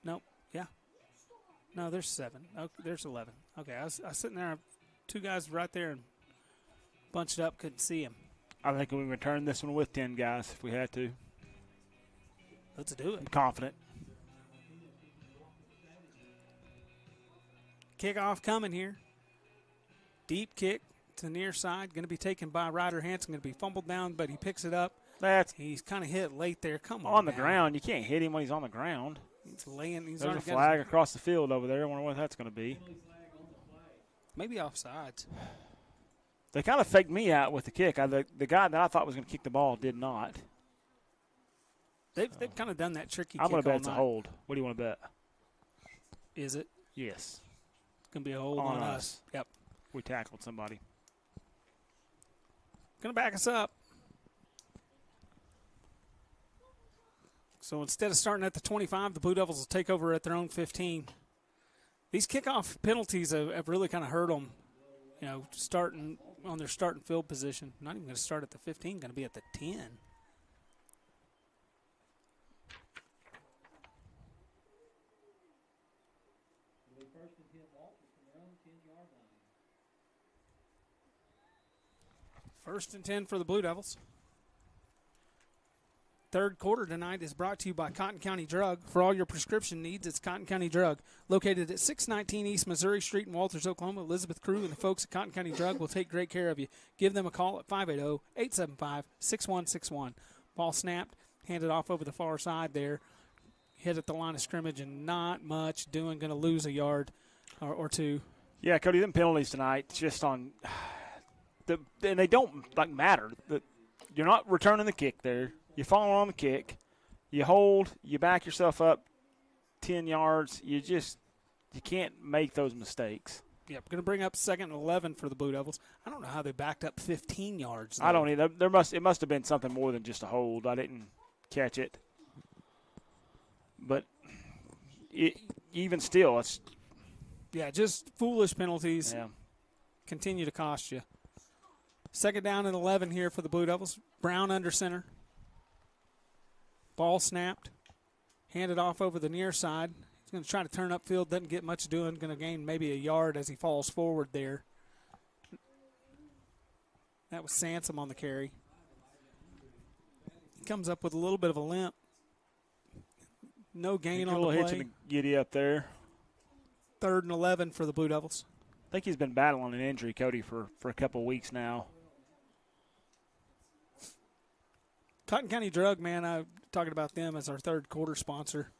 Speaker 3: Nope. Yeah. No, there's 7. Oh, there's 11. Okay, I was sitting there, 2 guys right there and bunched up, couldn't see him.
Speaker 4: I think we return this one with 10 guys if we had to.
Speaker 3: Let's do it.
Speaker 4: I'm confident.
Speaker 3: Kickoff coming here. Deep kick to the near side. Going to be taken by Ryder Hansen. Going to be fumbled down, but he picks it up. He's kind of hit late there. Come on.
Speaker 4: On the ground. You can't hit him when he's on the ground.
Speaker 3: He's laying. There's
Speaker 4: a flag across the field over there. I wonder what that's going to be.
Speaker 3: Maybe offsides.
Speaker 4: They kind of faked me out with the kick. The guy that I thought was going to kick the ball did not.
Speaker 3: They've kind of done that tricky kick.
Speaker 4: I'm going to bet it's a hold. What do you want to bet?
Speaker 3: Is it?
Speaker 4: Yes.
Speaker 3: It's going to be a hold on us. Yep.
Speaker 4: We tackled somebody.
Speaker 3: Going to back us up. So instead of starting at the 25, the Blue Devils will take over at their own 15. These kickoff penalties have really kind of hurt them, starting on their starting field position. Not even going to start at the 15, going to be at the 10. First and 10 for the Blue Devils. Third quarter tonight is brought to you by Cotton County Drug. For all your prescription needs, it's Cotton County Drug. Located at 619 East Missouri Street in Walters, Oklahoma, Elizabeth Crew and the folks at Cotton County Drug will take great care of you. Give them a call at 580-875-6161. Ball snapped, handed off over the far side there. Hit at the line of scrimmage and not much doing. Going to lose a yard or two.
Speaker 4: Yeah, Cody, them penalties tonight just on and they don't matter. You're not returning the kick there. You fall on the kick. You hold. You back yourself up 10 yards. You can't make those mistakes.
Speaker 3: Yep, going to bring up 2nd and 11 for the Blue Devils. I don't know how they backed up 15 yards. Though.
Speaker 4: I don't either. It must have been something more than just a hold. I didn't catch it. But even still, it's
Speaker 3: just foolish penalties.
Speaker 4: Yeah.
Speaker 3: Continue to cost you. 2nd down and 11 here for the Blue Devils. Brown under center. Ball snapped. Handed off over the near side. He's going to try to turn upfield. Doesn't get much doing. Going to gain maybe a yard as he falls forward there. That was Sansom on the carry. He comes up with a little bit of a limp. No gain on the play.
Speaker 4: A little hitch in the giddy up there.
Speaker 3: 3rd and 11 for the Blue Devils.
Speaker 4: I think he's been battling an injury, Cody, for a couple of weeks now.
Speaker 3: Cotton County Drug, man, I'm talking about them as our third quarter sponsor.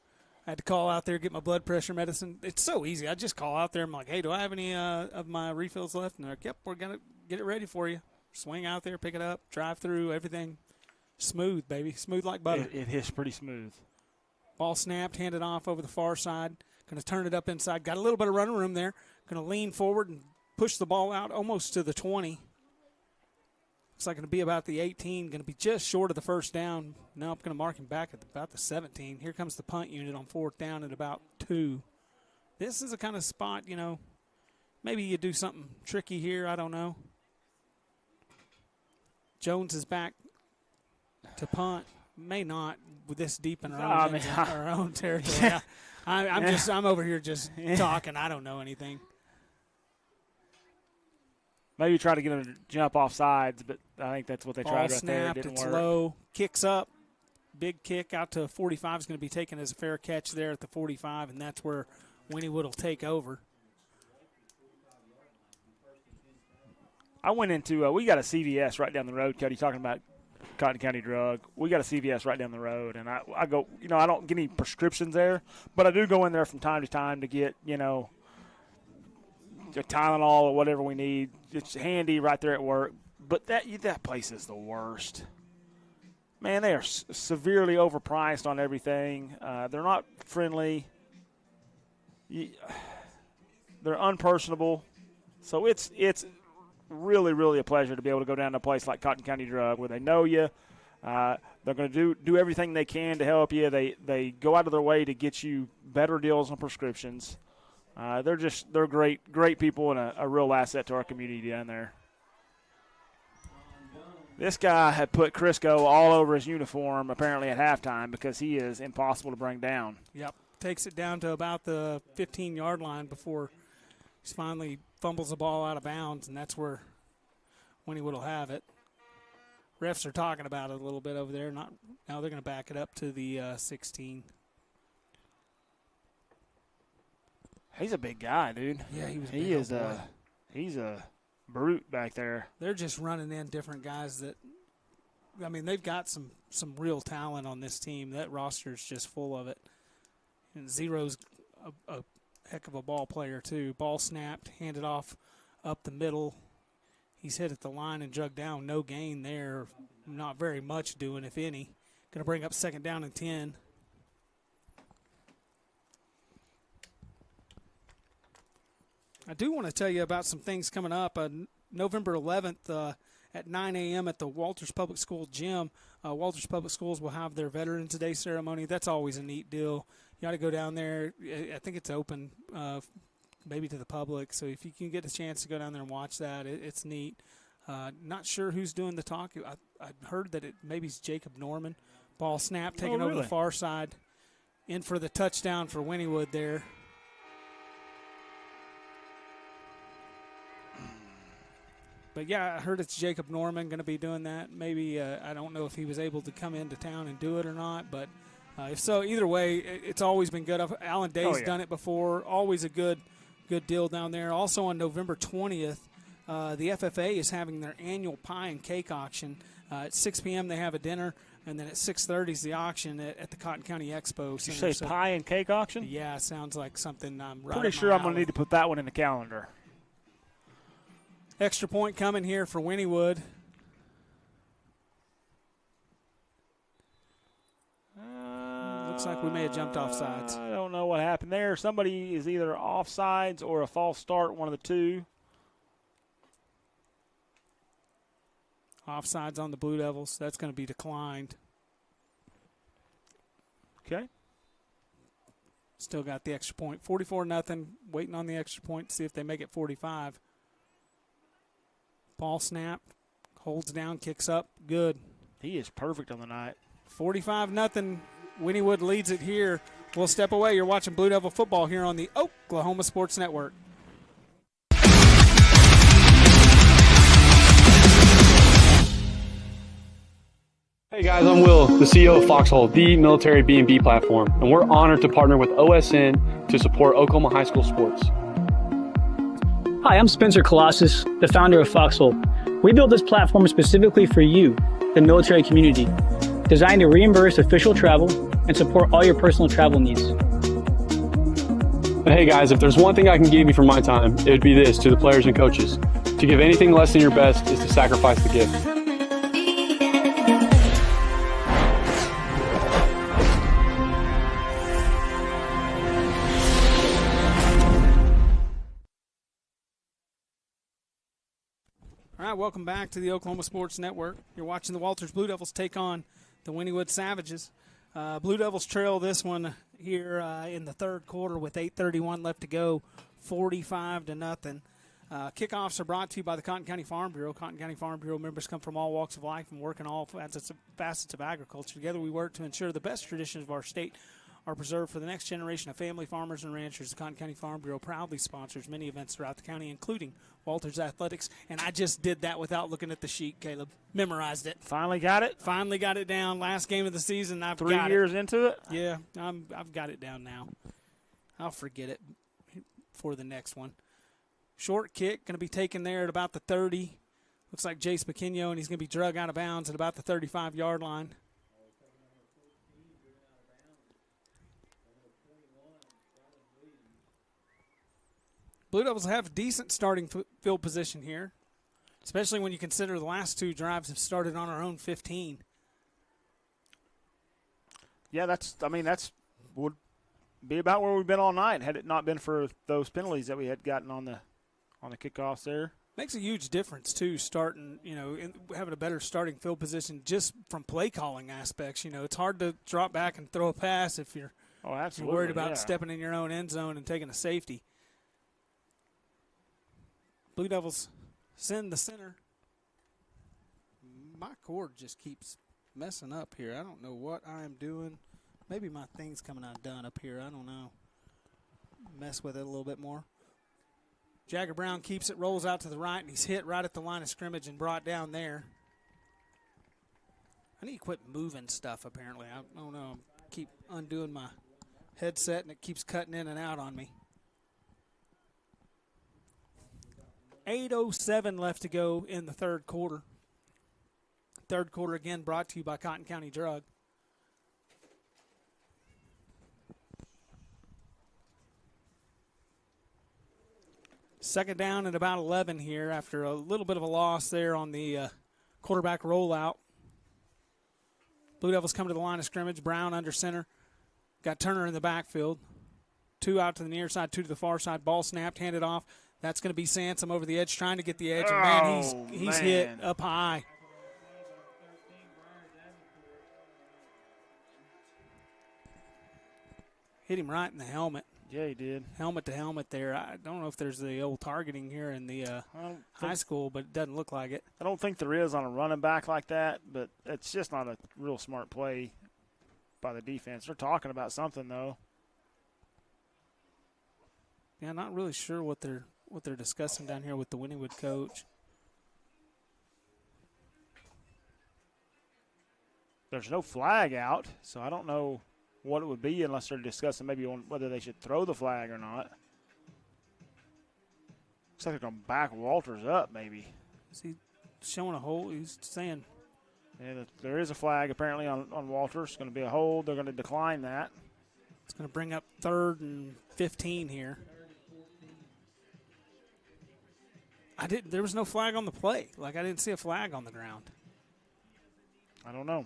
Speaker 3: I had to call out there, get my blood pressure medicine. It's so easy. I just call out there. I'm like, hey, do I have any of my refills left? And they're like, yep, we're going to get it ready for you. Swing out there, pick it up, drive through, everything smooth, baby. Smooth like butter.
Speaker 4: It hits pretty smooth.
Speaker 3: Ball snapped, handed off over the far side. Going to turn it up inside. Got a little bit of running room there. Going to lean forward and push the ball out almost to the 20. Looks like going to be about the 18. Going to be just short of the first down. Now I'm going to mark him back at about the 17. Here comes the punt unit on 4th down at about 2. This is a kind of spot, maybe you do something tricky here. I don't know. Jones is back to punt. May not with this deep in our own territory. I'm over here just talking. I don't know anything.
Speaker 4: Maybe try to get him to jump off sides, but I think that's what they tried right there. It didn't
Speaker 3: it's
Speaker 4: work.
Speaker 3: Low, kicks up, big kick out to 45 is going to be taken as a fair catch there at the 45, and that's where Wynnewood will take over.
Speaker 4: I went into we got a CVS right down the road, Cody, talking about Cotton County Drug. We got a CVS right down the road, and I go, I don't get any prescriptions there, but I do go in there from time to time to get, Tylenol or whatever we need. It's handy right there at work. But that place is the worst. Man, they are severely overpriced on everything. They're not friendly. They're unpersonable. So it's really, really a pleasure to be able to go down to a place like Cotton County Drug where they know you. They're going to do everything they can to help you. They go out of their way to get you better deals on prescriptions. They're great people and a real asset to our community down there. This guy had put Crisco all over his uniform apparently at halftime because he is impossible to bring down.
Speaker 3: Yep, takes it down to about the 15-yard line before he finally fumbles the ball out of bounds, and that's where Wynnewood will have it. Refs are talking about it a little bit over there. Now they're going to back it up to the 16.
Speaker 4: He's a big guy, dude.
Speaker 3: Yeah,
Speaker 4: he's a brute back there.
Speaker 3: They're just running in different guys that, I mean, they've got some real talent on this team. That roster is just full of it. And Zero's a heck of a ball player, too. Ball snapped, handed off up the middle. He's hit at the line and drug down. No gain there. Not very much doing, if any. Going to bring up 2nd down and 10. I do want to tell you about some things coming up. November 11th at 9 a.m. at the Walters Public School gym. Walters Public Schools will have their Veterans Day ceremony. That's always a neat deal. You ought to go down there. I think it's open maybe to the public. So if you can get a chance to go down there and watch that, it's neat. Not sure who's doing the talk. I heard that maybe it's Jacob Norman. Ball snap, taking over the far side. In for the touchdown for Wynnewood there. But, yeah, I heard it's Jacob Norman going to be doing that. Maybe I don't know if he was able to come into town and do it or not. But if so, either way, it's always been good. Alan Day's done it before. Always a good deal down there. Also on November 20th, the FFA is having their annual pie and cake auction. At 6 p.m. they have a dinner, and then at 6:30 is the auction at the Cotton County Expo Center.
Speaker 4: Did you say pie and cake auction?
Speaker 3: Yeah, sounds like something I'm right.
Speaker 4: Pretty sure I'm going to need to put that one in the calendar.
Speaker 3: Extra point coming here for Wynnewood. Looks like we may have jumped off sides.
Speaker 4: I don't know what happened there. Somebody is either offsides or a false start, one of the two.
Speaker 3: Offsides on the Blue Devils. That's going to be declined.
Speaker 4: Okay.
Speaker 3: Still got the extra point. 44-0. Waiting on the extra point to see if they make it 45. Ball snap. Holds down, kicks up. Good.
Speaker 4: He is perfect on the night.
Speaker 3: 45-0. Wynnewood leads it here. We'll step away. You're watching Blue Devil football here on the Oklahoma Sports Network.
Speaker 9: Hey guys, I'm Will, the CEO of Foxhole, the military B&B platform, and we're honored to partner with OSN to support Oklahoma high school sports.
Speaker 10: Hi, I'm Spencer Colossus, the founder of Foxhole. We built this platform specifically for you, the military community, designed to reimburse official travel and support all your personal travel needs.
Speaker 9: But hey guys, if there's one thing I can give you for my time, it would be this to the players and coaches. To give anything less than your best is to sacrifice the gift.
Speaker 3: All right, welcome back to the Oklahoma Sports Network. You're watching the Walters Blue Devils take on the Wynnewood Savages. Blue Devils trail this one here in the third quarter with 8:31 left to go, 45-0. Kickoffs are brought to you by the Cotton County Farm Bureau. Cotton County Farm Bureau members come from all walks of life and work in all facets of agriculture. Together we work to ensure the best traditions of our state are preserved for the next generation of family farmers and ranchers. The Cotton County Farm Bureau proudly sponsors many events throughout the county, including Walters Athletics. And I just did that without looking at the sheet, Caleb. Memorized it.
Speaker 4: Finally got it?
Speaker 3: Finally got it down. Last game of the season, I've got it.
Speaker 4: 3 years into it?
Speaker 3: Yeah, I've got it down now. I'll forget it for the next one. Short kick, going to be taken there at about the 30. Looks like Jace McKinyo, and he's going to be drug out of bounds at about the 35-yard line. Blue Devils have decent starting field position here, especially when you consider the last two drives have started on our own 15.
Speaker 4: Yeah, that's would be about where we've been all night had it not been for those penalties that we had gotten on the kickoffs there.
Speaker 3: Makes a huge difference, too, starting, having a better starting field position just from play calling aspects. It's hard to drop back and throw a pass if you're worried about stepping in your own end zone and taking a safety. Blue Devils send the center. My cord just keeps messing up here. I don't know what I'm doing. Maybe my thing's coming undone up here. I don't know. Mess with it a little bit more. Jagger Brown keeps it, rolls out to the right, and he's hit right at the line of scrimmage and brought down there. I need to quit moving stuff, apparently. I don't know. I keep undoing my headset, and it keeps cutting in and out on me. 8:07 left to go in the third quarter. Third quarter again brought to you by Cotton County Drug. Second down and about 11 here after a little bit of a loss there on the quarterback rollout. Blue Devils come to the line of scrimmage. Brown under center. Got Turner in the backfield. 2 out to the near side, 2 to the far side. Ball snapped, handed off. That's going to be Sansom over the edge, trying to get the edge. And, man, he's hit up high. Hit him right in the helmet.
Speaker 4: Yeah, he did.
Speaker 3: Helmet to helmet there. I don't know if there's the old targeting here in the high school, but it doesn't look like it.
Speaker 4: I don't think there is on a running back like that, but it's just not a real smart play by the defense. They're talking about something, though.
Speaker 3: Yeah, not really sure what they're discussing down here with the Wynnewood coach.
Speaker 4: There's no flag out, so I don't know what it would be unless they're discussing maybe on whether they should throw the flag or not. Looks like they're going to back Walters up, maybe.
Speaker 3: Is he showing a hold? He's saying.
Speaker 4: Yeah, there is a flag apparently on Walters. It's going to be a hold. They're going to decline that.
Speaker 3: It's going to bring up 3rd and 15 here. There was no flag on the play. I didn't see a flag on the ground.
Speaker 4: I don't know.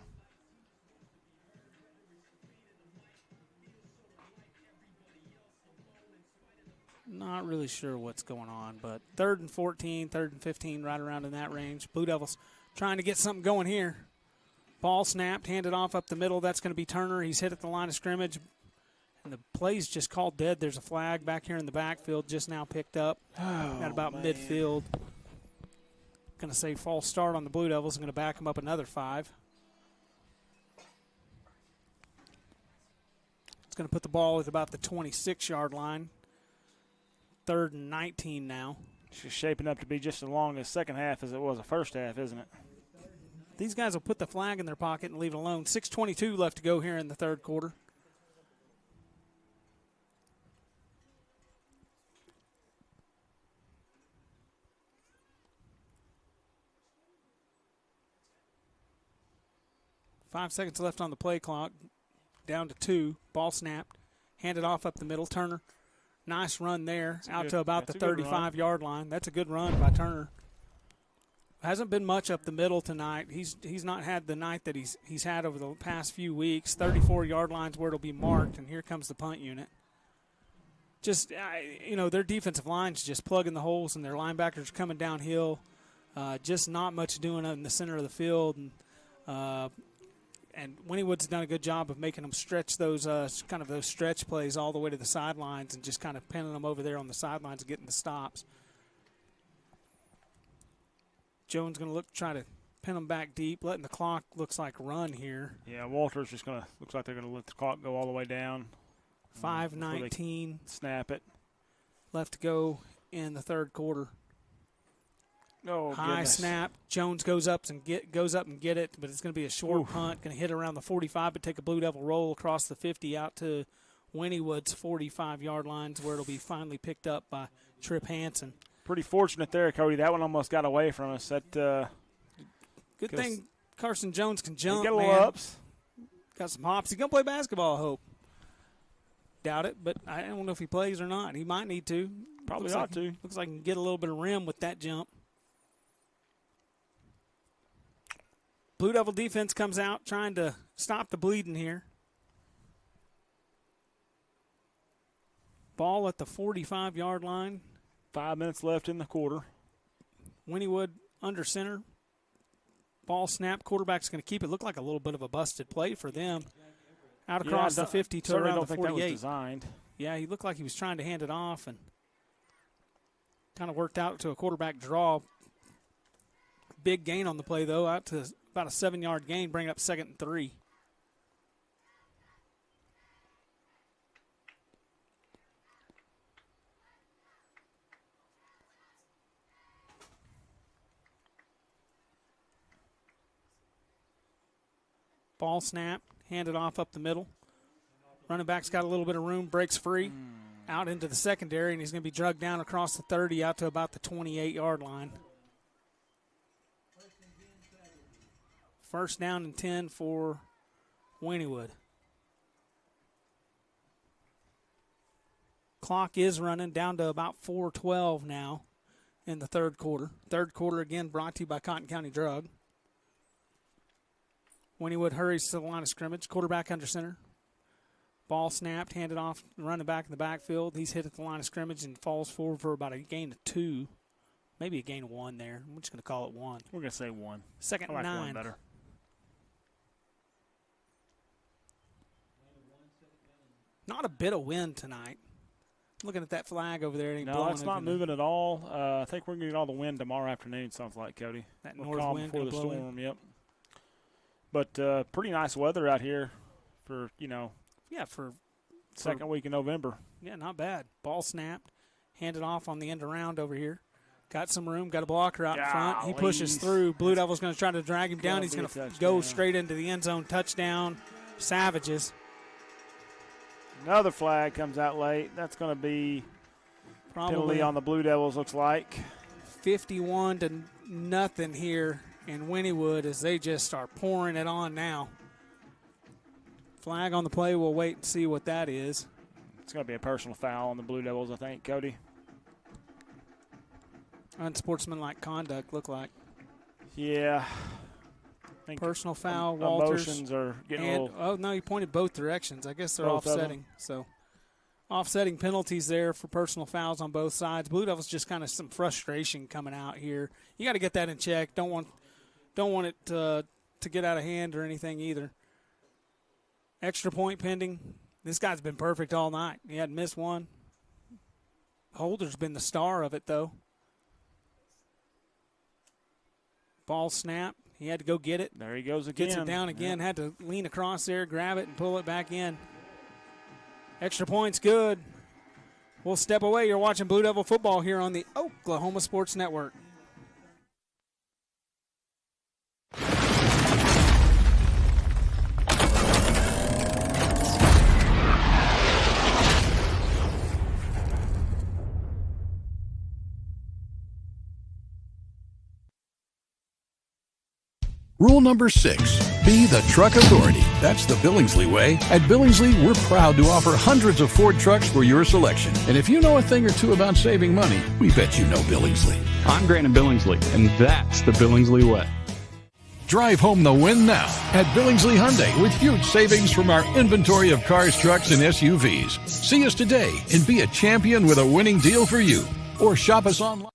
Speaker 3: Not really sure what's going on, but 3rd and 14, 3rd and 15, right around in that range. Blue Devils trying to get something going here. Ball snapped, handed off up the middle. That's going to be Turner. He's hit at the line of scrimmage, and the play's just called dead. There's a flag back here in the backfield just now picked up at about midfield. Going to say false start on the Blue Devils. I'm going to back them up another 5. It's going to put the ball at about the 26-yard line. 3rd and 19 now.
Speaker 4: It's just shaping up to be just as long as second half as it was the first half, isn't it?
Speaker 3: These guys will put the flag in their pocket and leave it alone. 6:22 left to go here in the third quarter. Five seconds left on the play clock. Down to 2. Ball snapped. Handed off up the middle. Turner. Nice run there, out to about the 35-yard line. That's a good run by Turner. Hasn't been much up the middle tonight. He's not had the night that he's had over the past few weeks. 34-yard line's where it'll be marked, and here comes the punt unit. Just, their defensive line's just plugging the holes, and their linebackers coming downhill. Just not much doing in the center of the field. And Wynnewood's done a good job of making them stretch those those stretch plays all the way to the sidelines and just kind of pinning them over there on the sidelines and getting the stops. Jones going to try to pin them back deep, letting the clock looks like run here.
Speaker 4: Yeah, Walters just looks like they're going to let the clock go all the way down.
Speaker 3: 5:19.
Speaker 4: Snap it.
Speaker 3: Left to go in the third quarter.
Speaker 4: Oh,
Speaker 3: high
Speaker 4: goodness.
Speaker 3: Snap. Jones goes up and get it, but it's going to be a short punt. Going to hit around the 45, but take a Blue Devil roll across the 50 out to Wynnewood's 45-yard lines, where it'll be finally picked up by Trip Hansen.
Speaker 4: Pretty fortunate there, Cody. That one almost got away from us. That
Speaker 3: good thing Carson Jones can jump.
Speaker 4: Got a little ups.
Speaker 3: Got some hops. He's going to play basketball, I hope. Doubt it, but I don't know if he plays or not. He might need to.
Speaker 4: Probably ought to.
Speaker 3: Looks like he can get a little bit of rim with that jump. Blue Devil defense comes out trying to stop the bleeding here. Ball at the 45-yard line.
Speaker 4: 5 minutes left in the quarter.
Speaker 3: Wynnewood under center. Ball snap. Quarterback's going to keep it. Looked like a little bit of a busted play for them. Out across the 50 to around the 48.
Speaker 4: That was designed.
Speaker 3: Yeah, he looked like he was trying to hand it off and kind of worked out to a quarterback draw. Big gain on the play, though, out to about a 7-yard gain, bringing up 2nd and 3. Ball snap, handed off up the middle. Running back's got a little bit of room, breaks free, out into the secondary, and he's going to be drugged down across the 30 out to about the 28-yard line. First down and 10 for Wynnewood. Clock is running down to about 4:12 now in the third quarter. Third quarter again brought to you by Cotton County Drug. Wynnewood hurries to the line of scrimmage. Quarterback under center. Ball snapped, handed off, running back in the backfield. He's hit at the line of scrimmage and falls forward for about a gain of 2. Maybe a gain of 1 there. I'm just going to call it 1.
Speaker 4: We're going to say 1.
Speaker 3: Second
Speaker 4: I like
Speaker 3: 9.
Speaker 4: 1 better.
Speaker 3: Not a bit of wind tonight. Looking at that flag over there.
Speaker 4: No, it's not moving at all. I think we're going to get all the wind tomorrow afternoon, sounds like, Cody.
Speaker 3: That north wind
Speaker 4: before the
Speaker 3: blow in.
Speaker 4: storm, yep. But pretty nice weather out here for,
Speaker 3: Yeah, for
Speaker 4: second week in November.
Speaker 3: Yeah, not bad. Ball snapped, handed off on the end around over here. Got some room, got a blocker out in front. He pushes through. Blue Devil's going to try to drag him down. He's going to go straight into the end zone. Touchdown, Savages.
Speaker 4: Another flag comes out late. That's going to be penalty on the Blue Devils, looks like.
Speaker 3: 51-0 here in Wynnewood as they just start pouring it on now. Flag on the play. We'll wait and see what that is.
Speaker 4: It's going to be a personal foul on the Blue Devils, I think, Cody.
Speaker 3: Unsportsmanlike conduct, look like.
Speaker 4: Yeah. I think
Speaker 3: personal foul, Walters.
Speaker 4: Emotions are getting a little.
Speaker 3: Oh, no, he pointed both directions. I guess they're offsetting. So, offsetting penalties there for personal fouls on both sides. Blue Devils just kind of some frustration coming out here. You got to get that in check. Don't want it to get out of hand or anything either. Extra point pending. This guy's been perfect all night. He hadn't missed one. Holder's been the star of it, though. Ball snap. He had to go get it.
Speaker 4: There he goes again.
Speaker 3: Gets it down again. Had to lean across there, grab it, and pull it back in. Extra points good. We'll step away. You're watching Blue Devil football here on the Oklahoma Sports Network.
Speaker 11: Rule number 6, be the truck authority. That's the Billingsley way. At Billingsley, we're proud to offer hundreds of Ford trucks for your selection. And if you know a thing or two about saving money, we bet you know Billingsley.
Speaker 12: I'm Grant Billingsley, and that's the Billingsley way.
Speaker 11: Drive home the win now at Billingsley Hyundai with huge savings from our inventory of cars, trucks, and SUVs. See us today and be a champion with a winning deal for you. Or shop us online.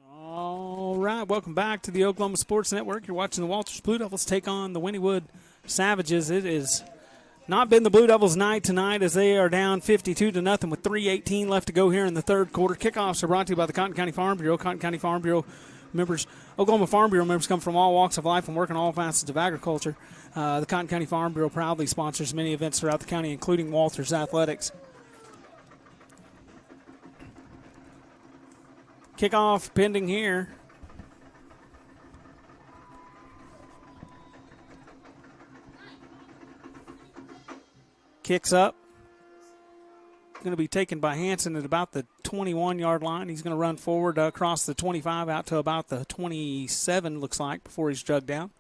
Speaker 3: All right, welcome back to the Oklahoma Sports Network. You're watching the Walters Blue Devils take on the Wynnewood Savages. It has not been the Blue Devils' night tonight as they are down 52-0 with 3:18 left to go here in the third quarter. Kickoffs are brought to you by the Cotton County Farm Bureau. Cotton County Farm Bureau members, Oklahoma Farm Bureau members come from all walks of life and work in all facets of agriculture. The Cotton County Farm Bureau proudly sponsors many events throughout the county, including Walters Athletics. Kickoff pending here. Kicks up. Going to be taken by Hanson at about the 21-yard line. He's going to run forward across the 25 out to about the 27, looks like, before he's drugged down.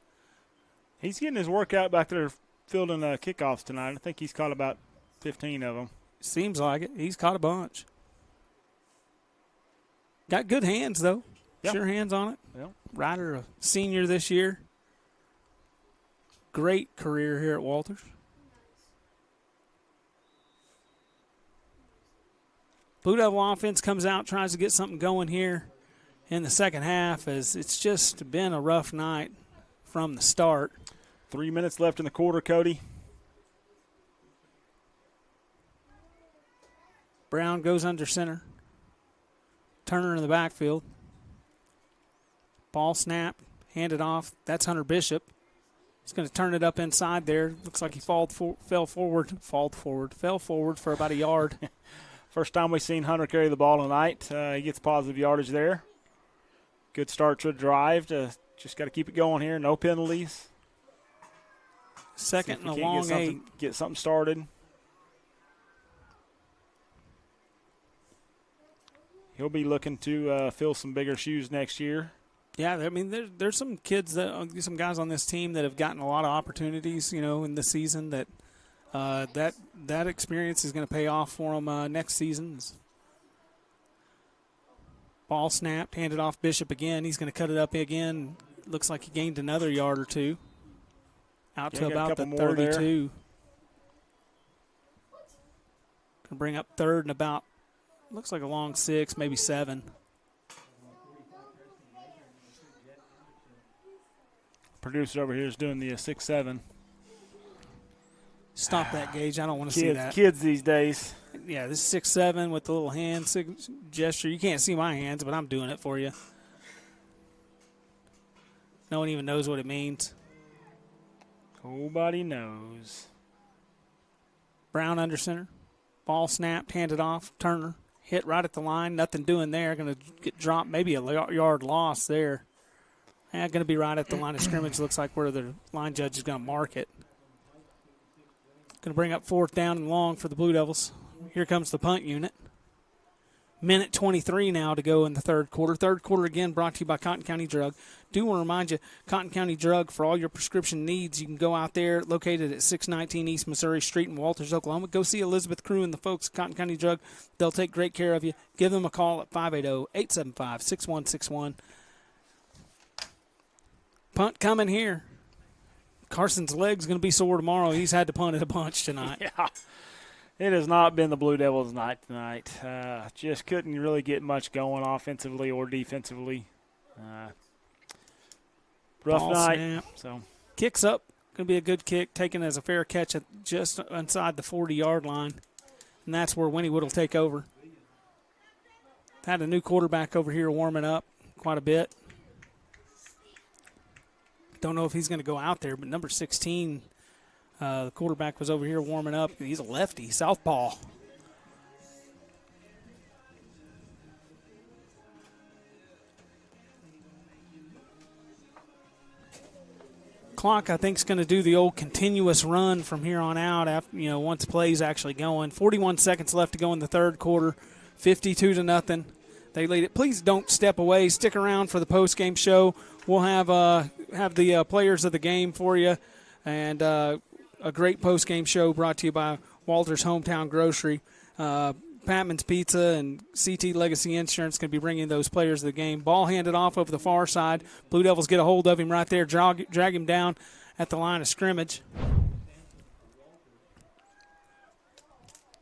Speaker 4: He's getting his workout back there fielding kickoffs tonight. I think he's caught about 15 of them.
Speaker 3: Seems like it. He's caught a bunch. Got good hands, though.
Speaker 4: Yep.
Speaker 3: Sure hands on it.
Speaker 4: Yep.
Speaker 3: Ryder, a senior this year. Great career here at Walters. Blue Devil offense comes out, tries to get something going here in the second half, as it's just been a rough night from the start.
Speaker 4: 3 minutes left in the quarter, Cody.
Speaker 3: Brown goes under center. Turner in the backfield. Ball snapped, handed off. That's Hunter Bishop. He's going to turn it up inside there. Looks like he fell forward for about a yard.
Speaker 4: First time we've seen Hunter carry the ball tonight. He gets positive yardage there. Good start to a drive. Just got to keep it going here. No penalties.
Speaker 3: Second and a long 8.
Speaker 4: Get something started. He'll be looking to fill some bigger shoes next year.
Speaker 3: Yeah, I mean, there's some kids, some guys on this team that have gotten a lot of opportunities, in the season that that experience is going to pay off for them next season. Ball snapped, handed off Bishop again. He's going to cut it up again. Looks like he gained another yard or two. Out to about the 32. Going to bring up third and about, looks like a long 6, maybe 7.
Speaker 4: Producer over here is doing the 6-7.
Speaker 3: Stop that, Gage. I don't want to see that.
Speaker 4: Kids these days.
Speaker 3: Yeah, this is 6-7 with the little hand gesture. You can't see my hands, but I'm doing it for you. No one even knows what it means.
Speaker 4: Nobody knows.
Speaker 3: Brown under center. Ball snapped, handed off. Turner hit right at the line. Nothing doing there. Going to get dropped, maybe a yard loss there. Going to be right at the line of scrimmage. Looks like where the line judge is going to mark it. Going to bring up 4th down and long for the Blue Devils. Here comes the punt unit. Minute 23 now to go in the third quarter. Third quarter again brought to you by Cotton County Drug. Do want to remind you, Cotton County Drug, for all your prescription needs, you can go out there, located at 619 East Missouri Street in Walters, Oklahoma. Go see Elizabeth Crew and the folks at Cotton County Drug. They'll take great care of you. Give them a call at 580-875-6161. Punt coming here. Carson's leg's going to be sore tomorrow. He's had to punt it a bunch tonight.
Speaker 4: Yeah. It has not been the Blue Devils' night tonight. Just couldn't really get much going offensively or defensively. Rough
Speaker 3: Ball
Speaker 4: night.
Speaker 3: Snap.
Speaker 4: So
Speaker 3: kicks up. Going to be a good kick, taken as a fair catch at just inside the 40-yard line. And that's where Wynnewood will take over. Had a new quarterback over here warming up quite a bit. Don't know if he's going to go out there, but number 16, the quarterback was over here warming up. He's a lefty, southpaw. Clock, I think, is going to do the old continuous run from here on out. After, once plays actually going. 41 seconds left to go in the third quarter. 52-0. They lead it. Please don't step away. Stick around for the post-game show. We'll have the players of the game for you, and a great post-game show brought to you by Walter's Hometown Grocery. Patman's Pizza and CT Legacy Insurance going to be bringing those players of the game. Ball handed off over the far side. Blue Devils get a hold of him right there, drag him down at the line of scrimmage.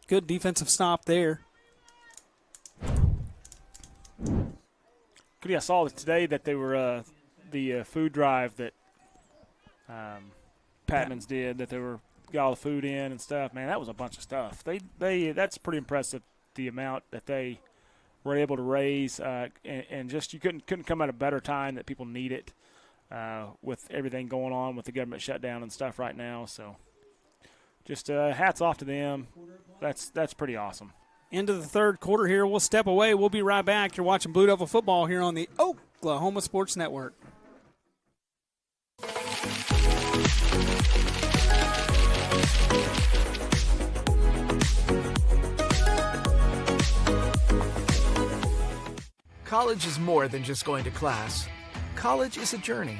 Speaker 3: Good defensive stop there.
Speaker 4: I saw today that they were the food drive that Patman's did, that they got all the food in and stuff. Man, that was a bunch of stuff. That's pretty impressive, the amount that they were able to raise, and just you couldn't come at a better time that people need it with everything going on with the government shutdown and stuff right now. So just hats off to them. That's pretty awesome.
Speaker 3: Into the third quarter here. We'll step away. We'll be right back. You're watching Blue Devil football here on the Oklahoma Sports Network.
Speaker 6: College is more than just going to class. College is a journey.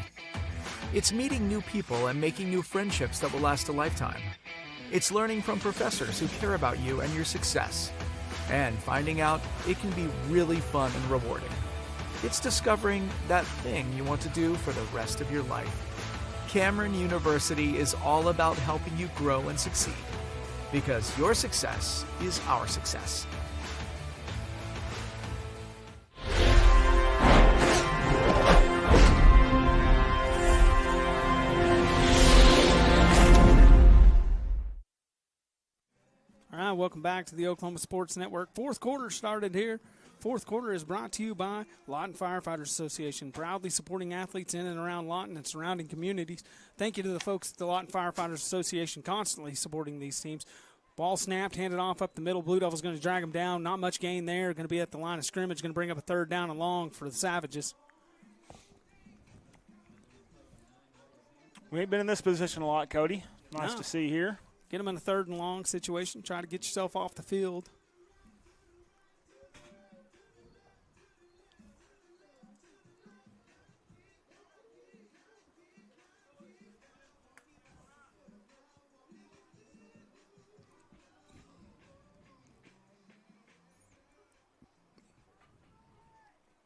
Speaker 6: It's meeting new people and making new friendships that will last a lifetime. It's learning from professors who care about you and your success. And finding out it can be really fun and rewarding. It's discovering that thing you want to do for the rest of your life. Cameron University is all about helping you grow and succeed. Because your success is our success.
Speaker 3: Hi, welcome back to the Oklahoma Sports Network. Fourth quarter started here. Fourth quarter is brought to you by Lawton Firefighters Association, proudly supporting athletes in and around Lawton and surrounding communities. Thank you to the folks at the Lawton Firefighters Association constantly supporting these teams. Ball snapped, handed off up the middle. Blue Devils going to drag them down. Not much gain there. Going to be at the line of scrimmage. Going to bring up a third down and long for the Savages.
Speaker 4: We ain't been in this position a lot, Cody. Nice to see here.
Speaker 3: Get them in a third and long situation. Try to get yourself off the field.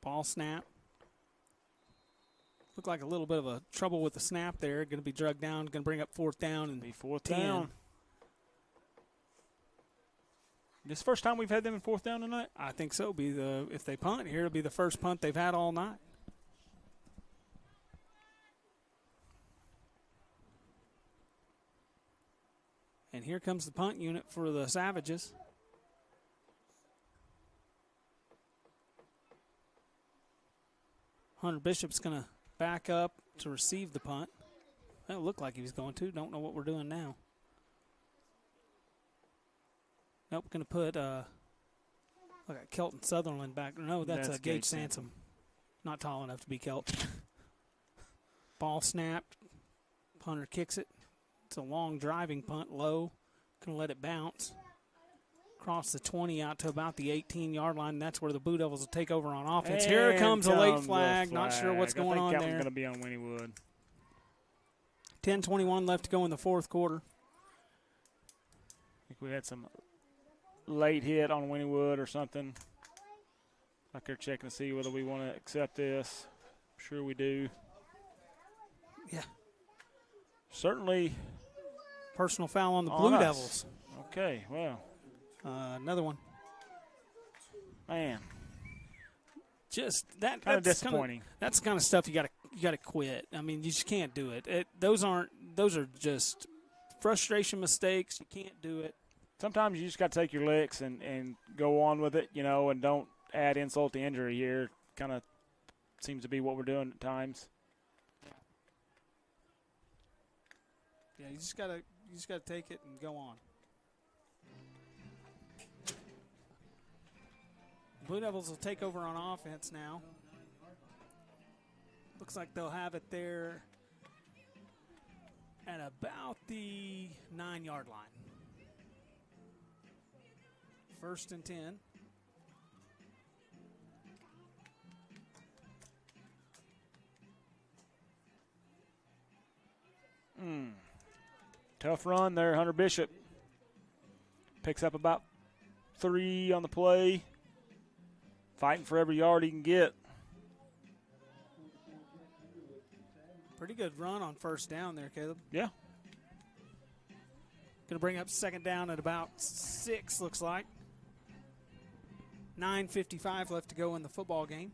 Speaker 3: Ball snap. Looked like a little bit of a trouble with the snap there. Going to be drugged down. Going to bring up fourth down and
Speaker 4: be fourth
Speaker 3: 10.
Speaker 4: Down. This first time we've had them in fourth down tonight?
Speaker 3: I think so. If they punt here, it'll be the first punt they've had all night. And here comes the punt unit for the Savages. Hunter Bishop's going to back up to receive the punt. That looked like he was going to. Don't know what we're doing now. Nope, going to put look at Kelton Sutherland back. No, that's Gage Sansom. Not tall enough to be Kelton. Ball snapped. Punter kicks it. It's a long driving punt, low. Going to let it bounce. Across the 20 out to about the 18-yard line. That's where the Blue Devils will take over on offense.
Speaker 4: And
Speaker 3: here comes a late flag. Not sure what's going on there.
Speaker 4: I think that one's going to be on Wynnewood.
Speaker 3: 10:21 left to go in the fourth quarter.
Speaker 4: I think we had some late hit on Wynnewood or something. Like they're checking to see whether we want to accept this. I'm sure we do.
Speaker 3: Yeah.
Speaker 4: Certainly.
Speaker 3: Personal foul on the Blue Devils.
Speaker 4: Okay, well.
Speaker 3: Another one.
Speaker 4: Man.
Speaker 3: Just that.
Speaker 4: Kind of disappointing.
Speaker 3: That's the kind of stuff you got to quit. I mean, you just can't do it. Those are just frustration mistakes. You can't do it.
Speaker 4: Sometimes you just got to take your licks and go on with it, and don't add insult to injury here. Kind of seems to be what we're doing at times.
Speaker 3: Yeah, you just gotta take it and go on. Blue Devils will take over on offense now. Looks like they'll have it there at about the 9-yard line. 1st and 10.
Speaker 4: Tough run there, Hunter Bishop. Picks up about 3 on the play. Fighting for every yard he can get.
Speaker 3: Pretty good run on first down there, Caleb.
Speaker 4: Yeah.
Speaker 3: Going to bring up second down at about 6, looks like. 9:55 left to go in the football game.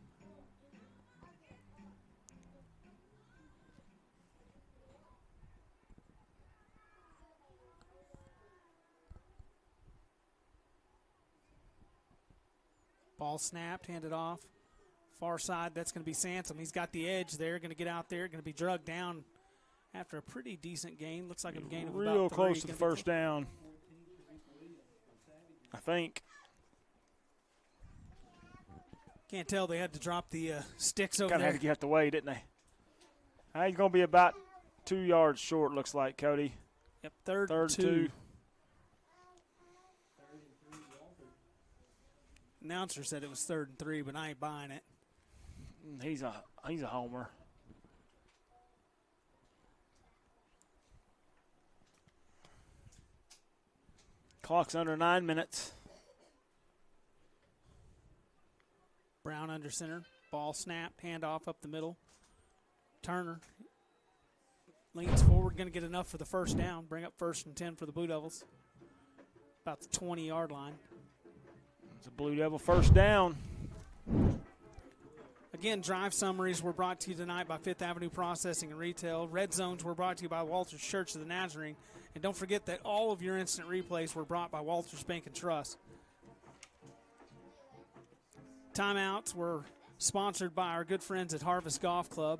Speaker 3: Ball snapped, handed off. Far side, that's going to be Sansom. He's got the edge there, going to get out there, going to be drugged down after a pretty decent gain. Looks like a gain of about 3.
Speaker 4: Real close to the first down, I think.
Speaker 3: Can't tell they had to drop the sticks over
Speaker 4: Kind of
Speaker 3: there.
Speaker 4: had to get the way, didn't they? He's going to be about 2 yards short, looks like, Cody.
Speaker 3: Yep, third
Speaker 4: 2.
Speaker 3: Announcer said it was 3rd and 3, but I ain't buying it.
Speaker 4: He's a homer. Clock's under 9 minutes.
Speaker 3: Brown under center. Ball snapped, handoff up the middle. Turner leans forward, going to get enough for the first down. Bring up 1st and 10 for the Blue Devils. About the 20-yard line.
Speaker 4: It's a Blue Devil first down.
Speaker 3: Again, drive summaries were brought to you tonight by Fifth Avenue Processing and Retail. Red Zones were brought to you by Walters Church of the Nazarene. And don't forget that all of your instant replays were brought by Walters Bank and Trust. Timeouts were sponsored by our good friends at Harvest Golf Club.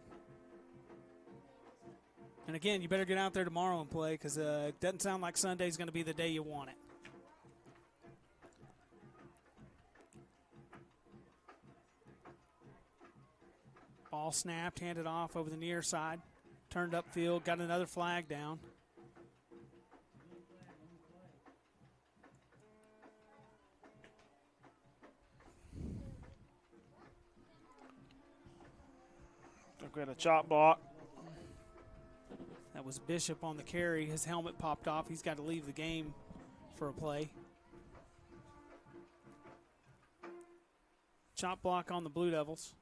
Speaker 3: And again, you better get out there tomorrow and play because it doesn't sound like Sunday's going to be the day you want it. Ball snapped, handed off over the near side. Turned upfield, got another flag down.
Speaker 4: Took in a chop block.
Speaker 3: That was Bishop on the carry. His helmet popped off. He's got to leave the game for a play. Chop block on the Blue Devils.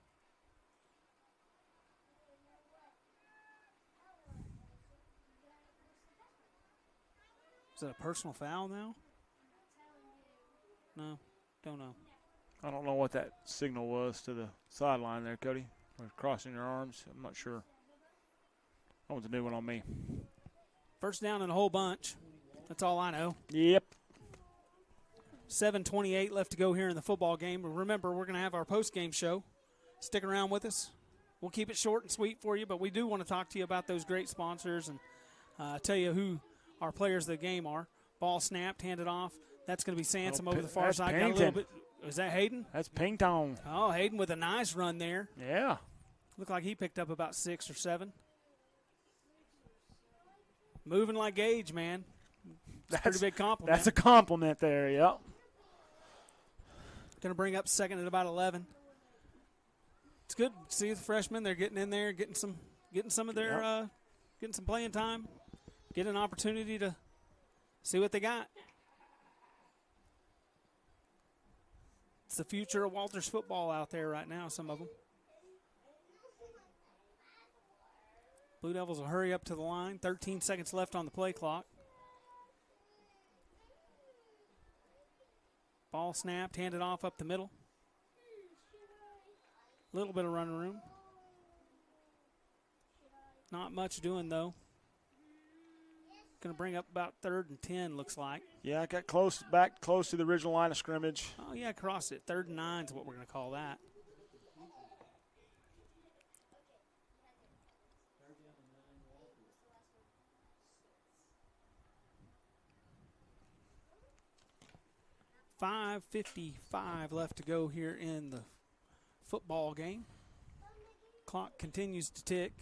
Speaker 3: Is it a personal foul now? No, don't know.
Speaker 4: I don't know what that signal was to the sideline there, Cody. Or crossing your arms. I'm not sure. That was a new one on me.
Speaker 3: First down in a whole bunch. That's all I know.
Speaker 4: Yep.
Speaker 3: 7:28 left to go here in the football game. But remember, we're going to have our post-game show. Stick around with us. We'll keep it short and sweet for you, but we do want to talk to you about those great sponsors and tell you who our players of the game are. Ball snapped, handed off. That's going to be Sansom over the far side. Got a little bit. Is that Hayden?
Speaker 4: That's Pingtong.
Speaker 3: Oh, Hayden with a nice run there.
Speaker 4: Yeah.
Speaker 3: Looked like he picked up about 6 or 7. Moving like Gage, man. That's a pretty big compliment.
Speaker 4: That's a compliment there, yep.
Speaker 3: Going to bring up second at about 11. It's good to see the freshmen. They're getting in there, getting some of their getting some playing time, get an opportunity to see what they got. It's the future of Walters football out there right now, some of them. Blue Devils will hurry up to the line. 13 seconds left on the play clock. Ball snapped, handed off up the middle. A little bit of running room. Not much doing, though. Going to bring up about 3rd and 10, looks like.
Speaker 4: Yeah, got back close to the original line of scrimmage.
Speaker 3: Oh, yeah, crossed it. 3rd and 9 is what we're going to call that. .555 left to go here in the football game. Clock continues to tick.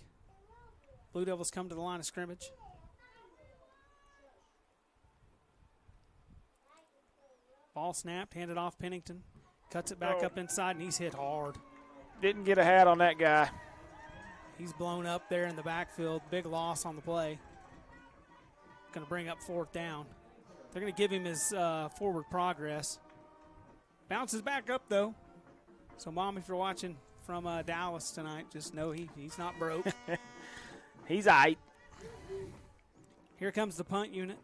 Speaker 3: Blue Devils come to the line of scrimmage. Ball snapped, handed off Pennington. Cuts it back up inside, and he's hit hard.
Speaker 4: Didn't get a hat on that guy.
Speaker 3: He's blown up there in the backfield. Big loss on the play. Going to bring up 4th down. They're going to give him his forward progress. Bounces back up, though. So, Mom, if you're watching from Dallas tonight, just know he's not broke.
Speaker 4: He's all right.
Speaker 3: Here comes the punt unit.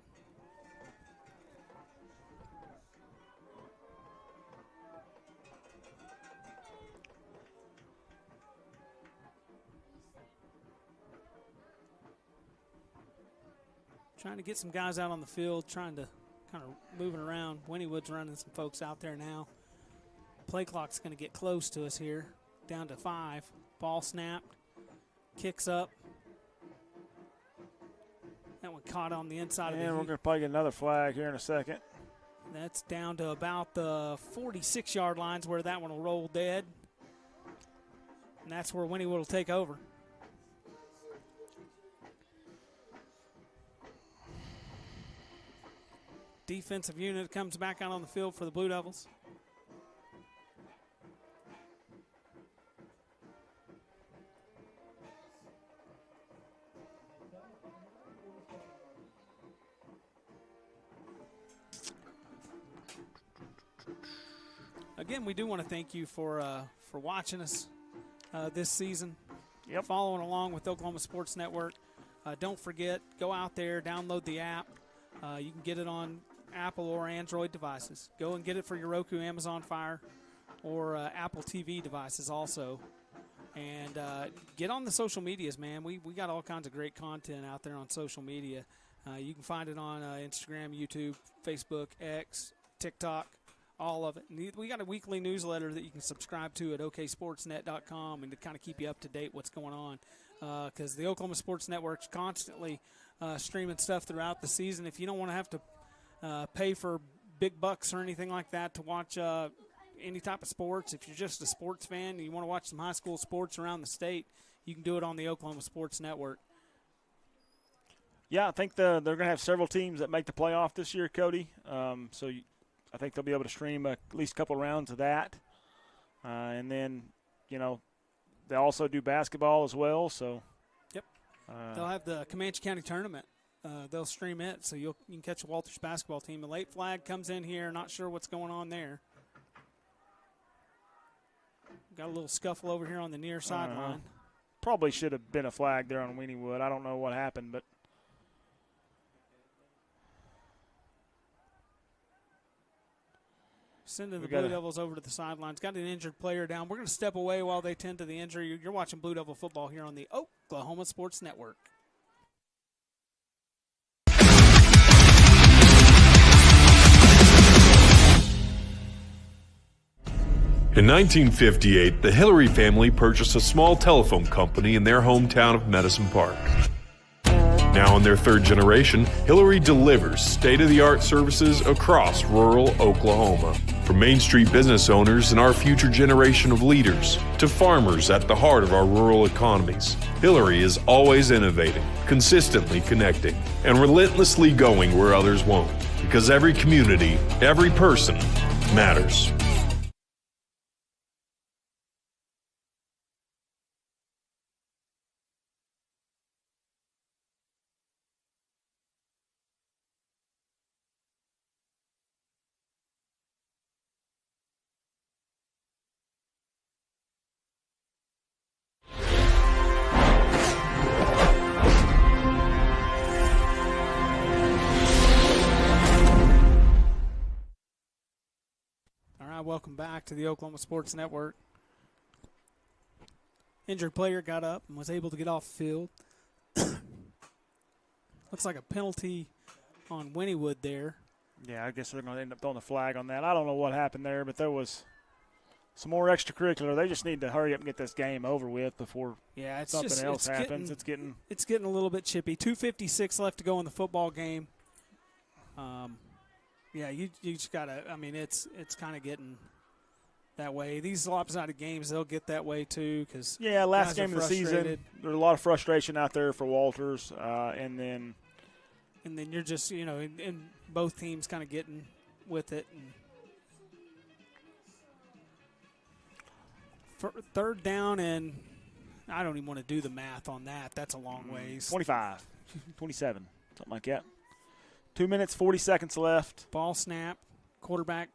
Speaker 3: Trying to get some guys out on the field, trying to kind of moving around. Wynnewood's running some folks out there now. Play clock's going to get close to us here, down to 5. Ball snapped, kicks up. That one caught on the inside of the.
Speaker 4: And we're going to probably get another flag here in a second.
Speaker 3: That's down to about the 46-yard lines where that one will roll dead. And that's where Wynnewood will take over. Defensive unit comes back out on the field for the Blue Devils. Again, we do want to thank you for watching us this season.
Speaker 4: Yep.
Speaker 3: Following along with Oklahoma Sports Network. Don't forget, go out there, download the app. You can get it on Apple or Android devices. Go and get it for your Roku, Amazon Fire, or Apple TV devices also. And get on the social medias, man. We got all kinds of great content out there on social media. You can find it on Instagram, YouTube, Facebook, X, TikTok, all of it. And we got a weekly newsletter that you can subscribe to at oksportsnet.com and to kind of keep you up to date what's going on. Because the Oklahoma Sports Network's constantly streaming stuff throughout the season. If you don't want to have to pay for big bucks or anything like that to watch any type of sports, if you're just a sports fan and you want to watch some high school sports around the state, you can do it on the Oklahoma Sports Network.
Speaker 4: Yeah, I think they're going to have several teams that make the playoff this year, Cody. I think they'll be able to stream at least a couple of rounds of that. And then, they also do basketball as well. So,
Speaker 3: yep. They'll have the Comanche County Tournament. They'll stream it, so you can catch a Walters basketball team. The late flag comes in here. Not sure what's going on there. Got a little scuffle over here on the near sideline.
Speaker 4: Probably should have been a flag there on Wynnewood. I don't know what happened, but
Speaker 3: sending the Blue Devils over to the sidelines. Got an injured player down. We're going to step away while they tend to the injury. You're watching Blue Devil football here on the Oklahoma Sports Network.
Speaker 8: In 1958, the Hillary family purchased a small telephone company in their hometown of Medicine Park. Now in their third generation, Hillary delivers state-of-the-art services across rural Oklahoma. From Main Street business owners and our future generation of leaders to farmers at the heart of our rural economies, Hillary is always innovating, consistently connecting, and relentlessly going where others won't. Because every community, every person matters.
Speaker 3: Welcome back to the Oklahoma Sports Network. Injured player got up and was able to get off the field. Looks like a penalty on Wynnewood there.
Speaker 4: Yeah, I guess they're going to end up throwing the flag on that. I don't know what happened there, but there was some more extracurricular. They just need to hurry up and get this game over with before something else happens. It's getting
Speaker 3: a little bit chippy. 2:56 left to go in the football game. Yeah, you just gotta. I mean, it's kind of getting that way. These lopsided games, they'll get that way too. Cause
Speaker 4: last game of the season, there's a lot of frustration out there for Walters, and then
Speaker 3: you're just and both teams kind of getting with it. And third down, and I don't even want to do the math on that. That's a long ways.
Speaker 4: 25, 27, something like that. 2 minutes, 40 seconds left.
Speaker 3: Ball snap. Quarterback,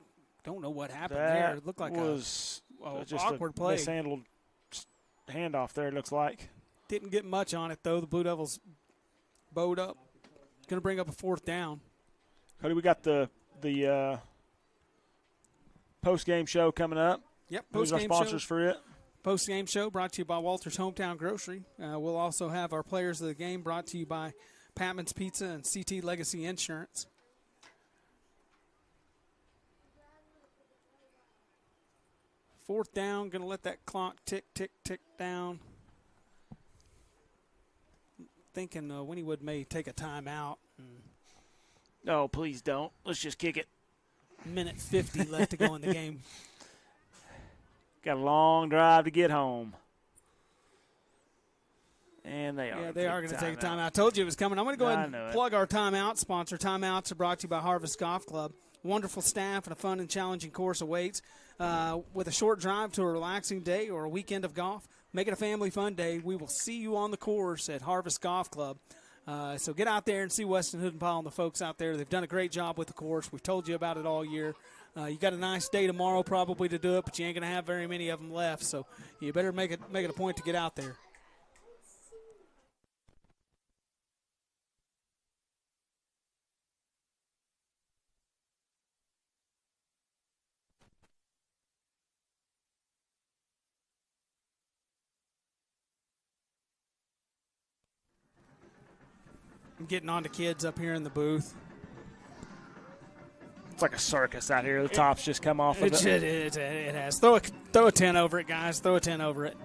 Speaker 3: don't know what happened there. It looked like
Speaker 4: just
Speaker 3: awkward play.
Speaker 4: Mishandled handoff there, it looks like.
Speaker 3: Didn't get much on it, though. The Blue Devils bowed up. Going to bring up a fourth down.
Speaker 4: Cody, we got the post-game show coming up.
Speaker 3: Yep,
Speaker 4: Who's our sponsors for it?
Speaker 3: Post-game show brought to you by Walters Hometown Grocery. We'll also have our players of the game brought to you by Patman's Pizza and CT Legacy Insurance. Fourth down, going to let that clock tick, tick, tick down. Thinking Wynnewood may take a timeout.
Speaker 4: No, please don't. Let's just kick it.
Speaker 3: Minute 50 left to go in the game.
Speaker 4: Got a long drive to get home. And they are.
Speaker 3: Yeah, they are going to take a timeout. I told you it was coming. I'm going to go ahead and plug our timeout sponsor. Timeouts are brought to you by Harvest Golf Club. Wonderful staff and a fun and challenging course awaits. With a short drive to a relaxing day or a weekend of golf, make it a family fun day. We will see you on the course at Harvest Golf Club. So get out there and see Weston Hoodenpyle and the folks out there. They've done a great job with the course. We've told you about it all year. You got a nice day tomorrow probably to do it, but you ain't going to have very many of them left. So you better make it a point to get out there. I'm getting on to kids up here in the booth.
Speaker 4: It's like a circus out here. The tops just come off of it.
Speaker 3: It has. Throw a 10 over it, guys. Throw a 10 over it.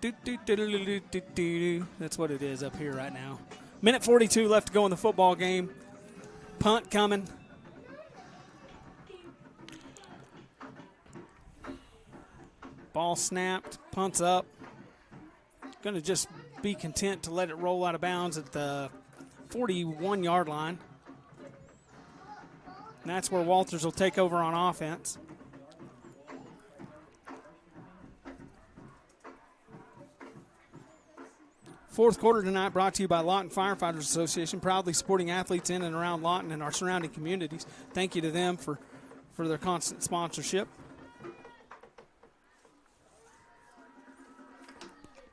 Speaker 3: That's what it is up here right now. Minute 42 left to go in the football game. Punt coming. Ball snapped. Punt's up. Going to just be content to let it roll out of bounds at the 41-yard line. And that's where Walters will take over on offense. Fourth quarter tonight brought to you by Lawton Firefighters Association, proudly supporting athletes in and around Lawton and our surrounding communities. Thank you to them for their constant sponsorship.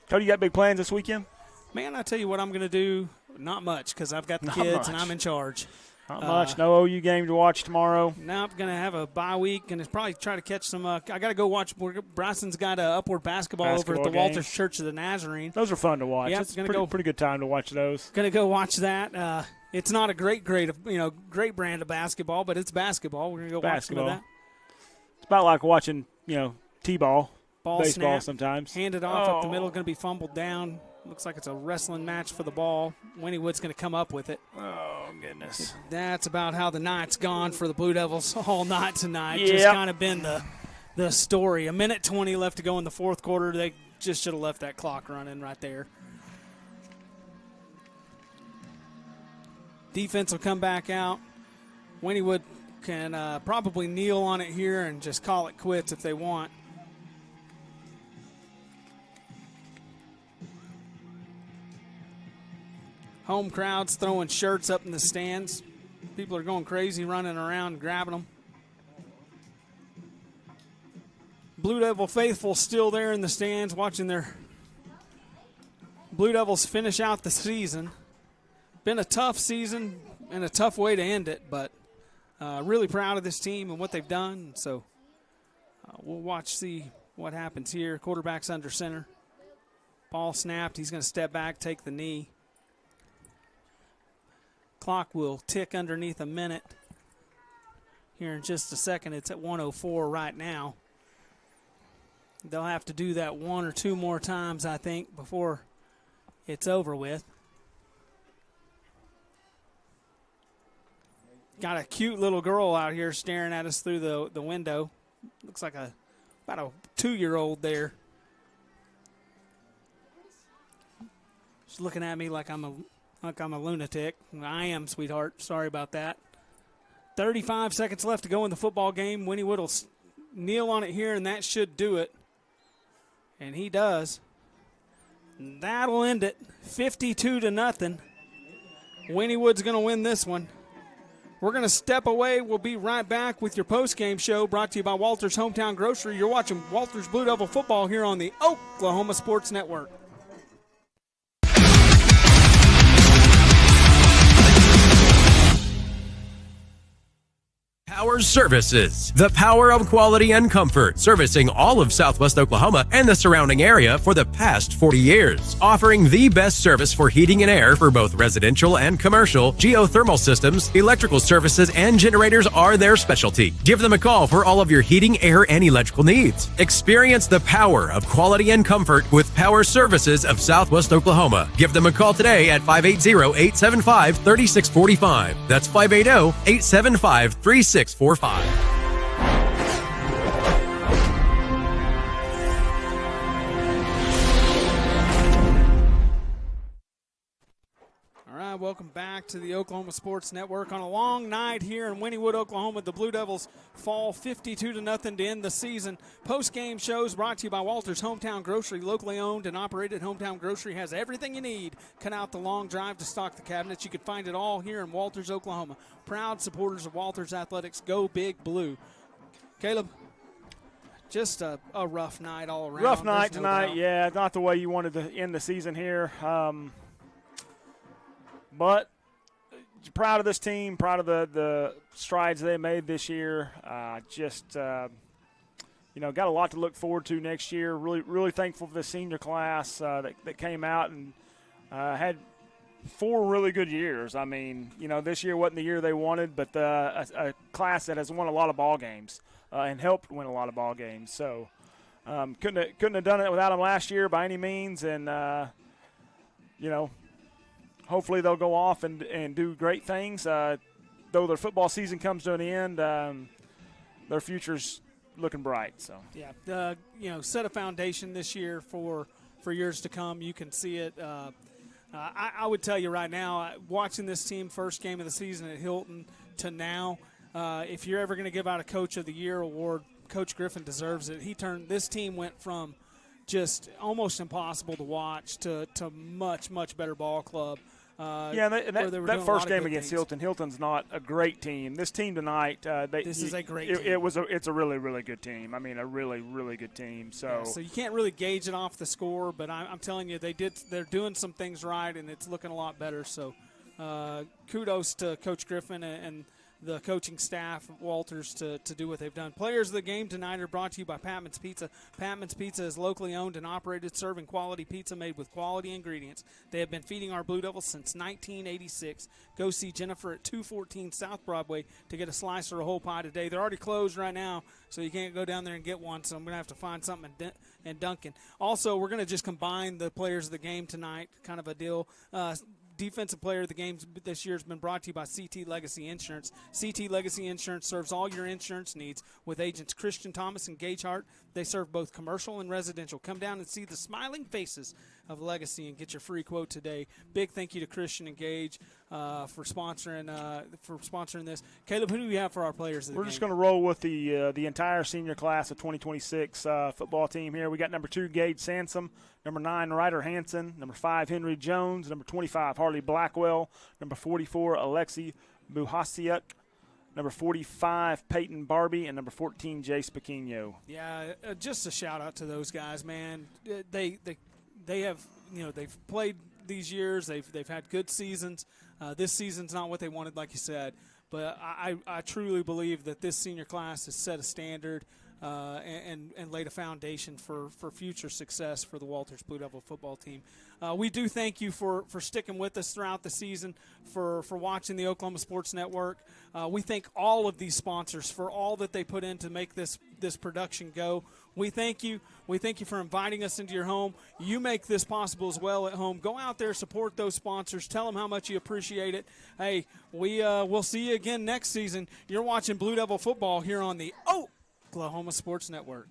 Speaker 4: Cody, you got big plans this weekend?
Speaker 3: Man, I tell you what I'm going to do. Not much, because I've got the kids and I'm in charge.
Speaker 4: Not much. No OU game to watch tomorrow.
Speaker 3: Now I'm going to have a bye week and probably try to catch some. I got to go watch. Bryson's got Upward basketball over at the Walters Church of the Nazarene.
Speaker 4: Those are fun to watch.
Speaker 3: Yeah,
Speaker 4: it's pretty good time to watch those.
Speaker 3: Going to go watch that. It's not a great brand of basketball, but it's basketball. We're going to go watch some of that.
Speaker 4: It's about like watching, T-ball, baseball
Speaker 3: snap,
Speaker 4: sometimes.
Speaker 3: Handed off up the middle, going to be fumbled down. Looks like it's a wrestling match for the ball. Wynnewood's going to come up with it.
Speaker 4: Oh, goodness.
Speaker 3: That's about how the night's gone for the Blue Devils all night tonight.
Speaker 4: Yep.
Speaker 3: Just kind of been the story. A minute 20 left to go in the fourth quarter. They just should have left that clock running right there. Defense will come back out. Wynnewood can probably kneel on it here and just call it quits if they want. Home crowd's throwing shirts up in the stands. People are going crazy, running around, grabbing them. Blue Devil faithful still there in the stands watching their Blue Devils finish out the season. Been a tough season and a tough way to end it, but really proud of this team and what they've done. So we'll see what happens here. Quarterback's under center. Ball snapped. He's going to step back, take the knee. Clock will tick underneath a minute. Here in just a second, it's at 1:04 right now. They'll have to do that one or two more times, I think, before it's over with. Got a cute little girl out here staring at us through the window. Looks like about a 2-year-old there. She's looking at me like I'm a lunatic. I am, sweetheart. Sorry about that. 35 seconds left to go in the football game. Wynnewood will kneel on it here, and that should do it. And he does. That'll end it. 52-0. Wynnewood's going to win this one. We're going to step away. We'll be right back with your post-game show brought to you by Walters Hometown Grocery. You're watching Walters Blue Devil football here on the Oklahoma Sports Network.
Speaker 1: Power Services, the power of quality and comfort, servicing all of Southwest Oklahoma and the surrounding area for the past 40 years. Offering the best service for heating and air for both residential and commercial, geothermal systems, electrical services, and generators are their specialty. Give them a call for all of your heating, air, and electrical needs. Experience the power of quality and comfort with Power Services of Southwest Oklahoma. Give them a call today at 580-875-3645. That's 580-875-3645. All
Speaker 3: right, welcome back to the Oklahoma Sports Network. On a long night here in Wynnewood, Oklahoma, the Blue Devils fall 52-0 to end the season. Post-game shows brought to you by Walters Hometown Grocery. Locally owned and operated, Hometown Grocery has everything you need. Cut out the long drive to stock the cabinets. You can find it all here in Walters, Oklahoma. Proud supporters of Walters Athletics. Go Big Blue. Caleb, just a rough night all around.
Speaker 4: Rough night tonight, yeah. Not the way you wanted to end the season here. But proud of this team, proud of the strides they made this year. Got a lot to look forward to next year. Really, really thankful for the senior class that came out and had 4 really good years. I mean, this year wasn't the year they wanted, but a class that has won a lot of ball games and helped win a lot of ball games. So couldn't have done it without them last year by any means. And, hopefully they'll go off and do great things. Though their football season comes to an end, their future's looking bright. So
Speaker 3: yeah, set a foundation this year for years to come. You can see it. I would tell you right now, watching this team first game of the season at Hilton to now, if you're ever going to give out a Coach of the Year award, Coach Griffin deserves it. This team went from just almost impossible to watch to much, much better ball club.
Speaker 4: That first game against Hilton. Hilton's not a great team. This team tonight,
Speaker 3: this is a great team.
Speaker 4: It's a really, really good team. I mean, a really, really good team. So
Speaker 3: you can't really gauge it off the score, but I'm telling you, they're doing some things right, and it's looking a lot better. So kudos to Coach Griffin and the coaching staff of Walters to do what they've done. Players of the game tonight are brought to you by Patman's Pizza. Patman's Pizza is locally owned and operated, serving quality pizza made with quality ingredients. They have been feeding our Blue Devils since 1986. Go see Jennifer at 214 South Broadway to get a slice or a whole pie today. They're already closed right now, so you can't go down there and get one, so I'm going to have to find something in Duncan. Also, we're going to just combine the players of the game tonight, kind of a deal. Defensive Player of the Game this year has been brought to you by CT Legacy Insurance. CT Legacy Insurance serves all your insurance needs with agents Christian Thomas and Gage Hart. They serve both commercial and residential. Come down and see the smiling faces of Legacy and get your free quote today. Big thank you to Christian and Gage for sponsoring this. Caleb, who do we have for our players of the game?
Speaker 4: We're just going to roll with the entire senior class of 2026 football team here. We got number 2, Gage Sansom, number 9, Ryder Hansen, number 5, Henry Jones, number 25, Harley Blackwell, number 44, Alexi Buhasiuk, number 45, Peyton Barbie, and number 14, Jace Pequeno.
Speaker 3: Yeah, just a shout out to those guys, man. They have, they've played these years. They've had good seasons. This season's not what they wanted, like you said, but I truly believe that this senior class has set a standard and laid a foundation for future success for the Walters Blue Devil football team. We do thank you for sticking with us throughout the season, for watching the Oklahoma Sports Network. We thank all of these sponsors for all that they put in to make this production go. We thank you. We thank you for inviting us into your home. You make this possible as well at home. Go out there, support those sponsors. Tell them how much you appreciate it. Hey, we'll see you again next season. You're watching Blue Devil football here on the Oklahoma Sports Network.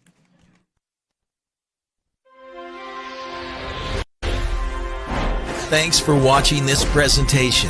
Speaker 14: Thanks for watching this presentation